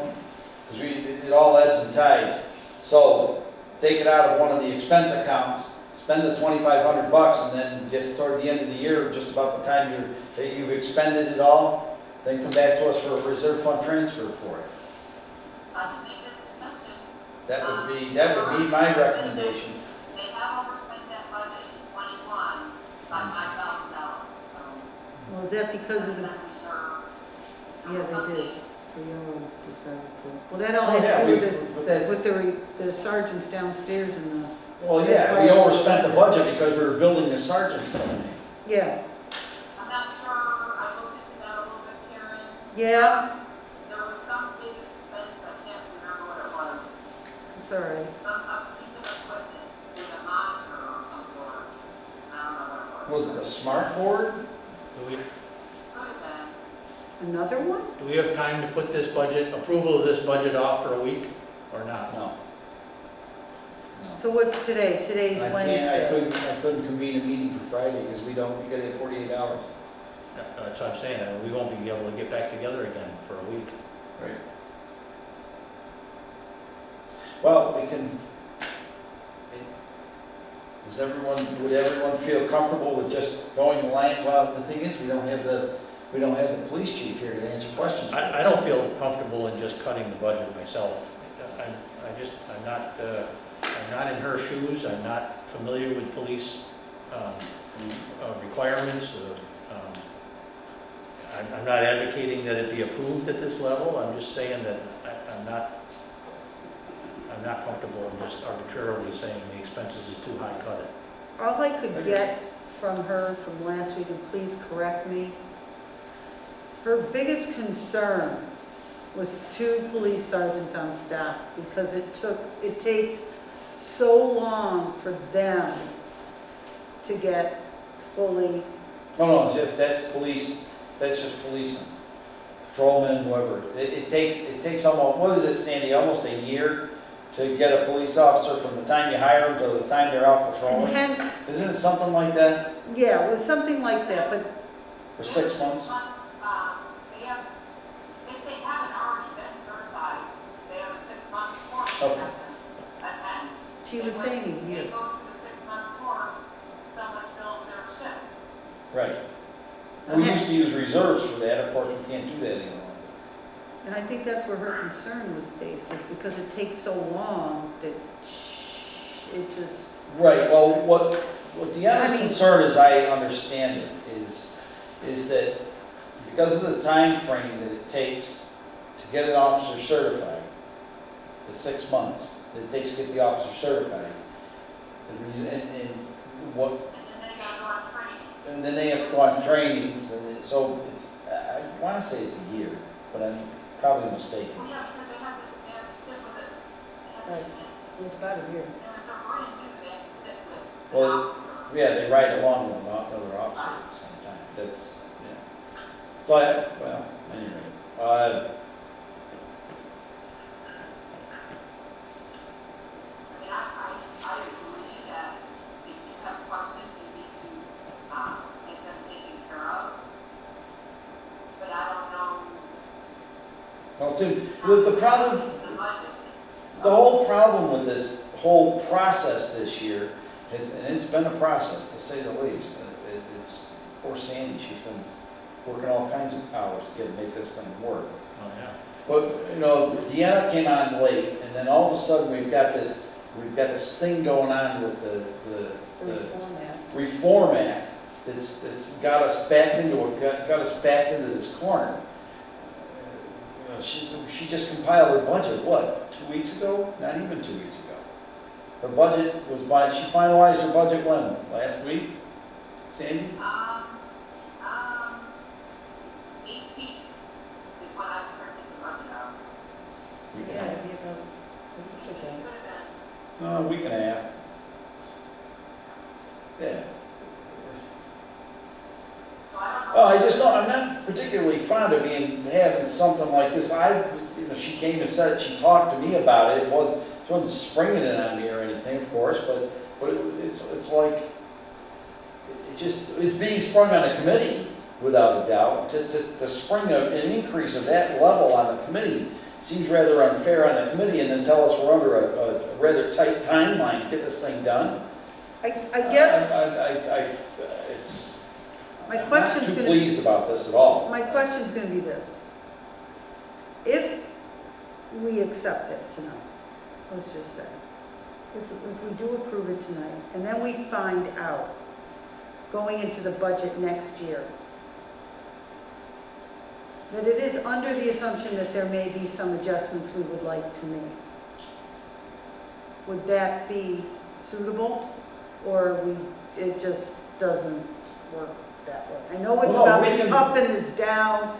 Because it all ebbs and tides. So, take it out of one of the expense accounts, spend the $2,500, and then gets toward the end of the year, just about the time that you've expended it all, then come back to us for a reserve fund transfer for it. I can make this suggestion. That would be my recommendation. They have overspent that budget in 21 by $5,000, so. Well, is that because of the, That reserve. yeah, they did. Well, that all Oh, yeah, had to do but that's, with the sergeants downstairs and the, well, yeah, we overspent the budget because we were building the sergeant's building. yeah, I'm not sure, I looked into that a little bit, Karen. yeah, There was some big expense, I can't remember what it was. it's all right. A piece of equipment with a monitor or some sort. I don't know what it was. Was it a smart board? Do we, Could have been. Another one? do we have time to put this budget, approval of this budget off for a week or not? No. So what's today? Today's I Wednesday. couldn't convene a meeting for Friday because we gotta have 48 hours. That's what I'm saying, we won't be able to get back together again for a week. Right. Well, we can, would everyone feel comfortable with just going line? Well, the thing is, we don't have the police chief here to answer questions. I don't feel comfortable in just cutting the budget myself. I'm not in her shoes, I'm not familiar with police requirements. I'm not advocating that it be approved at this level, I'm just saying that I'm not comfortable in just arbitrarily saying the expenses is too high, cut it. All I could get from her from last week, and please correct me, her biggest concern was 2 police sergeants on staff because it takes so long for them to get fully, No, it's just, that's just policemen, patrolmen, whoever. It takes almost, what is it, Sandy, almost a year to get a police officer from the time you hire them to the time they're out and patrolling? hence, Isn't it something like that, yeah, it was something like that, but for 6 months? They have, if they haven't already been certified, they have a 6-month course they Okay. have to attend. she was saying a They year. go through the 6-month course, someone fills their shift. Right. So We used to use reserves for that, of course, we can't do that anymore. And I think that's where her concern was based, is because it takes so long that it just, Right, well, what Deanna's I mean- concern, as I understand it, is that because of the time frame that it takes to get an officer certified, the 6 months that it takes to get the officer certified, the reason, and what, And then they gotta go on training. and then they have to go on trainings, and so it's, I wanna say it's a year, but I'm probably mistaken. Well, yeah, because they have to sit with it. They have to Right. sit. it was about a year. And if they're brand new, they have to sit with an Well, officer. Yeah, they ride along with another officer at the same time, that's, yeah. So anyway, I mean, I agree that if you have questions, you need to, get them taken care of. But I don't know. well, the problem, The budget. the whole problem with this whole process this year is, and it's been a process, to say the least. It's, poor Sandy, she's been working all kinds of hours to make this thing work. Oh, yeah. But, Deanna came on late, and then all of a sudden, we've got this thing going on with the Reform Act. Reform Act that's got us back into this corner. She just compiled her budget, what, 2 weeks ago? Not even 2 weeks ago. Her budget was she finalized her budget when? Last week? Sandy? 18 is when I printed the budget out. Yeah, it'd be about a week It ago. could have been. No, a week and a half. Yeah. I just don't, I'm not particularly fond of having something like this. She came and said, she talked to me about it. She wasn't springing it on me or anything, of course, but it's like, it's being sprung on a committee, without a doubt. To spring an increase of that level on a committee seems rather unfair on a committee, and then tell us we're under a rather tight timeline to get this thing done. I guess It's, my I'm not question's too gonna, pleased about this at all. my question's gonna be this. If we accept it tonight, let's just say, if we do approve it tonight, and then we find out, going into the budget next year, that it is under the assumption that there may be some adjustments we would like to make, would that be suitable? Or it just doesn't work that way? I know it's Well, no, about we this can- up and this down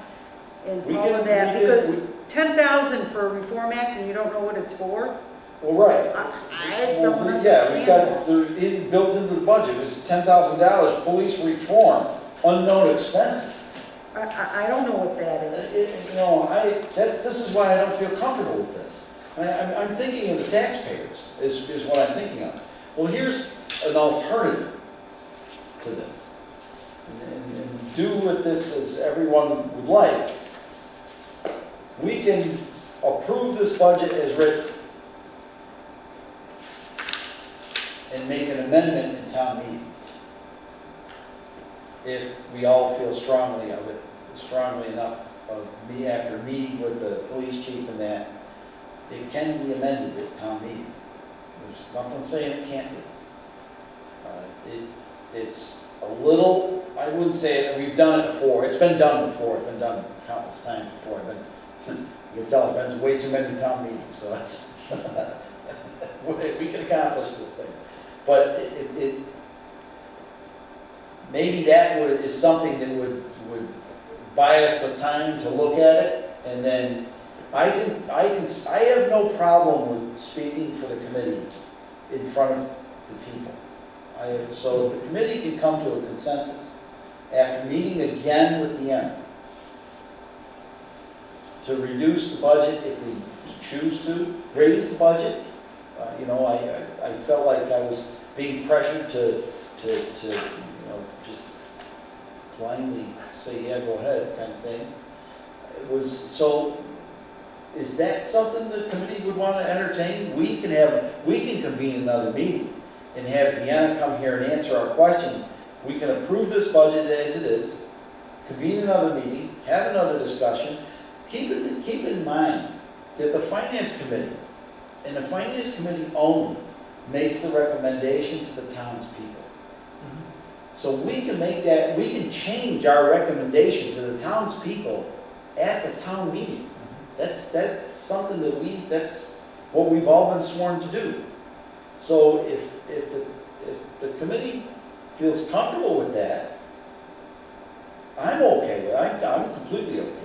and We all can- of that, we can- because 10,000 for a Reform Act and you don't know what it's for? Well, right. I don't understand. Yeah, we've got, built into the budget, it was $10,000, police reform, unknown expenses. I don't know what that is. This is why I don't feel comfortable with this. I'm thinking of the taxpayers, is what I'm thinking of. Well, here's an alternative to this. And do with this as everyone would like. We can approve this budget as written and make an amendment in town meeting. If we all feel strongly of it, strongly enough of me after meeting with the police chief and that, it can be amended at town meeting. There's nothing saying it can't be. It's a little, I wouldn't say that we've done it before. It's been done before. It's been done countless times before. You can tell I've been to way too many town meetings, so that's, we can accomplish this thing. But maybe that is something that would buy us the time to look at it, and then I have no problem with speaking for the committee in front of the people. So if the committee can come to a consensus after meeting again with the end to reduce the budget if we choose to, raise the budget. I felt like I was being pressured to just blindly say, yeah, go ahead, kind of thing. Is that something the committee would want to entertain? We can convene another meeting and have Deanna come here and answer our questions. We can approve this budget as it is, convene another meeting, have another discussion. Keep in mind that the finance committee, and the finance committee only, makes the recommendation to the townspeople. So we can change our recommendation to the townspeople at the town meeting. That's something that's what we've all been sworn to do. So if the committee feels comfortable with that, I'm okay with it. I'm completely okay with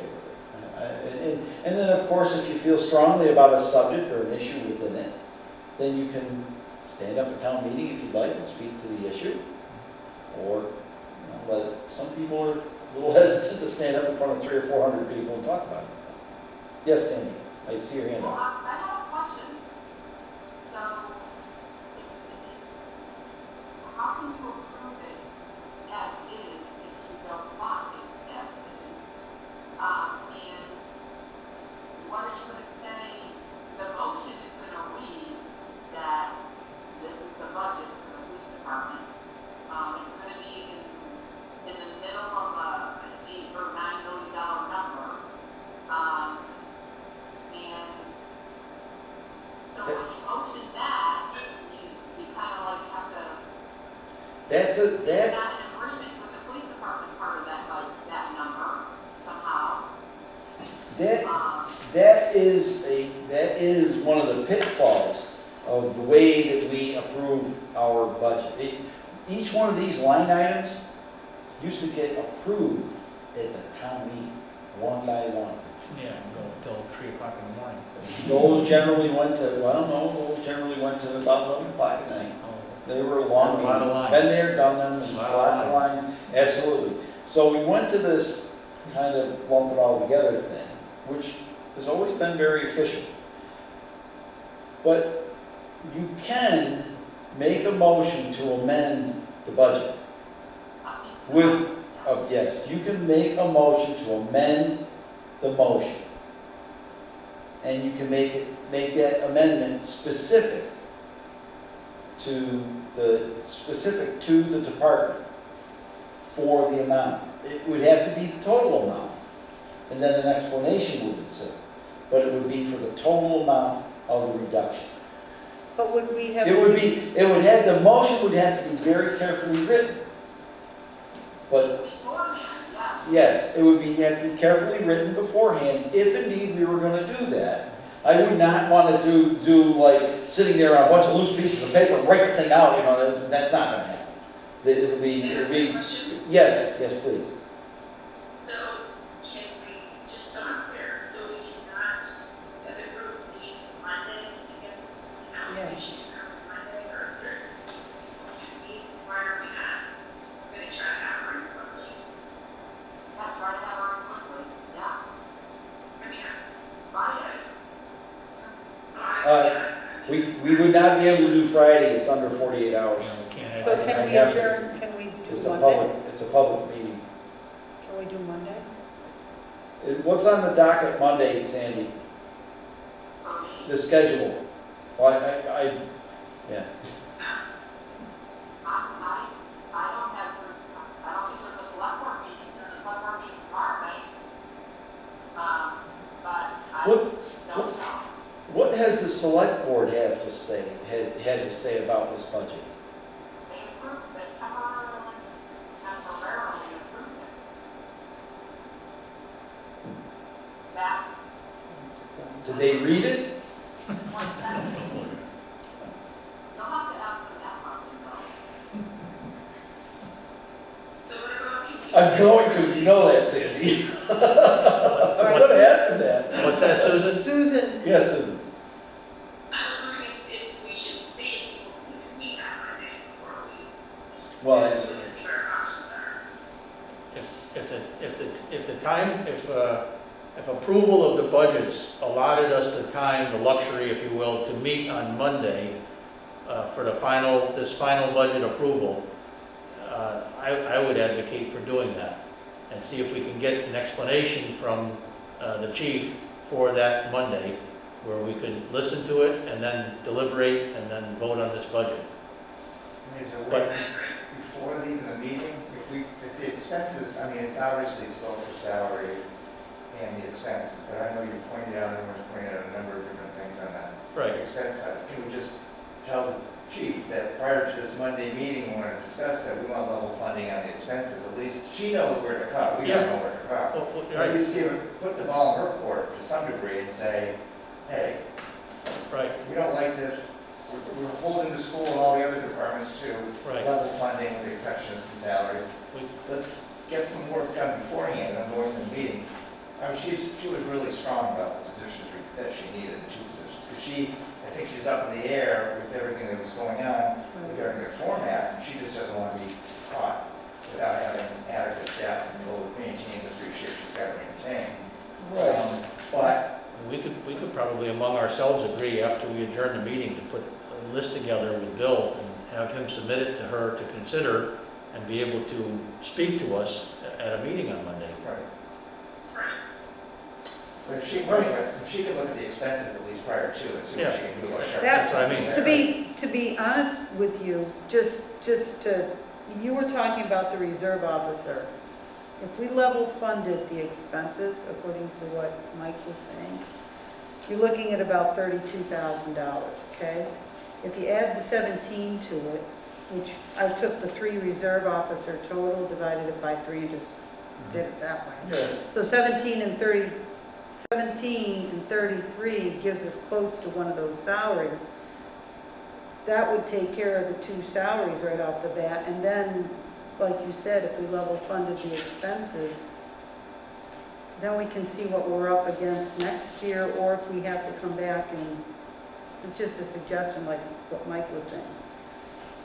it. And then, of course, if you feel strongly about a subject or an issue within it, then you can stand up at town meeting if you'd like and speak to the issue. Or, some people are a little hesitant to stand up in front of 300 or 400 people and talk about it. Yes, Sandy, I see your hand Well, up. I have a question. So, how can you approve it as is if you don't want it as is? And what are you going to say? The motion is going to read that this is the budget for the police department. It's going to be in the middle of an $8 or $9 million number. And so when you motion that, you kind of like have to, you're not in agreement with the police department part of that number somehow. That is one of the pitfalls of the way that we approve our budget. Each one of these line items used to get approved at the town meeting, one by one. Yeah, go till 3 o'clock in the morning. Those generally went to about 11 o'clock at night. They were long A lot of meetings. lines. Been there, done them, A lot of lots of lines, absolutely. So we went to this kind of lump it all together thing, which has always been very efficient. But you can make a motion to amend the budget with, yes, you can make a motion to amend the motion. And you can make that amendment specific to the department for the amount. It would have to be the total amount, and then an explanation would ensue. But it would be for the total amount of the reduction. But would we have? The motion would have to be very carefully written. But, yes, it would have to be carefully written beforehand, if indeed we were gonna do that. I would not want to do like sitting there on a bunch of loose pieces of paper, write the thing out, that's not gonna happen. It'll be, Can I ask a question? yes, please. So, can we, just so I'm clear, so we cannot, as a group, meet Monday against the conversation every Monday, or is there just people can meet? Why are we not gonna try to have one quickly? Yeah, try to have her quickly, yeah, I mean, Friday. We would not be able to do Friday, it's under 48 hours. We can't have. So can I we have to. adjourn, can we do It's a Monday? public meeting. Can we do Monday? What's on the docket Monday, Sandy? For me, The schedule? Well, yeah. I don't have, I don't think there's a select board meeting, there's a select board meeting tomorrow night. But I What- don't know. What has the select board had to say about this budget? They approved it temporarily approved it. That Did they read it? one sentence. You'll have to ask them that question though. so what about keeping? I'm going to, you know that, Sandy. I'm going to ask him that. What's that, Susan? Susan, Yes, Susan. I was wondering if we should see if people can even meet that Monday before we. Well, So we can see what our options are. If approval of the budgets allotted us the time, the luxury, if you will, to meet on Monday for this final budget approval, I would advocate for doing that and see if we can get an explanation from the chief for that Monday, where we could listen to it and then deliberate and then vote on this budget. There's a But- way, before leaving the meeting, if the expenses, it's obviously it's both the salary and the expenses, but I know you pointed out, everyone's pointed out a number of different things on that. Right. Expense sides, can we just tell the chief that prior to this Monday meeting, we want to discuss that we want level funding on the expenses, at least she knows where to cut, we don't know where to cut. Or at Right, least put the ball in her court to some degree and say, hey, right, we don't like this, we're holding the school and all the other departments to right. level funding with the exception of some salaries. We- Let's get some work done beforehand on going to the meeting. She was really strong about the positions that she needed, the two positions. Because I think she's up in the air with everything that was going on regarding the format, and she just doesn't want to be caught without having adequate staff to go maintain the three shifts she's got to maintain. But We could probably among ourselves agree after we adjourn the meeting to put a list together with Bill and have him submit it to her to consider and be able to speak to us at a meeting on Monday. right. Right. But if she could look at the expenses at least prior to it, so she Yeah. can do a sharp. That's what I mean. to be honest with you, just you were talking about the reserve officer. If we level funded the expenses, according to what Mike was saying, you're looking at about $32,000, okay? If you add the 17 to it, which I took the 3 reserve officer total, divided it by 3 and just did it that way. Yeah. So 17 and 33 gives us close to one of those salaries. That would take care of the 2 salaries right off the bat. And then, like you said, if we level funded the expenses, then we can see what we're up against next year, or if we have to come back and, it's just a suggestion like what Mike was saying.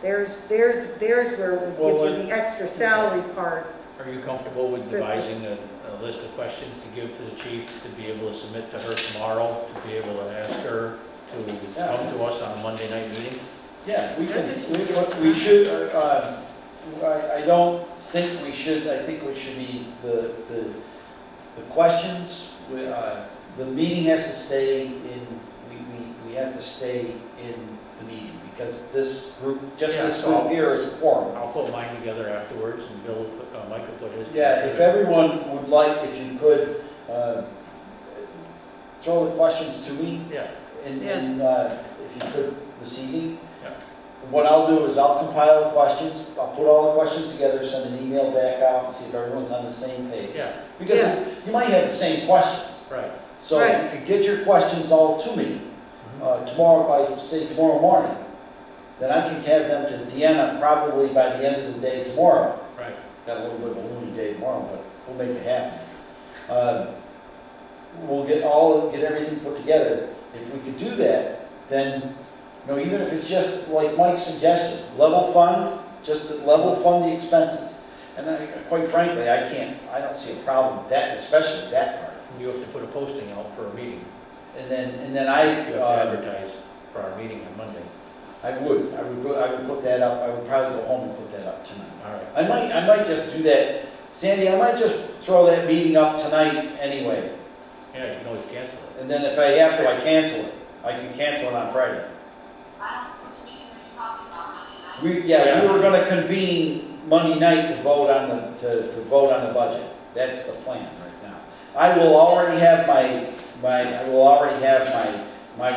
There's where it would give you the extra salary part Are you comfortable with devising a list of questions to give to the chief, to be able to submit to her tomorrow, to be able to ask her to come to us on a Monday night meeting? Yeah, we should, I don't think we should, I think we should be, the questions, the meeting has to stay in, we have to stay in the meeting, because this group, just Yeah, this so group here is a quorum. I'll put mine together afterwards, and Bill, will put- Mike will put his. Yeah, if everyone would like, if you could, throw the questions to me, Yeah, and, Yeah. if you could this evening. Yeah. What I'll do is I'll compile the questions, I'll put all the questions together, send an email back out, and see if everyone's on the same page. yeah, Because Yeah. you might have the same questions. right. So if Right. you could get your questions all to me tomorrow, by, say, tomorrow morning, then I can have them to Deanna probably by the end of the day tomorrow. Right. Got a little bit of a loony day tomorrow, but we'll make it happen. We'll get everything put together. If we could do that, then, you know, even if it's just like Mike's suggestion, level fund, just level fund the expenses. And quite frankly, I don't see a problem with that, especially that part. You have to put a posting out for a meeting. And then You have to I advertise for our meeting on Monday. would put that up, I would probably go home and put that up tonight. All right. I might just do that. Sandy, I might just throw that meeting up tonight anyway. Yeah, you can always cancel it. And then if I have to, I cancel it. I can cancel it on Friday. I don't, which meeting are you talking about, Monday night? We were gonna convene Monday night to vote on to vote on the budget. That's the plan right now. I will already have my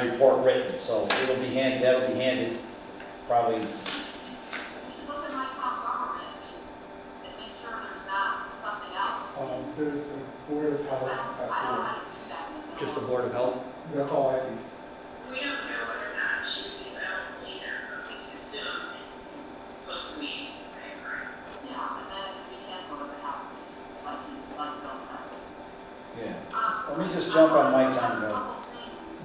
report written, so that'll be handed probably. You should look at my top government and make sure there's not something else. There's a board of health I don't know how to do that. Just the Board of Health? That's all I see. We don't know whether or not she would be available either, but we can assume post the meeting, right? Yeah, and then it can be canceled if it has to be, like Bill said. Yeah. Let me just jump on my time, though. A couple things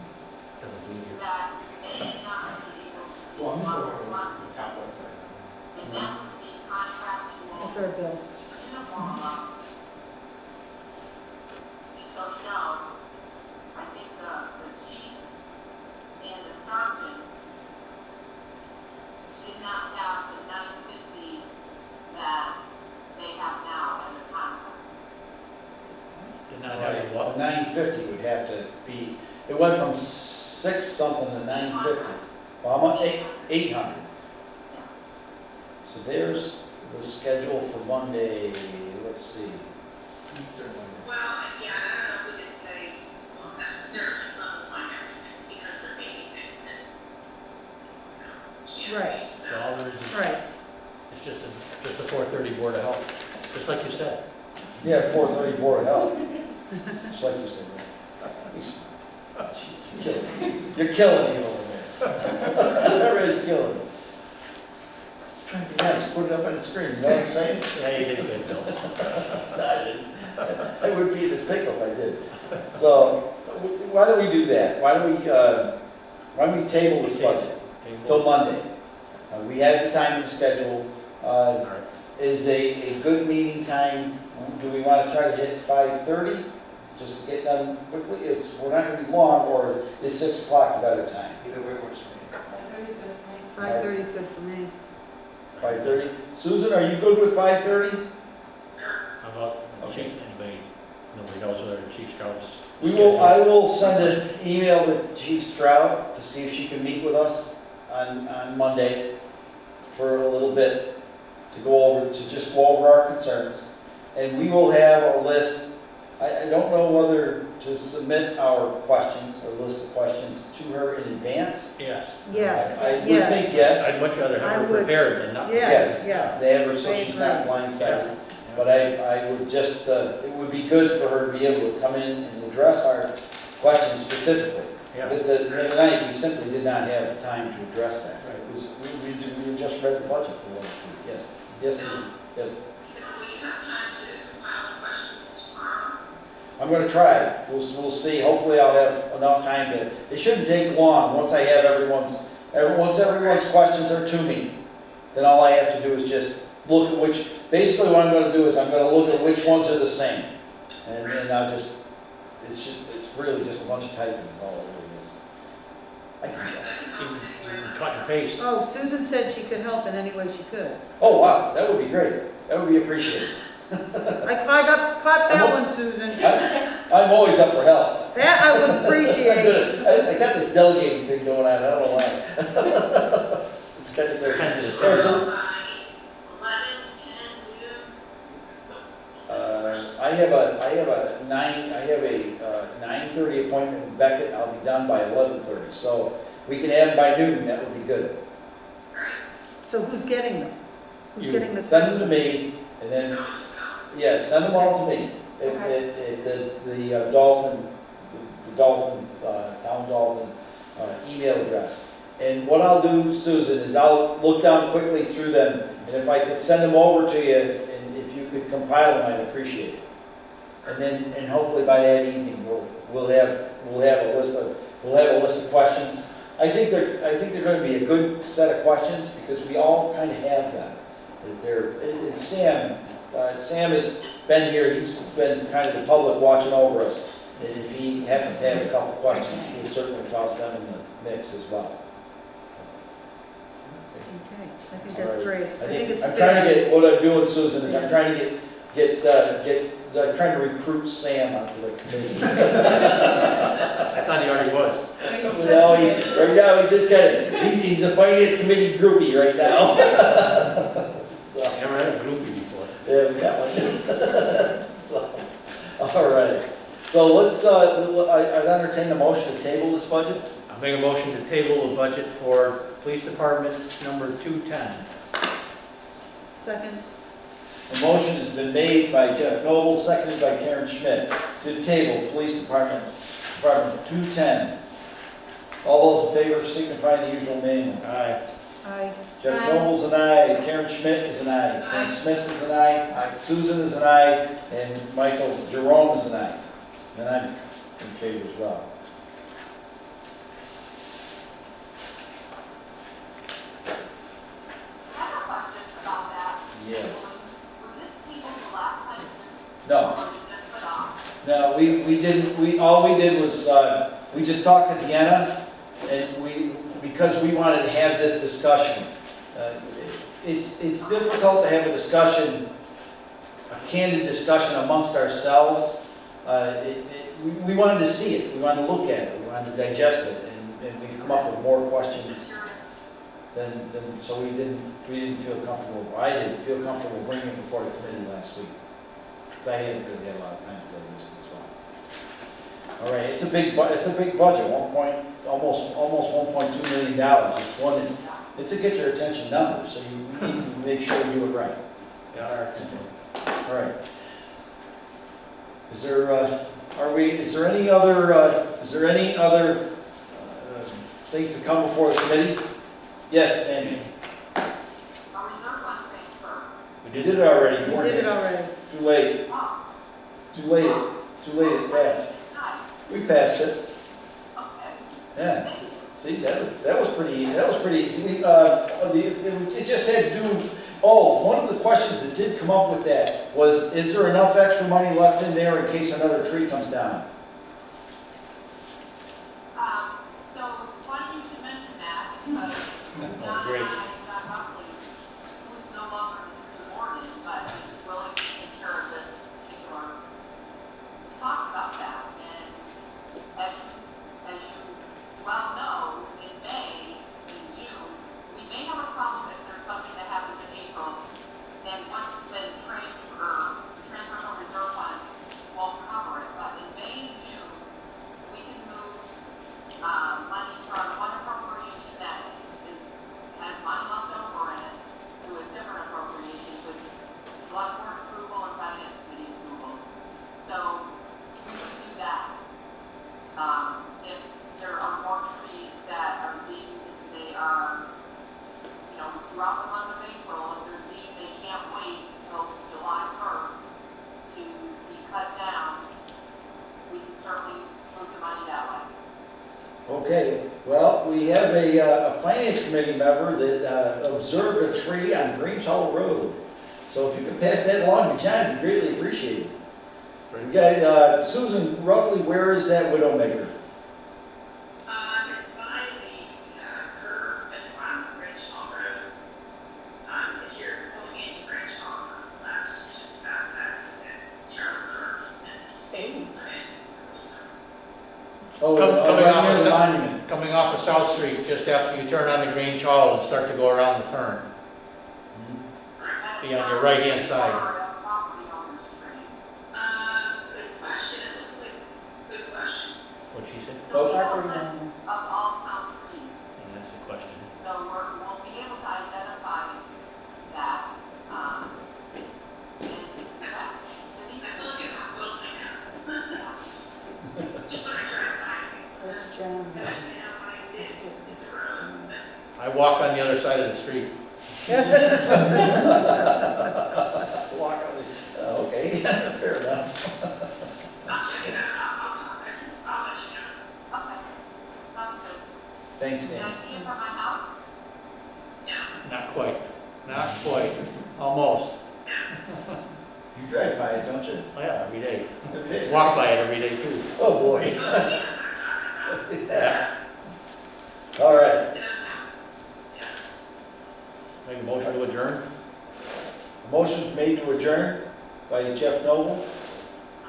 Doesn't do you. that may not be able to be Well, I'm just one looking one, at the top website. and that would be contractual That's our bill. uniform allowances. Just so you know, I think the chief and the sergeant did not have the 950 that they have now as a contract. Did not have what? 950 would have to be, it went from 6 something to 950. Well, I'm at 800. So there's the schedule for Monday, let's see. Easter Monday. Well, yeah, I don't know if we could say, well, necessarily level fund everything, because there may be things that, can't Right. be, so. Dollars, and- Right. it's just a 4:30 Board of Health, just like you said. Yeah, 4:30 Board of Health. Just like you said. You're killing me over there. Everybody's killing me. Trying to be nice, put it up on the screen, you know what I'm saying? Yeah, you did good, Bill. No, I didn't. I would be this pickle if I did. So, why don't we do that? Why don't we table this budget till Monday? We have the time in the schedule. All right. Is a good meeting time, do we want to try to hit 5:30? Just to get done quickly? We're not going to be long, or is 6 o'clock a better time? Either way works for me. 5:30 is good for me. 5:30? Susan, are you good with 5:30? How about, Okay. anybody, nobody knows whether Chief Stroud's. I will send an email to Chief Stroud to see if she can meet with us on Monday for a little bit to just go over our concerns. And we will have a list. I don't know whether to submit our questions, a list of questions to her in advance. Yes. Yes, I would yes. think yes. I'd much rather I have her would- prepared than not. Yes, yes. They have her so I she's not agree. blindsided. But I would just, it would be good for her to be able to come in and address our questions specifically. Yeah. Because the other night, we simply did not have the time to address that. It was, we just read the budget for 1 week, yes. Yes, yes. Can we have time to compile the questions tomorrow? I'm gonna try. We'll see. Hopefully I'll have enough time to, it shouldn't take long. Once I have once everyone's questions are to me, then all I have to do is just look at basically what I'm gonna do is I'm gonna look at which ones are the same. And then I'll just, it's really just a bunch of typing, is all it really is. I can do that. You can cut and paste. Oh, Susan said she could help in any way she could. Oh, wow, that would be great. That would be appreciated. Caught that one, Susan. I'm always up for help. That I would I'm appreciate. good. I got this delegating thing going on, I don't know why. It's kind of crazy. Kind of the Yeah, same. so, 11, 10, noon. I have a 9:30 appointment with Beckett. I'll be done by 11:30. So we can have them by noon, that would be good. So who's getting them? Who's You getting the? send them to me, and then, yeah, send them all to me. The Dalton, Town Dalton, email address. And what I'll do, Susan, is I'll look down quickly through them, and if I could send them over to you, and if you could compile them, I'd appreciate it. And then, and hopefully by that evening, we'll have a list of questions. I think they're going to be a good set of questions, because we all kind of have them. And Sam has been here, he's been kind of the public watching over us. And if he happens to have a couple questions, we'll certainly toss them in the mix as well. Okay, I think that's great. I think it's. I'm trying to get, what I'm doing, Susan, is I'm trying to I'm trying to recruit Sam onto the committee. I thought he already was. Well, right now, he's a finance committee groupie right now. Never had a groupie before. Yeah, we got one. So, all right. So let's, I'd entertain a motion to table this budget. I'll make a motion to table the budget for police department number 210. Second. A motion has been made by Jeff Noble, seconded by Karen Schmidt, to table Police Department 210. All those in favor signify the usual name. Aye. Aye. Jeff Noble's an aye, Karen Schmidt is an aye, Frank Smith is an aye, Susan is an aye, and Michael Jerome is an aye. And I'm in favor as well. I have a question about that. Yeah. Was it tabled the last time? No. Or was it just put off? No, we didn't, all we did was, we just talked to Deanna, and because we wanted to have this discussion. It's difficult to have a discussion, a candid discussion amongst ourselves. We wanted to see it, we wanted to look at it, we wanted to digest it, and we've come up with more questions than, so we didn't feel comfortable, I didn't feel comfortable bringing it before the committee last week. Because I hadn't really had a lot of time to do this as well. All right, it's a big budget, almost $1.2 million. It's a get your attention number, so you need to make sure you do it right. All right. Is there any other things to come before the committee? Yes, Sandy. A reserve fund transfer. We did it already. We did it already. Too late. Oh, Too late. It passed. it's not. We passed it. Okay. Yeah. See, that was pretty easy. It just had to do, one of the questions that did come up with that was, is there enough extra money left in there in case another tree comes down? So funny you should mention that, because John great. and I, John Buckley, who's no longer the warden, but is willing to take care of this particular, we talked about that, and as you well know, in May, in June, we may have a problem if there's something that happens in April, then once the transfer from reserve fund won't cover it, but in May and June, we can move money from one appropriation that has money left over in it to a different appropriation with select board approval and finance committee approval. So we would do that. If there are more trees that are deemed they are, throughout the month of April, if they're deemed they can't wait until July 1st to be cut down, we can certainly move the money that way. Okay, well, we have a finance committee member that observed a tree on Grange Hall Road. So if you could pass that along to John, it'd be greatly appreciated. We got, Susan, roughly where is that Widowmaker? It's by the, curve on Branch Hall Road. If you're going into Branch Hall on the left, it's just past that terrible curve, and it's stable. Oh, Coming right off near of the South- monument. Coming off of South Street, just after you turn on the Grange Hall and start to go around the turn. Be on your right-hand side. Good question, it looks like, good question. What she said? So we have a Property list owner. of all town trees, And that's the question. so we'll be able to identify that, and, yeah, the I have to look at how close I am. Just when I drive by, That's John. I know what it is, it's a road, but I walk on the other side of the street. Walk on it. Okay, fair enough. I'll check it out, I'll let you know. okay, sounds good. Thanks, Can Dan. I see it from my house? Not quite. Not quite. Almost. You drive by it, don't you? Oh, yeah, every day. Walk by it every day too. Oh, boy. That's what I'm talking about. Yeah. All right. Downtown. Make a motion to adjourn? Motion made to adjourn by Jeff Noble,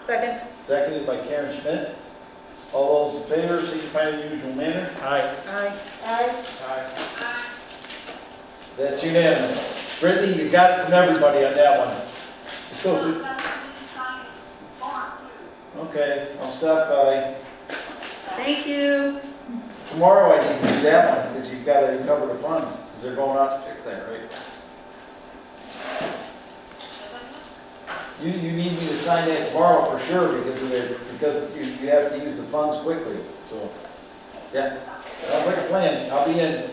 Second? seconded by Karen Schmidt. All those in favor, signify in the usual manner. Aye. Aye. Aye. That's unanimous. Brittany, you got it from everybody on that one. Just go So through. you got the sign is form too. Okay, I'll stop by. Thank you. Tomorrow I need to do that one, because you've got to recover the funds, because they're going out to fix that, right? You need me to sign that tomorrow for sure, because you have to use the funds quickly, so. Yeah, sounds like a plan. I'll be in.